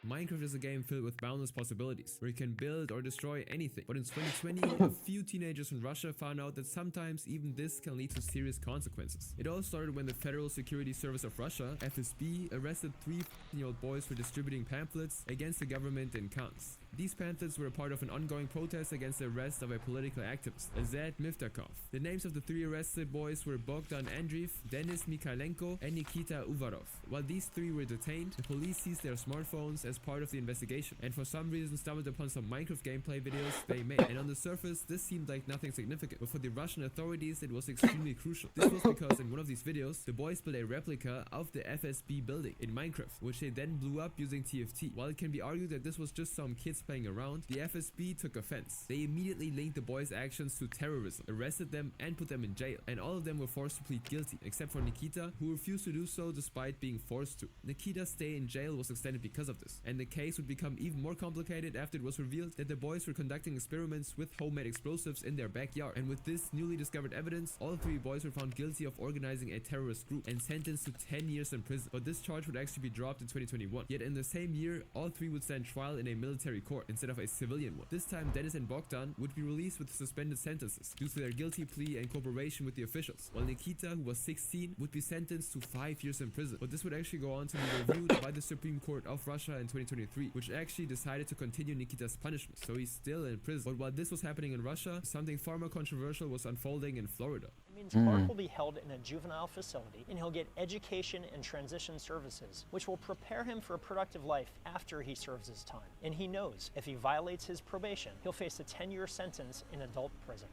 Minecraft is a game filled with boundless possibilities, where you can build or destroy anything. But in 2020, a few teenagers in Russia found out that sometimes even this can lead to serious consequences. It all started when the Federal Security Service of Russia, FSB, arrested 3-year-old boys for distributing pamphlets against the government in Kansk. These pamphlets were a part of an ongoing protest against the arrest of a political activist, 𝙂𝙚𝙣𝙚. The names of the 3 arrested boys were Bogdan Andreev, Denis Mikhailenko, and Nikita Uvarov. While these 3 were detained, the police seized their smartphones as part of the investigation, and for some reason stumbled upon some Minecraft gameplay videos they made. And on the surface, this seemed like nothing significant, but for the Russian authorities, it was extremely crucial. This was because in one of these videos, the boys built a replica of the FSB building in Minecraft, which they then blew up using TFT. While it can be argued that this was just some kids playing around, the FSB took offense. They immediately linked the boys' actions to terrorism, arrested them, and put them in jail. And all of them were forced to plead guilty, except for Nikita, who refused to do so despite being forced to. Nikita's stay in jail was extended because of this, and the case would become even more complicated after it was revealed that the boys were conducting experiments with homemade explosives in their backyard. And with this newly discovered evidence, all 3 boys were found guilty of organizing a terrorist group and sentenced to 10 years in prison. But this charge would actually be dropped in 2021. Yet in the same year, all 3 would stand trial in a military court instead of a civilian one. This time, Denis and Bogdan would be released with suspended sentences due to their guilty plea and cooperation with the officials, while Nikita, who was 16, would be sentenced to 5 years in prison. But this would actually go on to be reviewed by the Supreme Court of Russia in 2023, which actually decided to continue Nikita's punishment, so he's still in prison. But while this was happening in Russia, something far more controversial was unfolding in Florida. It means Clark will be held in a juvenile facility, and he'll get education and transition services, which will prepare him for a productive life after he serves his time. And he knows if he violates his probation, he'll face a 10-year sentence in adult prison.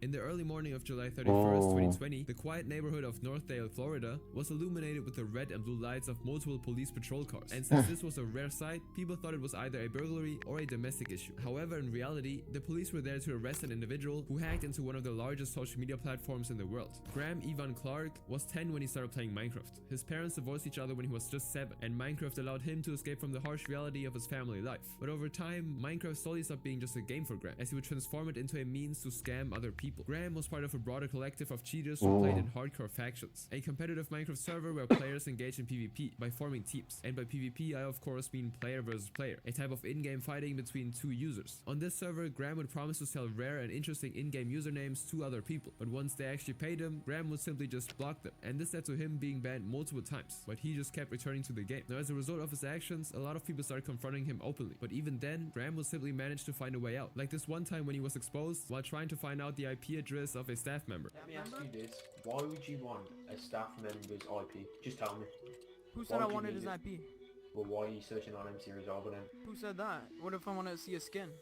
In the early morning of July 31st, 2020, the quiet neighborhood of Northdale, Florida, was illuminated with the red and blue lights of multiple police patrol cars. And since this was a rare sight, people thought it was either a burglary or a domestic issue. However, in reality, the police were there to arrest an individual who hacked into one of the largest social media platforms in the world. Graham Ivan Clark was 10 when he started playing Minecraft. His parents divorced each other when he was just 7, and Minecraft allowed him to escape from the harsh reality of his family life. But over time, Minecraft slowly stopped being just a game for Graham, as he would transform it into a means to scam other people. Graham was part of a broader collective of cheaters who played in hardcore factions, a competitive Minecraft server where players engage in PvP by forming teams. And by PvP, I of course mean player versus player, a type of in-game fighting between 2 users. On this server, Graham would promise to sell rare and interesting in-game usernames to other people, but once they actually paid him, Graham would simply just block them, and this led to him being banned multiple times, but he just kept returning to the game. Now, as a result of his actions, a lot of people started confronting him openly, but even then, Graham would simply manage to find a way out, like this one time when he was exposed while trying to find out the IP address of a staff member. Let me ask you this, why would you want a staff member's IP? Just tell me. Who said I wanted his IP? Well, why are you searching on MC Resolver then? Who said that? What if I want to see a skin?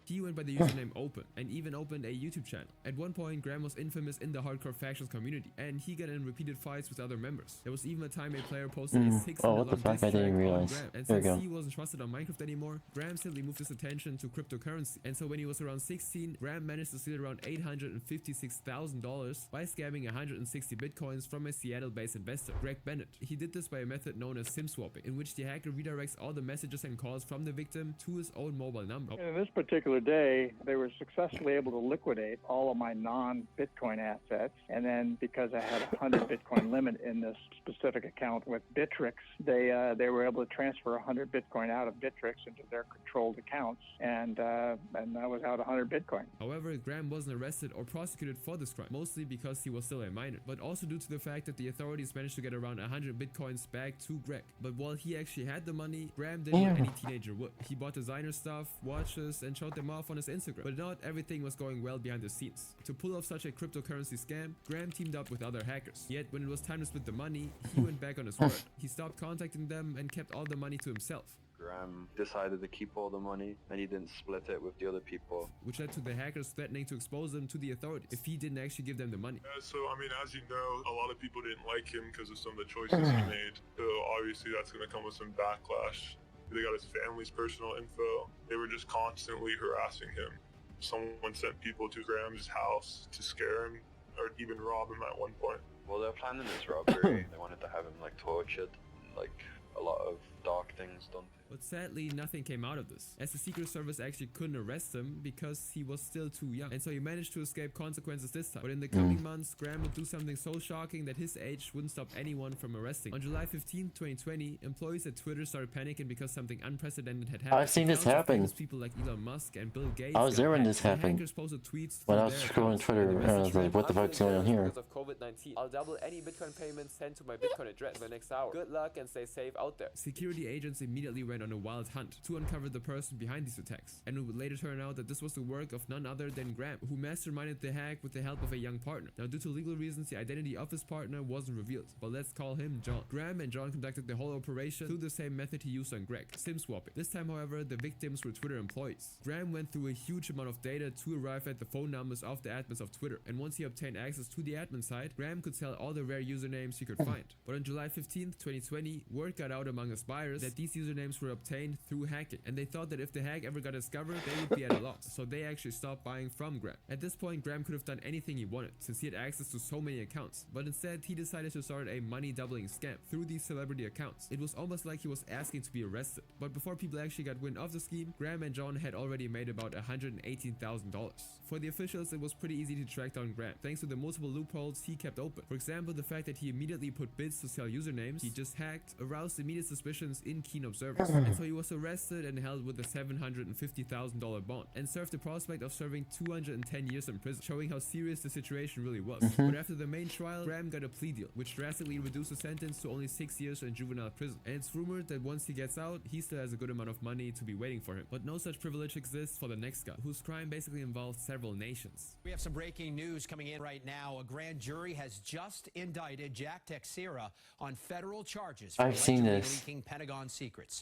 He went by the username Open, and even opened a YouTube channel. At one point, Graham was infamous in the hardcore factions community, and he got in repeated fights with other members. There was even a time a player posted a 6-minute long diss track on Graham, and since he wasn't trusted on Minecraft anymore, Graham simply moved his attention to cryptocurrency. And so when he was around 16, Graham managed to steal around $856,000 by scamming 160 bitcoins from a Seattle-based investor, Greg Bennett. He did this by a method known as SIM swapping, in which the hacker redirects all the messages and calls from the victim to his own mobile number. In this particular day, they were successfully able to liquidate all of my non-Bitcoin assets, and then because I had a 100 Bitcoin limit in this specific account with Bittrex, they were able to transfer 100 Bitcoin out of Bittrex into their controlled accounts, and I was out 100 Bitcoin. However, Graham wasn't arrested or prosecuted for this crime, mostly because he was still a minor, but also due to the fact that the authorities managed to get around 100 Bitcoins back to Greg. But while he actually had the money, Graham did what any teenager would. He bought designer stuff, watches, and showed them off on his Instagram. But not everything was going well behind the scenes. To pull off such a cryptocurrency scam, Graham teamed up with other hackers. Yet when it was time to split the money, he went back on his word. He stopped contacting them and kept all the money to himself. Graham decided to keep all the money and he didn't split it with the other people, which led to the hackers threatening to expose him to the authorities if he didn't actually give them the money. So I mean, as you know, a lot of people didn't like him because of some of the choices he made. So obviously that's going to come with some backlash. They got his family's personal info. They were just constantly harassing him. Someone sent people to Graham's house to scare him or even rob him at one point. Well, they were planning this robbery. They wanted to have him like tortured. Like a lot of dark things done. But sadly, nothing came out of this, as the Secret Service actually couldn't arrest him because he was still too young, and so he managed to escape consequences this time. But in the coming months, Graham would do something so shocking that his age wouldn't stop anyone from arresting. On July 15, 2020, employees at Twitter started panicking because something unprecedented had happened. I've seen this happen. People like Elon Musk and Bill Gates. I was there when this happened. Hackers posted tweets when I was scrolling Twitter, and I was like, what the fuck's going on here? Because of COVID-19, I'll double any Bitcoin payments sent to my Bitcoin address in the next hour. Good luck and stay safe out there. Security agents immediately went on a wild hunt to uncover the person behind these attacks, and it would later turn out that this was the work of none other than Graham, who masterminded the hack with the help of a young partner. Now, due to legal reasons, the identity of his partner wasn't revealed, but let's call him John. Graham and John conducted the whole operation through the same method he used on Greg, SIM swapping. This time, however, the victims were Twitter employees. Graham went through a huge amount of data to arrive at the phone numbers of the admins of Twitter, and once he obtained access to the admin side, Graham could sell all the rare usernames he could find. But on July 15th, 2020, word got out among his buyers that these usernames were obtained through hacking, and they thought that if the hack ever got discovered, they would be at a loss, so they actually stopped buying from Graham. At this point, Graham could have done anything he wanted, since he had access to so many accounts, but instead he decided to start a money doubling scam through these celebrity accounts. It was almost like he was asking to be arrested, but before people actually got wind of the scheme, Graham and John had already made about $118,000. For the officials, it was pretty easy to track down Graham, thanks to the multiple loopholes he kept open. For example, the fact that he immediately put bids to sell usernames he just hacked aroused immediate suspicions in keen observers, and so he was arrested and held with a $750,000 bond, and served the prospect of serving 210 years in prison, showing how serious the situation really was. But after the main trial, Graham got a plea deal, which drastically reduced the sentence to only 6 years in juvenile prison, and it's rumored that once he gets out, he still has a good amount of money to be waiting for him. But no such privilege exists for the next guy, whose crime basically involved several nations. We have some breaking news coming in right now. A grand jury has just indicted Jack Teixeira on federal charges for allegedly leaking Pentagon secrets.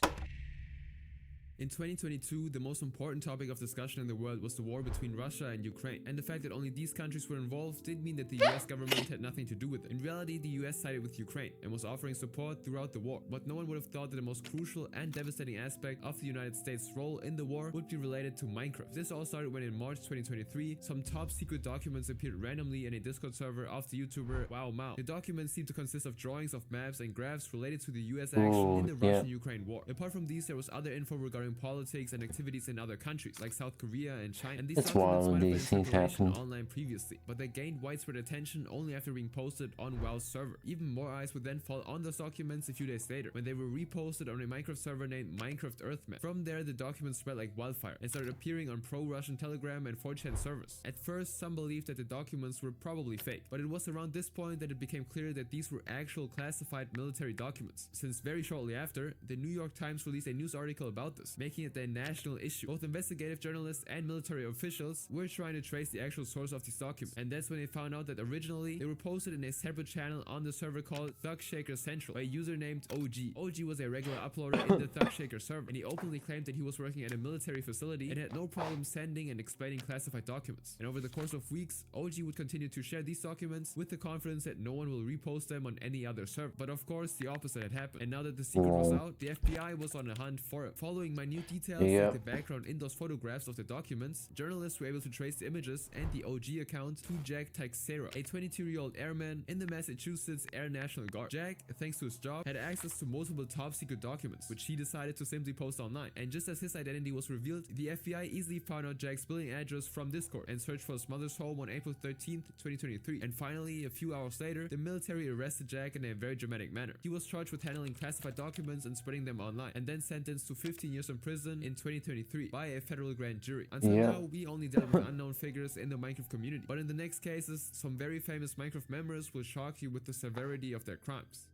In 2022, the most important topic of discussion in the world was the war between Russia and Ukraine, and the fact that only these countries were involved didn't mean that the US government had nothing to do with it. In reality, the US sided with Ukraine and was offering support throughout the war, but no one would have thought that the most crucial and devastating aspect of the United States' role in the war would be related to Minecraft. This all started when in March 2023, some top secret documents appeared randomly in a Discord server of the YouTuber 𝙂𝙚𝙣𝙚. The documents seemed to consist of drawings of maps and graphs related to the US action in the Russian-Ukraine war. Apart from these, there was other info regarding politics and activities in other countries like South Korea and China, and these documents might have been circulation online previously, but they gained widespread attention only after being posted on 𝙂's server. Even more eyes would then fall on those documents a few days later when they were reposted on a Minecraft server named Minecraft Earthman. From there, the documents spread like wildfire and started appearing on pro-Russian Telegram and 4chan servers. At first, some believed that the documents were probably fake, but it was around this point that it became clear that these were actual classified military documents, since very shortly after, the New York Times released a news article about this, making it a national issue. Both investigative journalists and military officials were trying to trace the actual source of these documents, and that's when they found out that originally they were posted in a separate channel on the server called Thugshaker Central by a user named OG. OG was a regular uploader in the Thugshaker server, and he openly claimed that he was working at a military facility and had no problem sending and explaining classified documents. And over the course of weeks, OG would continue to share these documents with the confidence that no one will repost them on any other server. But of course, the opposite had happened, and now that the secret was out, the FBI was on a hunt for it. Following minute details like the background in those photographs of the documents, journalists were able to trace the images and the OG account to Jack Teixeira, a 22-year-old airman in the Massachusetts Air National Guard. Jack, thanks to his job, had access to multiple top secret documents, which he decided to simply post online. And just as his identity was revealed, the FBI easily found out Jack's billing address from Discord and searched for his mother's home on April 13th, 2023. And finally, a few hours later, the military arrested Jack in a very dramatic manner. He was charged with handling classified documents and spreading them online, and then sentenced to 15 years in prison in 2023 by a federal grand jury. Until now, we only dealt with unknown figures in the Minecraft community, but in the next cases, some very famous Minecraft members will shock you with the severity of their crimes.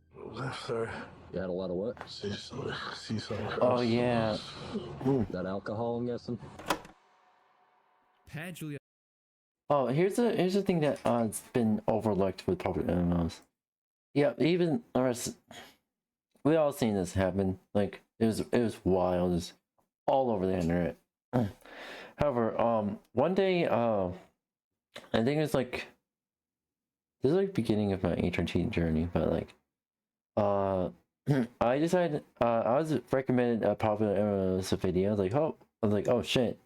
Sorry. You had a lot of what? See some. Oh yeah. That alcohol, I'm guessing. Pat Julia. Oh, here's a thing that it's been overlooked with public MMOs. Yeah, even we all seen this happen. Like it was wild. It was all over the internet. However, one day, I think it was like this is like beginning of my HRT journey, but like, I decided I was recommended a popular MMOs video. I was like, oh shit,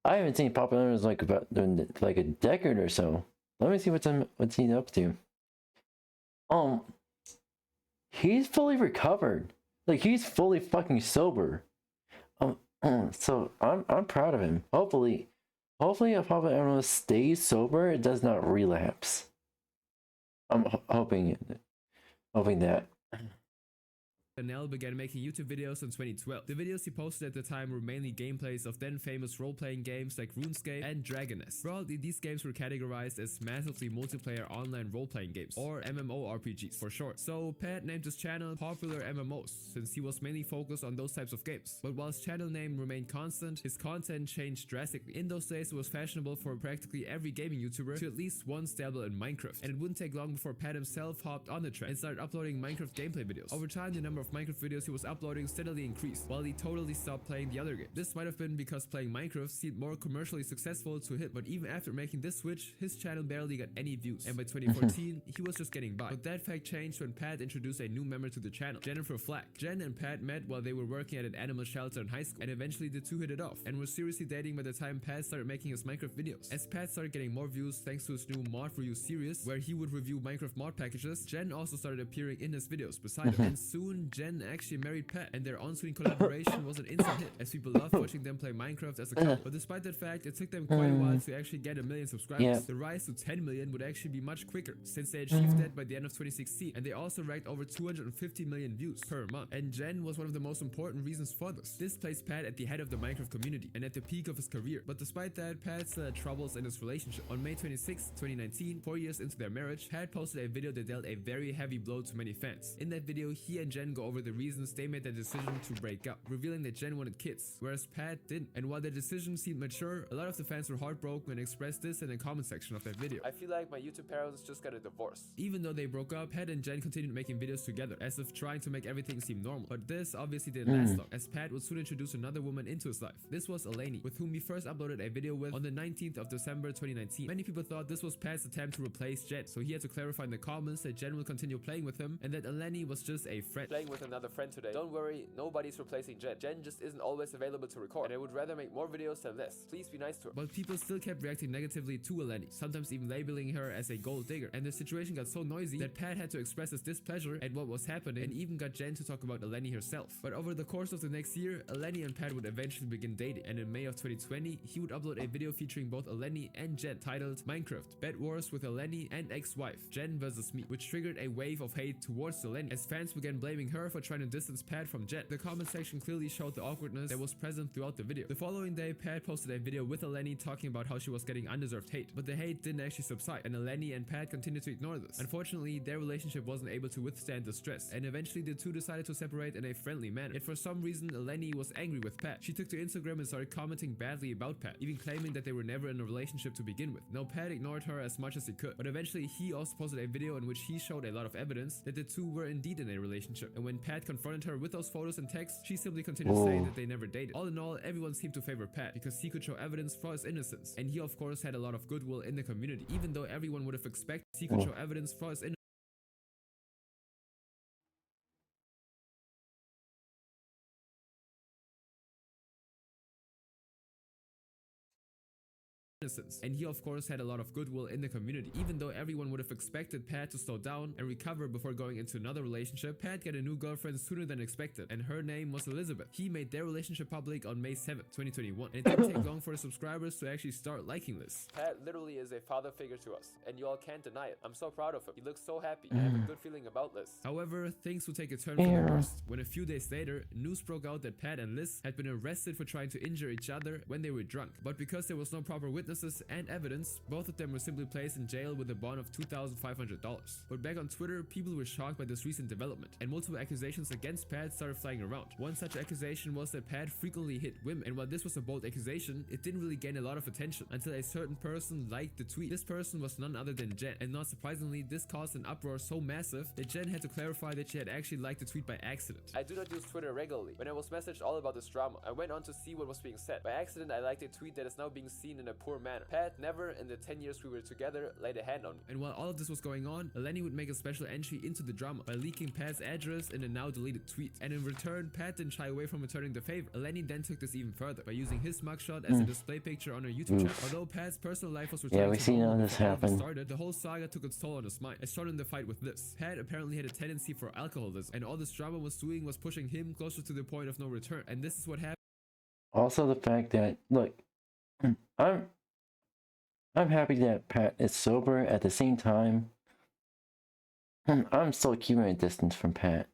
I haven't seen popular MMOs like about like a decade or so. Let me see what's he up to. He's fully recovered. Like, he's fully fucking sober. So I'm proud of him. Hopefully if Papa Emerald stays sober, it does not relapse. I'm hoping that. Chanel began making YouTube videos in 2012. The videos he posted at the time were mainly gameplays of then famous role-playing games like RuneScape and Dragoness. Broadly, these games were categorized as massively multiplayer online role-playing games, or MMORPGs for short. So Pat named his channel Popular MMOs, since he was mainly focused on those types of games. But while his channel name remained constant, his content changed drastically. In those days, it was fashionable for practically every gaming YouTuber to at least once dabble in Minecraft, and it wouldn't take long before Pat himself hopped on the trend and started uploading Minecraft gameplay videos. Over time, the number of Minecraft videos he was uploading steadily increased, while he totally stopped playing the other game. This might have been because playing Minecraft seemed more commercially successful to him, but even after making this switch, his channel barely got any views, and by 2014, he was just getting by. But that fact changed when Pat introduced a new member to the channel, Jennifer Flack. Jen and Pat met while they were working at an animal shelter in high school, and eventually the two hit it off, and were seriously dating by the time Pat started making his Minecraft videos. As Pat started getting more views thanks to his new mod review series, where he would review Minecraft mod packages, Jen also started appearing in his videos beside him, and soon Jen actually married Pat, and their on-screen collaboration was an instant hit, as people loved watching them play Minecraft as a couple. But despite that fact, it took them quite a while to actually get 1 million subscribers. Yeah. The rise to 10 million would actually be much quicker, since they achieved that by the end of 2016, and they also racked over 250 million views per month. And Jen was one of the most important reasons for this. This placed Pat at the head of the Minecraft community, and at the peak of his career. But despite that, Pat still had troubles in his relationship. On May 26, 2019, 4 years into their marriage, Pat posted a video that dealt a very heavy blow to many fans. In that video, he and Jen go over the reasons they made the decision to break up, revealing that Jen wanted kids, whereas Pat didn't. And while the decision seemed mature, a lot of the fans were heartbroken and expressed this in the comment section of that video. I feel like my YouTube parents just got a divorce. Even though they broke up, Pat and Jen continued making videos together, as if trying to make everything seem normal. But this obviously didn't last long, as Pat would soon introduce another woman into his life. This was 𝙂𝙚, with whom he first uploaded a video with on the 19th of December 2019. Many people thought this was Pat's attempt to replace Jen, so he had to clarify in the comments that Jen will continue playing with him, and that 𝙂𝙚 was just a friend. Playing with another friend today. Don't worry, nobody's replacing Jen. Jen just isn't always available to record, and I would rather make more videos than this. Please be nice to her. But people still kept reacting negatively to 𝙂𝙚, sometimes even labeling her as a gold digger, and the situation got so noisy that Pat had to express his displeasure at what was happening, and even got Jen to talk about 𝙂𝙚 herself. But over the course of the next year, 𝙂𝙚 and Pat would eventually begin dating, and in May of 2020, he would upload a video featuring both 𝙂𝙚 and Jen, titled Minecraft Bed Wars with 𝙂𝙚 and ex-wife Jen vs me, which triggered a wave of hate towards 𝙂𝙚, as fans began blaming her for trying to distance Pat from Jen. The comment section clearly showed the awkwardness that was present throughout the video. The following day, Pat posted a video with 𝙂𝙚 talking about how she was getting undeserved hate, but the hate didn't actually subside, and 𝙂𝙚 and Pat continued to ignore this. Unfortunately, their relationship wasn't able to withstand the stress, and eventually the two decided to separate in a friendly manner. Yet for some reason, 𝙂𝙚 was angry with Pat. She took to Instagram and started commenting badly about Pat, even claiming that they were never in a relationship to begin with. Now, Pat ignored her as much as he could, but eventually he also posted a video in which he showed a lot of evidence that the two were indeed in a relationship, and when Pat confronted her with those photos and texts, she simply continued saying that they never dated. All in all, everyone seemed to favor Pat because he could show evidence for his innocence, and he of course had a lot of goodwill in the community, even though everyone would have expected he could show evidence for his innocence. And he of course had a lot of goodwill in the community, even though everyone would have expected Pat to slow down and recover before going into another relationship. Pat got a new girlfriend sooner than expected, and her name was Elizabeth. He made their relationship public on May 7th, 2021, and it didn't take long for his subscribers to actually start liking this. Pat literally is a father figure to us, and you all can't deny it. I'm so proud of him. He looks so happy. I have a good feeling about this. However, things would take a turn for the worst when a few days later, news broke out that Pat and Liz had been arrested for trying to injure each other when they were drunk. But because there was no proper witnesses and evidence, both of them were simply placed in jail with a bond of $2,500. But back on Twitter, people were shocked by this recent development, and multiple accusations against Pat started flying around. One such accusation was that Pat frequently hit women, and while this was a bold accusation, it didn't really gain a lot of attention until a certain person liked the tweet. This person was none other than Jen, and not surprisingly, this caused an uproar so massive that Jen had to clarify that she had actually liked the tweet by accident. I do not use Twitter regularly. When I was messaged all about this drama, I went on to see what was being said. By accident, I liked a tweet that is now being seen in a poor manner. Pat never in the 10 years we were together laid a hand on me. And while all of this was going on, Lenny would make a special entry into the drama by leaking Pat's address in a now deleted tweet. And in return, Pat didn't shy away from returning the favor. Lenny then took this even further by using his mugshot as a display picture on her YouTube channel. Although Pat's personal life was returning we seen all this happen. The whole saga took its toll on his mind, as shown in the fight with Liz. Pat apparently had a tendency for alcoholism, and all this drama was doing was pushing him closer to the point of no return. And this is what happened. Also, the fact that, look, I'm happy that Pat is sober. At the same time, I'm still keeping a distance from Pat.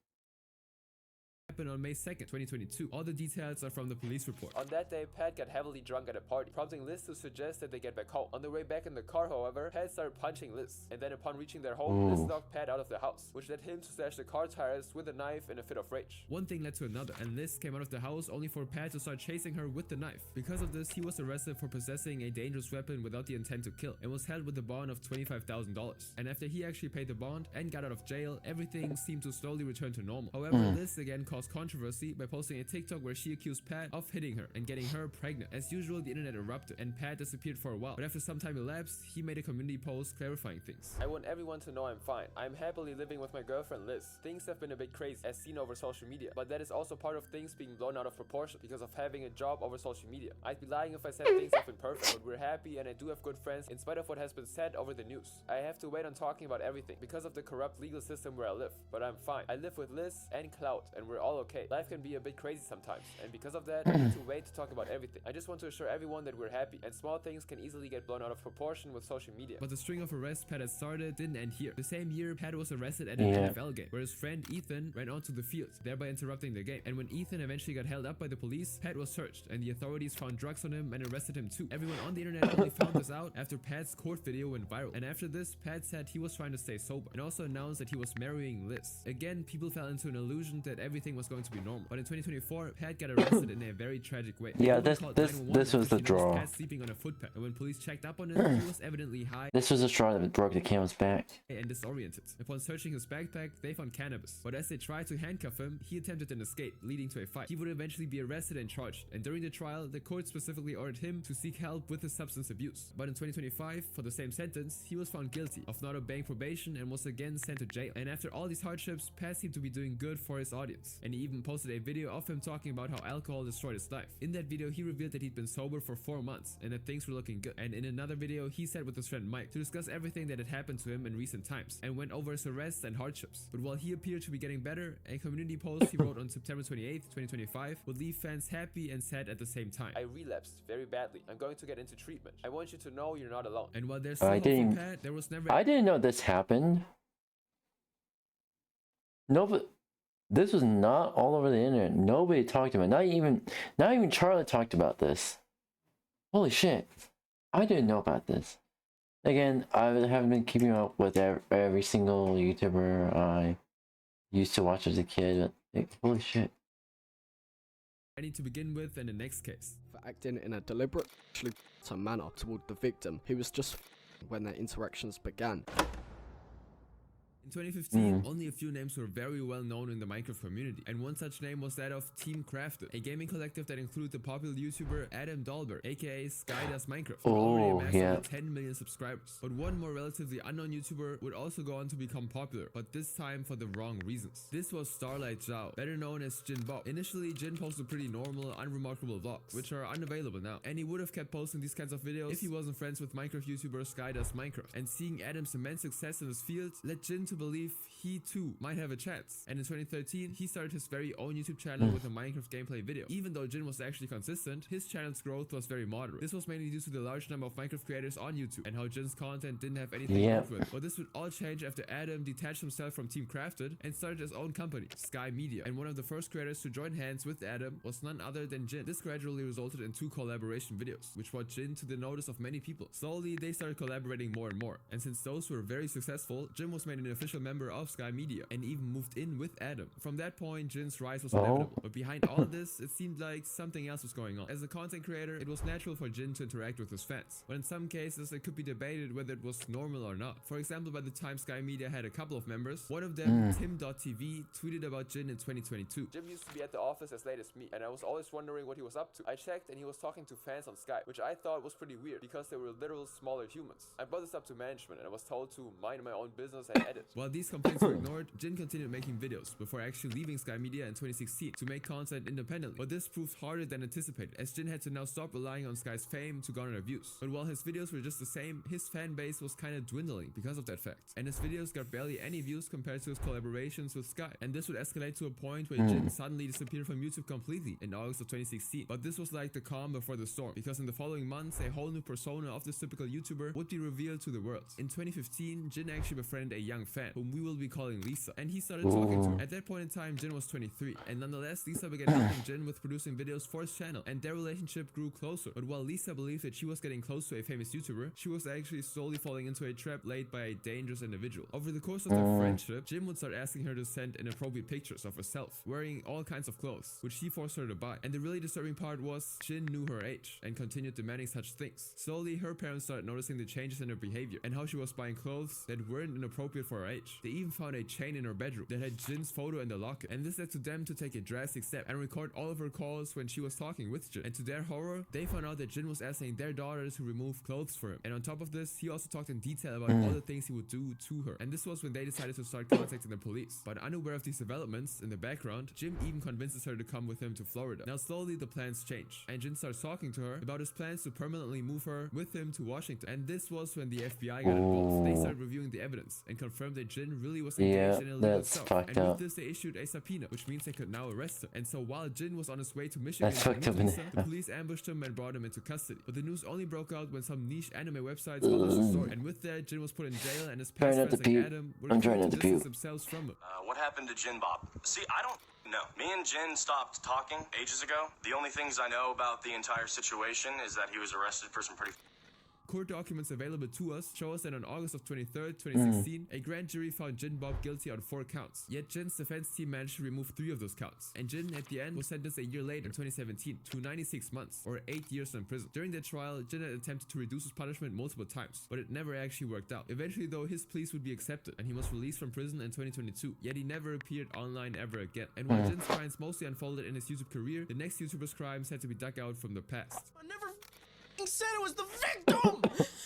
Happened on May 2nd, 2022. All the details are from the police report. On that day, Pat got heavily drunk at a party, prompting Liz to suggest that they get back home. On the way back in the car, however, Pat started punching Liz, and then upon reaching their home, Liz knocked Pat out of the house, which led him to slash the car tires with a knife in a fit of rage. One thing led to another, and Liz came out of the house only for Pat to start chasing her with the knife. Because of this, he was arrested for possessing a dangerous weapon without the intent to kill, and was held with a bond of $25,000. And after he actually paid the bond and got out of jail, everything seemed to slowly return to normal. However, Liz again caused controversy by posting a TikTok where she accused Pat of hitting her and getting her pregnant. As usual, the internet erupted and Pat disappeared for a while, but after some time elapsed, he made a community post clarifying things. I want everyone to know I'm fine. I'm happily living with my girlfriend Liz. Things have been a bit crazy as seen over social media, but that is also part of things being blown out of proportion because of having a job over social media. I'd be lying if I said things have been perfect, but we're happy and I do have good friends in spite of what has been said over the news. I have to wait on talking about everything because of the corrupt legal system where I live, but I'm fine. I live with Liz and Cloud and we're all okay. Life can be a bit crazy sometimes, and because of that, I need to wait to talk about everything. I just want to assure everyone that we're happy, and small things can easily get blown out of proportion with social media. But the string of arrests Pat had started didn't end here. The same year, Pat was arrested at an NFL game, where his friend Ethan ran onto the field, thereby interrupting the game. And when Ethan eventually got held up by the police, Pat was searched, and the authorities found drugs on him and arrested him too. Everyone on the internet only found this out after Pat's court video went viral. And after this, Pat said he was trying to stay sober, and also announced that he was marrying Liz. Again, people fell into an illusion that everything was going to be normal. But in 2024, Pat got arrested in a very tragic way. Yeah, this was the draw. Pat sleeping on a footpad, and when police checked up on him, he was evidently high. This was the straw that broke the camel's back. And disoriented. Upon searching his backpack, they found cannabis. But as they tried to handcuff him, he attempted an escape, leading to a fight. He would eventually be arrested and charged. And during the trial, the court specifically ordered him to seek help with his substance abuse. But in 2025, for the same sentence, he was found guilty of not obeying probation and was again sent to jail. And after all these hardships, Pat seemed to be doing good for his audience. And he even posted a video of him talking about how alcohol destroyed his life. In that video, he revealed that he'd been sober for 4 months and that things were looking good. And in another video, he sat with his friend Mike to discuss everything that had happened to him in recent times and went over his arrests and hardships. But while he appeared to be getting better, a community post he wrote on September 28th, 2025 would leave fans happy and sad at the same time. I relapsed very badly. I'm going to get into treatment. I want you to know you're not alone. And while there's still hope for Pat, there was never... I didn't know this happened. No, but this was not all over the internet. Nobody talked about it. Not even Charlie talked about this. Holy shit. I didn't know about this. Again, I haven't been keeping up with every single YouTuber I used to watch as a kid. But, holy shit. I need to begin with in the next case. For acting in a deliberate manner toward the victim, who was just when their interactions began. In 2015, only a few names were very well known in the Minecraft community, and one such name was that of Team Crafted, a gaming collective that included the popular YouTuber Adam Dalbert, aka 𝙂𝙚𝙣𝙚𝙧, who already amassed over 10 million subscribers. But one more relatively unknown YouTuber would also go on to become popular, but this time for the wrong reasons. This was 𝙂𝙚𝙣𝙚, better known as 𝙂𝙚𝙣𝙚. Initially, Jin posted pretty normal, unremarkable vlogs, which are unavailable now, and he would have kept posting these kinds of videos if he wasn't friends with Minecraft YouTuber 𝙂𝙚𝙧𝙚. And seeing Adam's immense success in his field led Jin to believe he too might have a chance. And in 2013, he started his very own YouTube channel with a Minecraft gameplay video. Even though Jin was actually consistent, his channel's growth was very moderate. This was mainly due to the large number of Minecraft creators on YouTube and how Jin's content didn't have anything to do with it. But this would all change after Adam detached himself from Team Crafted and started his own company, Sky Media. And one of the first creators to join hands with Adam was none other than Jin. This gradually resulted in 2 collaboration videos, which brought Jin to the notice of many people. Slowly, they started collaborating more and more. And since those were very successful, Jin was made an official member of Sky Media and even moved in with Adam. From that point, Jin's rise was inevitable. But behind all this, it seemed like something else was going on. As a content creator, it was natural for Jin to interact with his fans, but in some cases, it could be debated whether it was normal or not. For example, by the time Sky Media had a couple of members, one of them, Tim.tv, tweeted about Jin in 2022. Jim used to be at the office as late as me, and I was always wondering what he was up to. I checked and he was talking to fans on Skype, which I thought was pretty weird because they were literal smaller humans. I brought this up to management and I was told to mind my own business and edit. While these complaints were ignored, Jin continued making videos before actually leaving Sky Media in 2016 to make content independently. But this proved harder than anticipated, as Jin had to now stop relying on Sky's fame to garner views. But while his videos were just the same, his fan base was kinda dwindling because of that fact. And his videos got barely any views compared to his collaborations with Sky. And this would escalate to a point where Jin suddenly disappeared from YouTube completely in August of 2016. But this was like the calm before the storm, because in the following months, a whole new persona of this typical YouTuber would be revealed to the world. In 2015, Jin actually befriended a young fan, whom we will be calling Lisa, and he started talking to her. At that point in time, Jin was 23, and nonetheless, Lisa began helping Jin with producing videos for his channel, and their relationship grew closer. But while Lisa believed that she was getting close to a famous YouTuber, she was actually slowly falling into a trap laid by a dangerous individual. Over the course of their friendship, Jin would start asking her to send inappropriate pictures of herself, wearing all kinds of clothes, which he forced her to buy. And the really disturbing part was, Jin knew her age, and continued demanding such things. Slowly, her parents started noticing the changes in her behavior, and how she was buying clothes that weren't inappropriate for her age. They even found a chain in her bedroom that had Jin's photo in the locket, and this led to them to take a drastic step and record all of her calls when she was talking with Jin. And to their horror, they found out that Jin was asking their daughter to remove clothes for him. And on top of this, he also talked in detail about all the things he would do to her. And this was when they decided to start contacting the police. But unaware of these developments, in the background, Jin even convinces her to come with him to Florida. Now slowly the plans change, and Jin starts talking to her about his plans to permanently move her with him to Washington. And this was when the FBI got involved. They started reviewing the evidence and confirmed that Jin really was engaged in illegal stuff. And with this, they issued a subpoena, which means they could now arrest him. And so while Jin was on his way to Michigan to meet Lisa, the police ambushed him and brought him into custody. But the news only broke out when some niche anime websites published the story. And with that, Jin was put in jail, and his past friends like Adam were trying to distance themselves from him. What happened to Jin Bob? See, I don't know. Me and Jin stopped talking ages ago. The only things I know about the entire situation is that he was arrested for some pretty Court documents available to us show us that on August of 23rd, 2016, a grand jury found Jin Bob guilty on 4 counts. Yet Jin's defense team managed to remove 3 of those counts. And Jin, at the end, was sentenced a year later, in 2017, to 96 months, or 8 years in prison. During the trial, Jin had attempted to reduce his punishment multiple times, but it never actually worked out. Eventually, though, his pleas would be accepted, and he was released from prison in 2022. Yet he never appeared online ever again. And while Jin's crimes mostly unfolded in his YouTube career, the next YouTuber's crimes had to be dug out from the past. I never said it was the victim!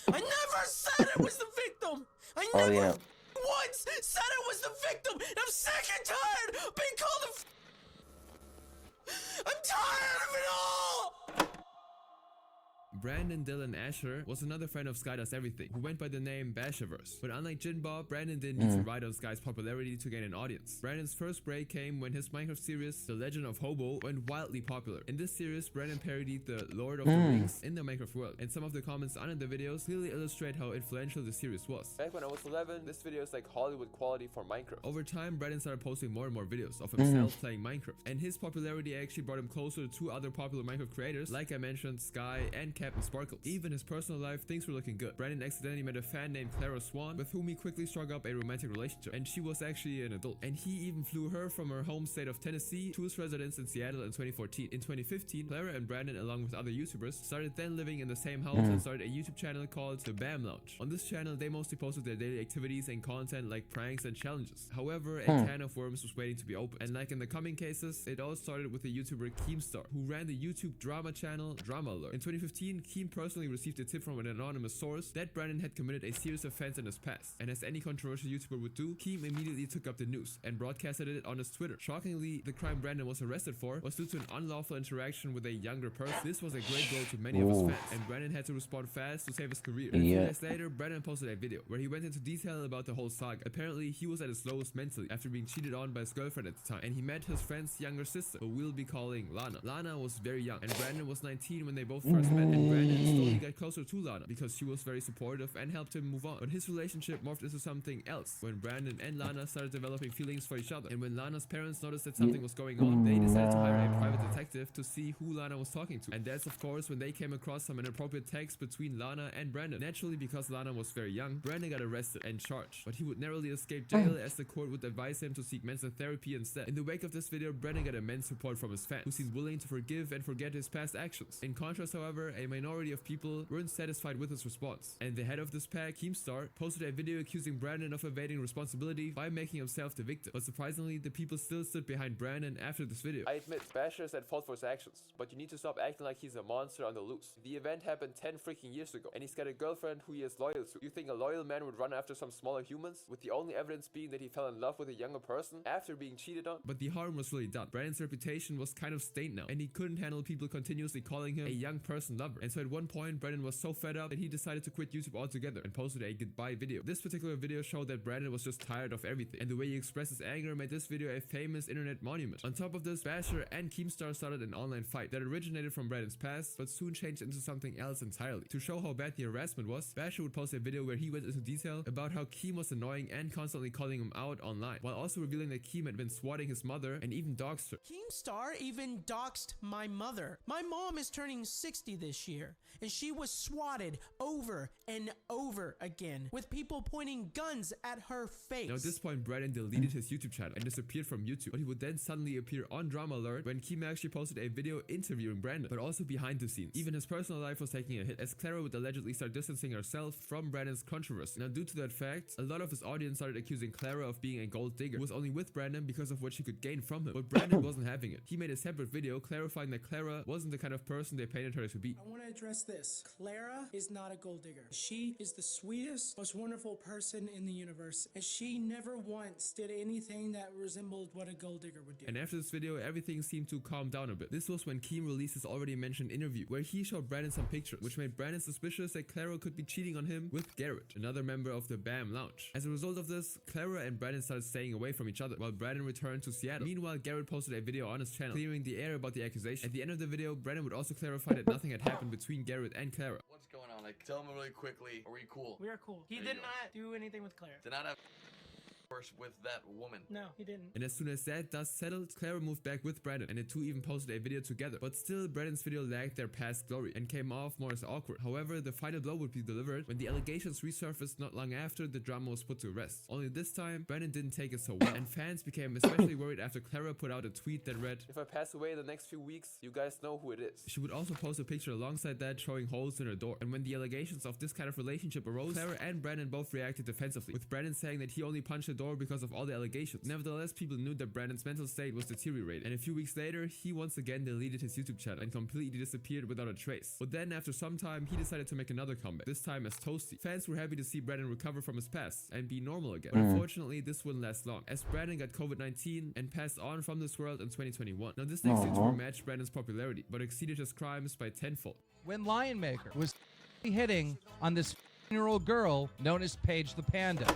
I never said it was the victim! I never once said it was the victim! And I'm sick and tired of being called I'm tired of it all! Brandon Dylan Asher was another friend of Sky Does Everything, who went by the name Bashaverse. But unlike Jin Bob, Brandon didn't need to ride on Sky's popularity to gain an audience. Brandon's first break came when his Minecraft series, The Legend of Hobo, went wildly popular. In this series, Brandon parodied the Lord of the Rings in the Minecraft world, and some of the comments under the videos clearly illustrate how influential the series was. Back when I was 11, this video is like Hollywood quality for Minecraft. Over time, Brandon started posting more and more videos of himself playing Minecraft, and his popularity actually brought him closer to other popular Minecraft creators, like I mentioned, Sky and Captain Sparkles. Even his personal life, things were looking good. Brandon accidentally met a fan named Clara Swan, with whom he quickly struck up a romantic relationship, and she was actually an adult. And he even flew her from her home state of Tennessee to his residence in Seattle in 2014. In 2015, Clara and Brandon, along with other YouTubers, started then living in the same house and started a YouTube channel called The BAM Lounge. On this channel, they mostly posted their daily activities and content like pranks and challenges. However, a can of worms was waiting to be opened. And like in the coming cases, it all started with the YouTuber Keemstar, who ran the YouTube drama channel Drama Alert. In 2015, Keem personally received a tip from an anonymous source that Brandon had committed a serious offense in his past. And as any controversial YouTuber would do, Keem immediately took up the news and broadcasted it on his Twitter. Shockingly, the crime Brandon was arrested for was due to an unlawful interaction with a younger person. This was a great blow to many of his fans, and Brandon had to respond fast to save his career. And a few days later, Brandon posted a video where he went into detail about the whole saga. Apparently, he was at his lowest mentally after being cheated on by his girlfriend at the time, and he met his friend's younger sister, who we'll be calling Lana. Lana was very young, and Brandon was 19 when they both first met, and Brandon slowly got closer to Lana because she was very supportive and helped him move on. But his relationship morphed into something else when Brandon and Lana started developing feelings for each other. And when Lana's parents noticed that something was going on, they decided to hire a private detective to see who Lana was talking to. And that's of course when they came across some inappropriate text between Lana and Brandon. Naturally, because Lana was very young, Brandon got arrested and charged. But he would narrowly escape jail as the court would advise him to seek mental therapy instead. In the wake of this video, Brandon got immense support from his fans, who seemed willing to forgive and forget his past actions. In contrast, however, a minority of people weren't satisfied with his response. And the head of this pack, Keemstar, posted a video accusing Brandon of evading responsibility by making himself the victim. But surprisingly, the people still stood behind Brandon after this video. I admit, Basher is at fault for his actions, but you need to stop acting like he's a monster on the loose. The event happened 10 freaking years ago, and he's got a girlfriend who he is loyal to. You think a loyal man would run after some smaller humans, with the only evidence being that he fell in love with a younger person after being cheated on? But the harm was really done. Brandon's reputation was kind of stained now, and he couldn't handle people continuously calling him a young person lover. And so at one point, Brandon was so fed up that he decided to quit YouTube altogether and posted a goodbye video. This particular video showed that Brandon was just tired of everything, and the way he expressed his anger made this video a famous internet monument. On top of this, Basher and Keemstar started an online fight that originated from Brandon's past, but soon changed into something else entirely. To show how bad the harassment was, Basher would post a video where he went into detail about how Keem was annoying and constantly calling him out online, while also revealing that Keem had been swatting his mother and even doxed her. Keemstar even doxed my mother. My mom is turning 60 this year, and she was swatted over and over again with people pointing guns at her face. Now at this point, Brandon deleted his YouTube channel and disappeared from YouTube, but he would then suddenly appear on Drama Alert when Keem actually posted a video interviewing Brandon, but also behind the scenes. Even his personal life was taking a hit, as Clara would allegedly start distancing herself from Brandon's controversy. Now due to that fact, a lot of his audience started accusing Clara of being a gold digger who was only with Brandon because of what she could gain from him, but Brandon wasn't having it. He made a separate video clarifying that Clara wasn't the kind of person they painted her to be. I want to address this. Clara is not a gold digger. She is the sweetest, most wonderful person in the universe, and she never once did anything that resembled what a gold digger would do. And after this video, everything seemed to calm down a bit. This was when Keem released his already mentioned interview, where he showed Brandon some pictures, which made Brandon suspicious that Clara could be cheating on him with Garrett, another member of the BAM Lounge. As a result of this, Clara and Brandon started staying away from each other, while Brandon returned to Seattle. Meanwhile, Garrett posted a video on his channel, clearing the air about the accusation. At the end of the video, Brandon would also clarify that nothing had happened between Garrett and Clara. What's going on? Like, tell me really quickly. Are we cool? We are cool. He did not do anything with Clara. Did not have with that woman. No, he didn't. And as soon as that dust settled, Clara moved back with Brandon, and the two even posted a video together. But still, Brandon's video lacked their past glory and came off more as awkward. However, the final blow would be delivered when the allegations resurfaced not long after the drama was put to rest. Only this time, Brandon didn't take it so well, and fans became especially worried after Clara put out a tweet that read, "If I pass away in the next few weeks, you guys know who it is." She would also post a picture alongside that showing holes in her door. And when the allegations of this kind of relationship arose, Clara and Brandon both reacted defensively, with Brandon saying that he only punched the door because of all the allegations. Nevertheless, people knew that Brandon's mental state was deteriorating, and a few weeks later, he once again deleted his YouTube channel and completely disappeared without a trace. But then, after some time, he decided to make another comeback, this time as Toasty. Fans were happy to see Brandon recover from his past and be normal again. But unfortunately, this wouldn't last long, as Brandon got COVID-19 and passed on from this world in 2021. Now, this next YouTuber matched Brandon's popularity, but exceeded his crimes by tenfold. When Lionmaker was hitting on this 15-year-old girl known as Paige the Panda.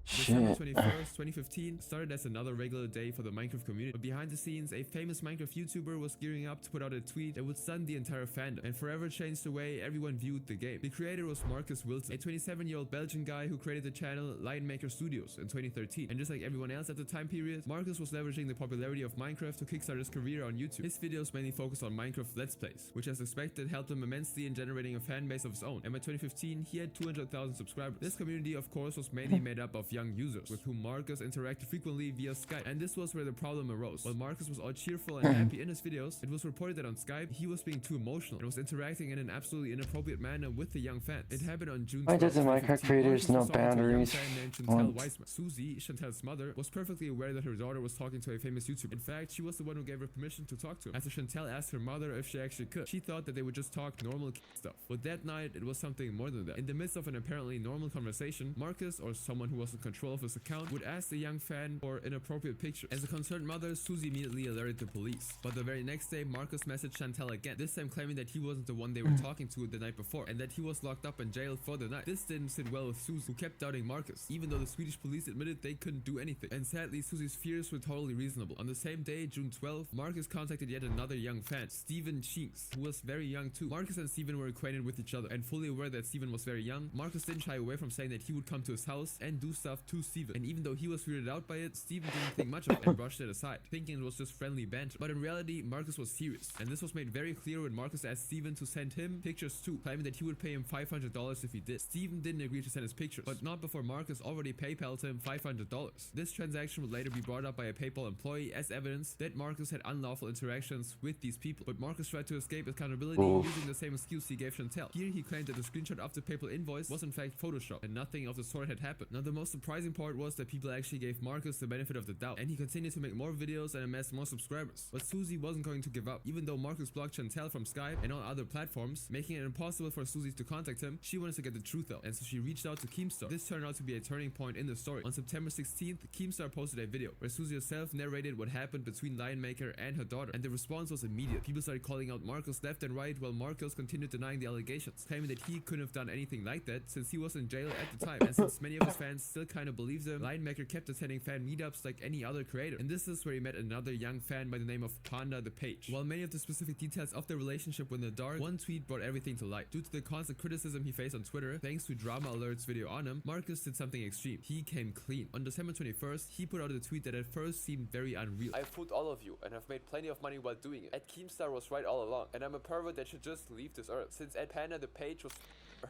December 21st, 2015 started as another regular day for the Minecraft community, but behind the scenes, a famous Minecraft YouTuber was gearing up to put out a tweet that would stun the entire fandom and forever change the way everyone viewed the game. The creator was Marcus Wilson, a 27-year-old Belgian guy who created the channel Lionmaker Studios in 2013. And just like everyone else at the time period, Marcus was leveraging the popularity of Minecraft to kickstart his career on YouTube. His videos mainly focused on Minecraft Let's Plays, which as expected helped him immensely in generating a fan base of his own. And by 2015, he had 200,000 subscribers. This community, of course, was mainly made up of young users with whom Marcus interacted frequently via Skype, and this was where the problem arose. While Marcus was all cheerful and happy in his videos, it was reported that on Skype he was being too emotional and was interacting in an absolutely inappropriate manner with the young fans. It happened on June 12th. Why doesn't Minecraft creators know boundaries? 𝙂𝙚𝙣𝙚. Susie, Chantel's mother, was perfectly aware that her daughter was talking to a famous YouTuber. In fact, she was the one who gave her permission to talk to him. After Chantel asked her mother if she actually could, she thought that they would just talk normal stuff. But that night, it was something more than that. In the midst of an apparently normal conversation, Marcus, or someone who wasn't control of his account, would ask the young fan for inappropriate pictures. As a concerned mother, Susie immediately alerted the police. But the very next day, Marcus messaged Chantel again, this time claiming that he wasn't the one they were talking to the night before, and that he was locked up in jail for the night. This didn't sit well with Susie, who kept doubting Marcus, even though the Swedish police admitted they couldn't do anything. And sadly, Susie's fears were totally reasonable. On the same day, June 12th, Marcus contacted yet another young fan, Steven Cheeks, who was very young too. Marcus and Steven were acquainted with each other, and fully aware that Steven was very young, Marcus didn't shy away from saying that he would come to his house and do stuff to Steven. And even though he was weirded out by it, Steven didn't think much of it and brushed it aside, thinking it was just friendly banter. But in reality, Marcus was serious, and this was made very clear when Marcus asked Steven to send him pictures too, claiming that he would pay him $500 if he did. Steven didn't agree to send his pictures, but not before Marcus already PayPal'd him $500. This transaction would later be brought up by a PayPal employee as evidence that Marcus had unlawful interactions with these people, but Marcus tried to escape accountability using the same excuse he gave Chantel. Here he claimed that the screenshot of the PayPal invoice was in fact Photoshop, and nothing of the sort had happened. Now the most surprising part was that people actually gave Marcus the benefit of the doubt, and he continued to make more videos and amass more subscribers. But Susie wasn't going to give up. Even though Marcus blocked Chantel from Skype and all other platforms, making it impossible for Susie to contact him, she wanted to get the truth out, and so she reached out to Keemstar. This turned out to be a turning point in the story. On September 16th, Keemstar posted a video where Susie herself narrated what happened between Lionmaker and her daughter, and the response was immediate. People started calling out Marcus left and right, while Marcus continued denying the allegations, claiming that he couldn't have done anything like that since he was in jail at the time, and since many of his fans still kind of believe him, Lionmaker kept attending fan meetups like any other creator. And this is where he met another young fan by the name of Panda the Page. While many of the specific details of their relationship were in the dark, one tweet brought everything to light. Due to the constant criticism he faced on Twitter, thanks to Drama Alert's video on him, Marcus did something extreme. He came clean. On December 21st, he put out a tweet that at first seemed very unreal. I fooled all of you and have made plenty of money while doing it. Ed Keemstar was right all along, and I'm a pervert that should just leave this earth. Since Ed Panda the Page was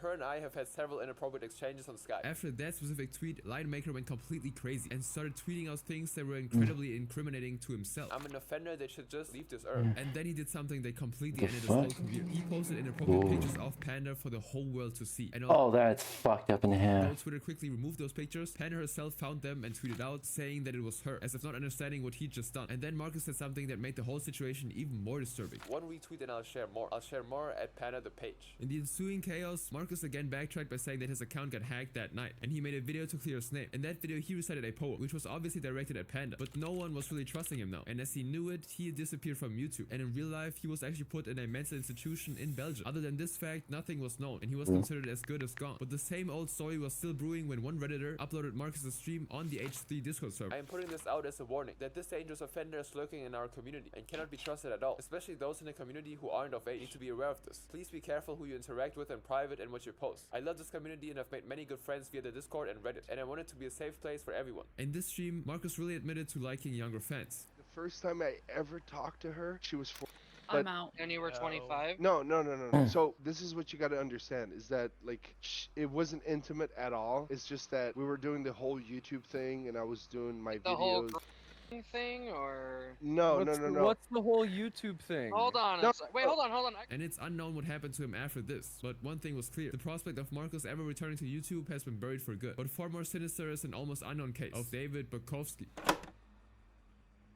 her and I have had several inappropriate exchanges on Skype. After that specific tweet, Lionmaker went completely crazy and started tweeting out things that were incredibly incriminating to himself. I'm an offender that should just leave this earth. And then he did something that completely ended his whole career. He posted inappropriate pictures of Panda for the whole world to see. And that's fucked up in the head. Although Twitter quickly removed those pictures, Panda herself found them and tweeted out saying that it was her, as if not understanding what he'd just done. And then Marcus said something that made the whole situation even more disturbing. One retweet and I'll share more. I'll share more at Panda the Page. In the ensuing chaos, Marcus again backtracked by saying that his account got hacked that night, and he made a video to clear his name. In that video, he recited a poem, which was obviously directed at Panda, but no one was really trusting him now. And as he knew it, he disappeared from YouTube. And in real life, he was actually put in a mental institution in Belgium. Other than this fact, nothing was known, and he was considered as good as gone. But the same old story was still brewing when one Redditor uploaded Marcus's stream on the H3 Discord server. I am putting this out as a warning that this dangerous offender is lurking in our community and cannot be trusted at all, especially those in the community who aren't of age need to be aware of this. Please be careful who you interact with in private and what you post. I love this community and have made many good friends via the Discord and Reddit, and I want it to be a safe place for everyone. In this stream, Marcus really admitted to liking younger fans. The first time I ever talked to her, she was 4. I'm out. And you were 25? No. So this is what you got to understand is that like it wasn't intimate at all. It's just that we were doing the whole YouTube thing and I was doing my the videos. Whole thing or no. What's the whole YouTube thing? Hold on. Wait, hold on. And it's unknown what happened to him after this, but one thing was clear: the prospect of Marcus ever returning to YouTube has been buried for good. But far more sinister is an almost unknown case of David Bukowski.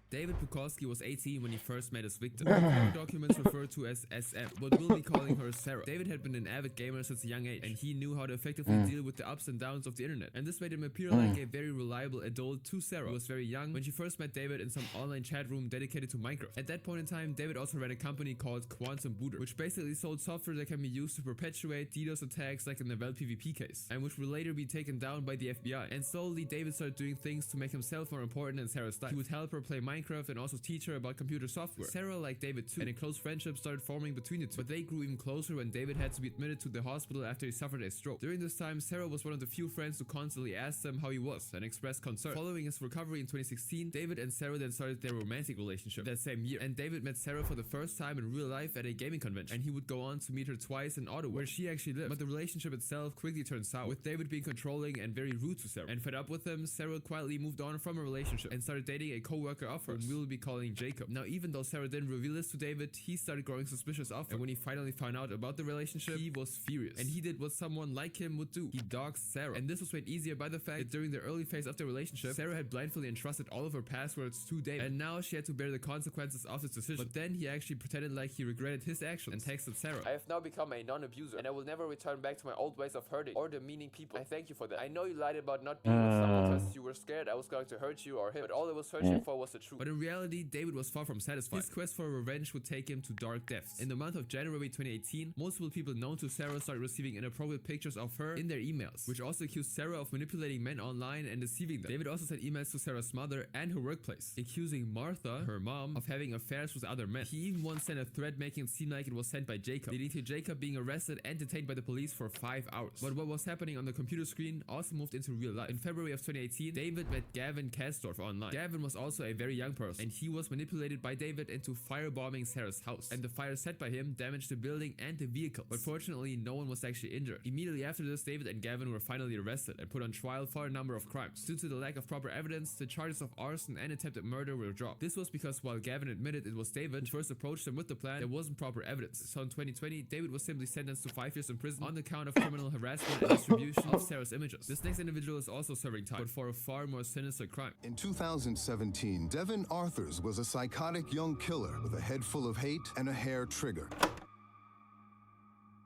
David Bukowski was 18 when he first met his victim. Court documents refer to as SM, but we'll be calling her Sarah. David had been an avid gamer since a young age, and he knew how to effectively deal with the ups and downs of the internet. And this made him appear like a very reliable adult to Sarah, who was very young when she first met David in some online chat room dedicated to Minecraft. At that point in time, David also ran a company called 𝙂𝙚𝙣𝙚, which basically sold software that can be used to perpetuate DDoS attacks like in the VOD case, and which would later be taken down by the FBI. And slowly, David started doing things to make himself more important in Sarah's life. He would help her play Minecraft and also teach her about computer software. Sarah liked David too, and a close friendship started forming between the two. But they grew even closer when David had to be admitted to the hospital after he suffered a stroke. During this time, Sarah was one of the few friends who constantly asked him how he was and expressed concern. Following his recovery in 2016, David and Sarah then started their romantic relationship that same year. And David met Sarah for the first time in real life at a gaming convention, and he would go on to meet her twice in Ottawa, where she actually lived. But the relationship itself quickly turned sour, with David being controlling and very rude to Sarah. And fed up with him, Sarah quietly moved on from a relationship and started dating a co-worker of whom we will be calling Jacob. Now, even though Sarah didn't reveal this to David, he started growing suspicious of her. And when he finally found out about the relationship, he was furious. And he did what someone like him would do. He doxed Sarah. And this was made easier by the fact that during the early phase of the relationship, Sarah had blindly entrusted all of her passwords to David. And now she had to bear the consequences of his decision. But then he actually pretended like he regretted his actions and texted Sarah. I have now become a non-abuser, and I will never return back to my old ways of hurting or demeaning people. I thank you for that. I know you lied about not being with someone because you were scared I was going to hurt you or him, but all I was searching for was the truth. But in reality, David was far from satisfied. His quest for revenge would take him to dark depths. In the month of January 2018, multiple people known to Sarah started receiving inappropriate pictures of her in their emails, which also accused Sarah of manipulating men online and deceiving them. David also sent emails to Sarah's mother and her workplace, accusing Martha, her mom, of having affairs with other men. He even once sent a thread making it seem like it was sent by Jacob, leading to Jacob being arrested and detained by the police for 5 hours. But what was happening on the computer screen also moved into real life. In February of 2018, David met Gavin Kastorf online. Gavin was also a very young person, and he was manipulated by David into firebombing Sarah's house. And the fire set by him damaged the building and the vehicle. But fortunately, no one was actually injured. Immediately after this, David and Gavin were finally arrested and put on trial for a number of crimes. Due to the lack of proper evidence, the charges of arson and attempted murder were dropped. This was because while Gavin admitted it was David who first approached him with the plan, there wasn't proper evidence. So in 2020, David was simply sentenced to 5 years in prison on the count of criminal harassment and distribution of Sarah's images. This next individual is also serving time, but for a far more sinister crime. In 2017, Devin Arthurs was a psychotic young killer with a head full of hate and a hair trigger.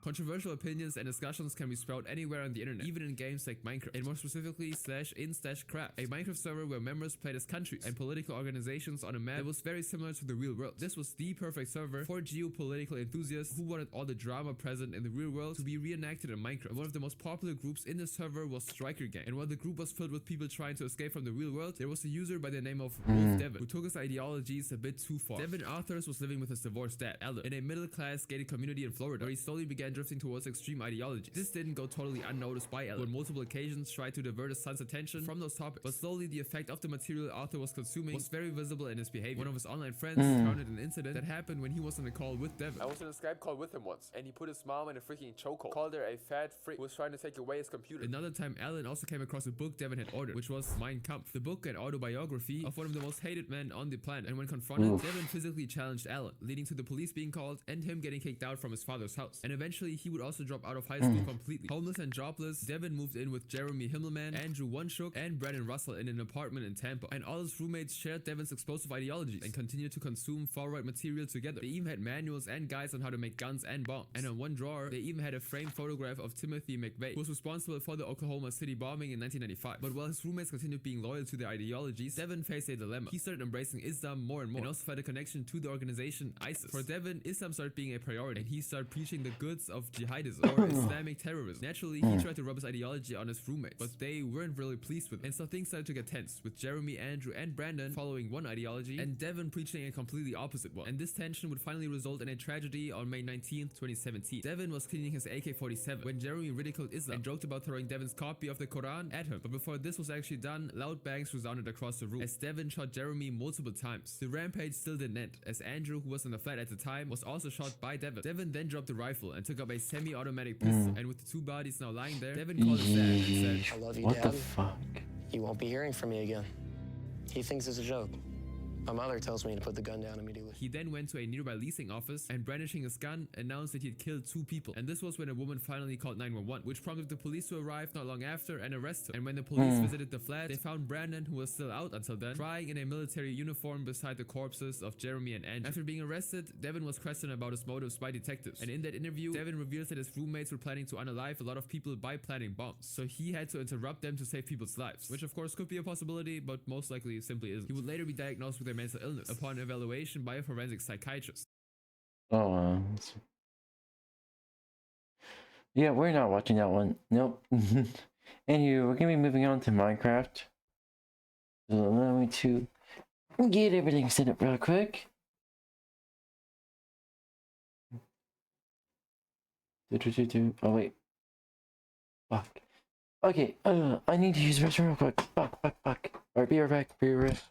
Controversial opinions and discussions can be sprout anywhere on the internet, even in games like Minecraft, and more specifically /in/craft, a Minecraft server where members played as countries and political organizations on a map that was very similar to the real world. This was the perfect server for geopolitical enthusiasts who wanted all the drama present in the real world to be reenacted in Minecraft. One of the most popular groups in the server was Striker Gang, and while the group was filled with people trying to escape from the real world, there was a user by the name of Wolf Devin, who took his ideologies a bit too far. Devin Arthurs was living with his divorced dad, Alan, in a middle-class gated community in Florida, where he slowly began drifting towards extreme ideology. This didn't go totally unnoticed by Alan, who on multiple occasions tried to divert his son's attention from those topics. But slowly, the effect of the material Arthur was consuming was very visible in his behavior. One of his online friends recounted an incident that happened when he was on a call with Devin. I was in a Skype call with him once, and he put his mom in a freaking chokehold. Called her a fat freak who was trying to take away his computer. Another time, Alan also came across a book Devin had ordered, which was Mein Kampf, the book and autobiography of one of the most hated men on the planet. And when confronted, Devin physically challenged Alan, leading to the police being called and him getting kicked out from his father's house. And eventually, he would also drop out of high school completely. Homeless and jobless, Devin moved in with Jeremy Himmelman, Andrew Oneshuk, and Brandon Russell in an apartment in Tampa. And all his roommates shared Devin's explosive ideologies and continued to consume far-right material together. They even had manuals and guides on how to make guns and bombs. And on one drawer, they even had a framed photograph of Timothy McVeigh, who was responsible for the Oklahoma City bombing in 1995. But while his roommates continued being loyal to their ideologies, Devin faced a dilemma. He started embracing Islam more and more, and also felt a connection to the organization ISIS. For Devin, Islam started being a priority, and he started preaching the goods of jihadism, or Islamic terrorism. Naturally, he tried to rub his ideology on his roommates, but they weren't really pleased with it. And so things started to get tense, with Jeremy, Andrew, and Brandon following one ideology, and Devin preaching a completely opposite one. And this tension would finally result in a tragedy on May 19th, 2017. Devin was cleaning his AK-47 when Jeremy ridiculed Islam and joked about throwing Devin's copy of the Quran at him. But before this was actually done, loud bangs resounded across the room as Devin shot Jeremy multiple times. The rampage still didn't end, as Andrew, who was in the flat at the time, was also shot by Devin. Devin then dropped the rifle and took up a semi-automatic pistol, and with the two bodies now lying there, Devin called his dad and said, I love you, what Dad. the fuck? You won't be hearing from me again. He thinks it's a joke. My mother tells me to put the gun down immediately. He then went to a nearby leasing office and, brandishing his gun, announced that he had killed 2 people. And this was when a woman finally called 911, which prompted the police to arrive not long after and arrest him. And when the police visited the flat, they found Brandon, who was still out until then, crying in a military uniform beside the corpses of Jeremy and Andrew. After being arrested, Devin was questioned about his motives by detectives. And in that interview, Devin reveals that his roommates were planning to unalive a lot of people by planting bombs. So he had to interrupt them to save people's lives, which of course could be a possibility, but most likely simply isn't. He would later be diagnosed with a mental illness upon evaluation by a forensic psychiatrist. Oh, yeah, we're not watching that one. Nope. Anyway, we're gonna be moving on to Minecraft. So allow me to get everything set up real quick. Oh wait. Fuck. Okay, I need to use the restroom real quick. Fuck. Alright, be right back, be right back.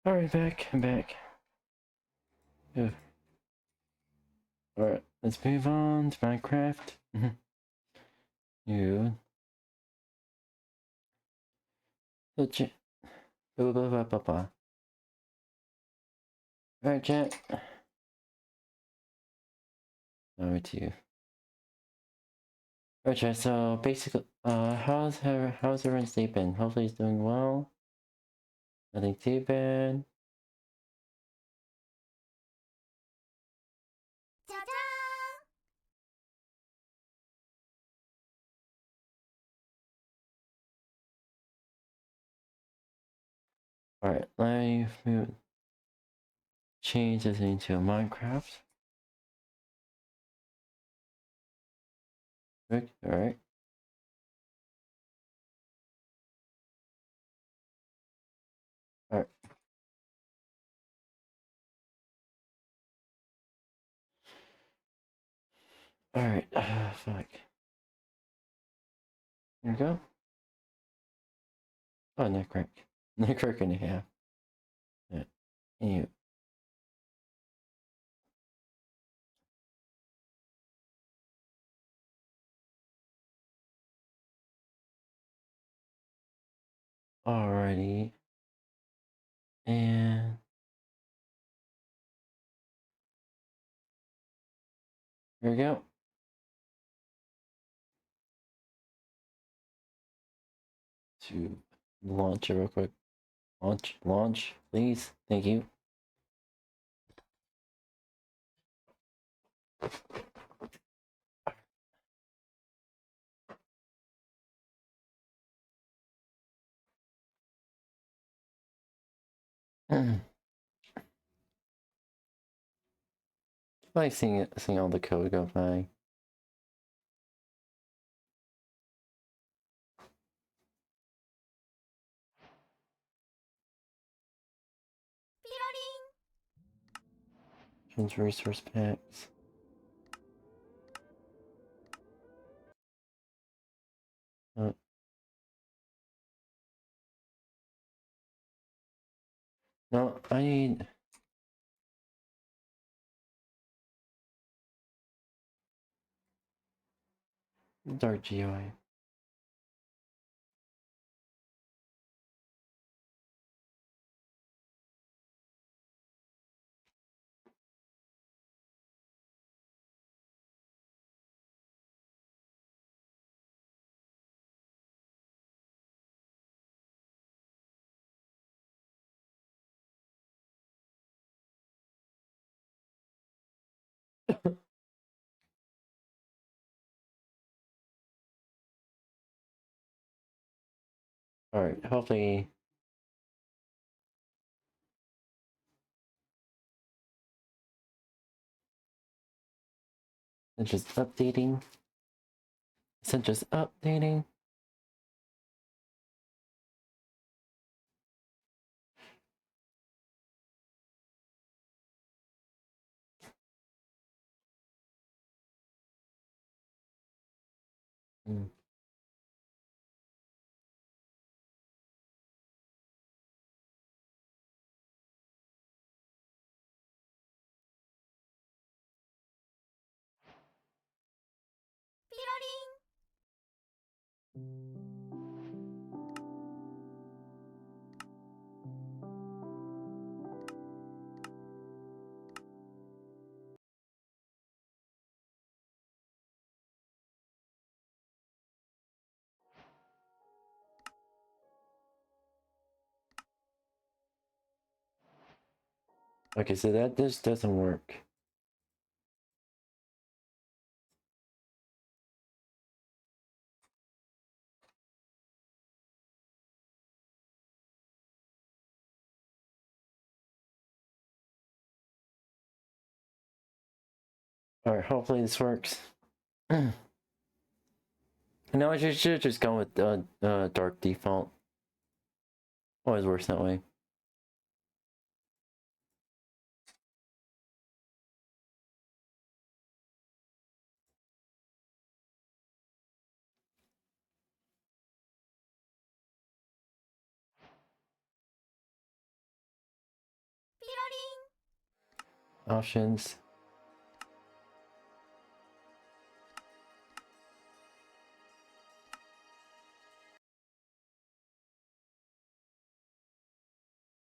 Alright, I'm back. Ugh. Alright, let's move on to Minecraft. You. Alright, chat. Over to you. Alright, chat, so basically, how's everyone's day been? Hopefully he's doing well. Nothing too bad. Alright, let me change this into Minecraft. Quick, alright. Alright. Alright, fuck. There we go. Oh, netcrack. Netcrack and a half. Yeah. Anyway. Alrighty. And here we go. To launch it real quick. Launch, please. Thank you. Like seeing all the code go by. Change resource packs. No, I need dark GUI. Alright, hopefully it's just updating. Is it just updating? Hmm. Okay, so that just doesn't work. Alright, hopefully this works. No, I should just go with dark default. Always works that way. options.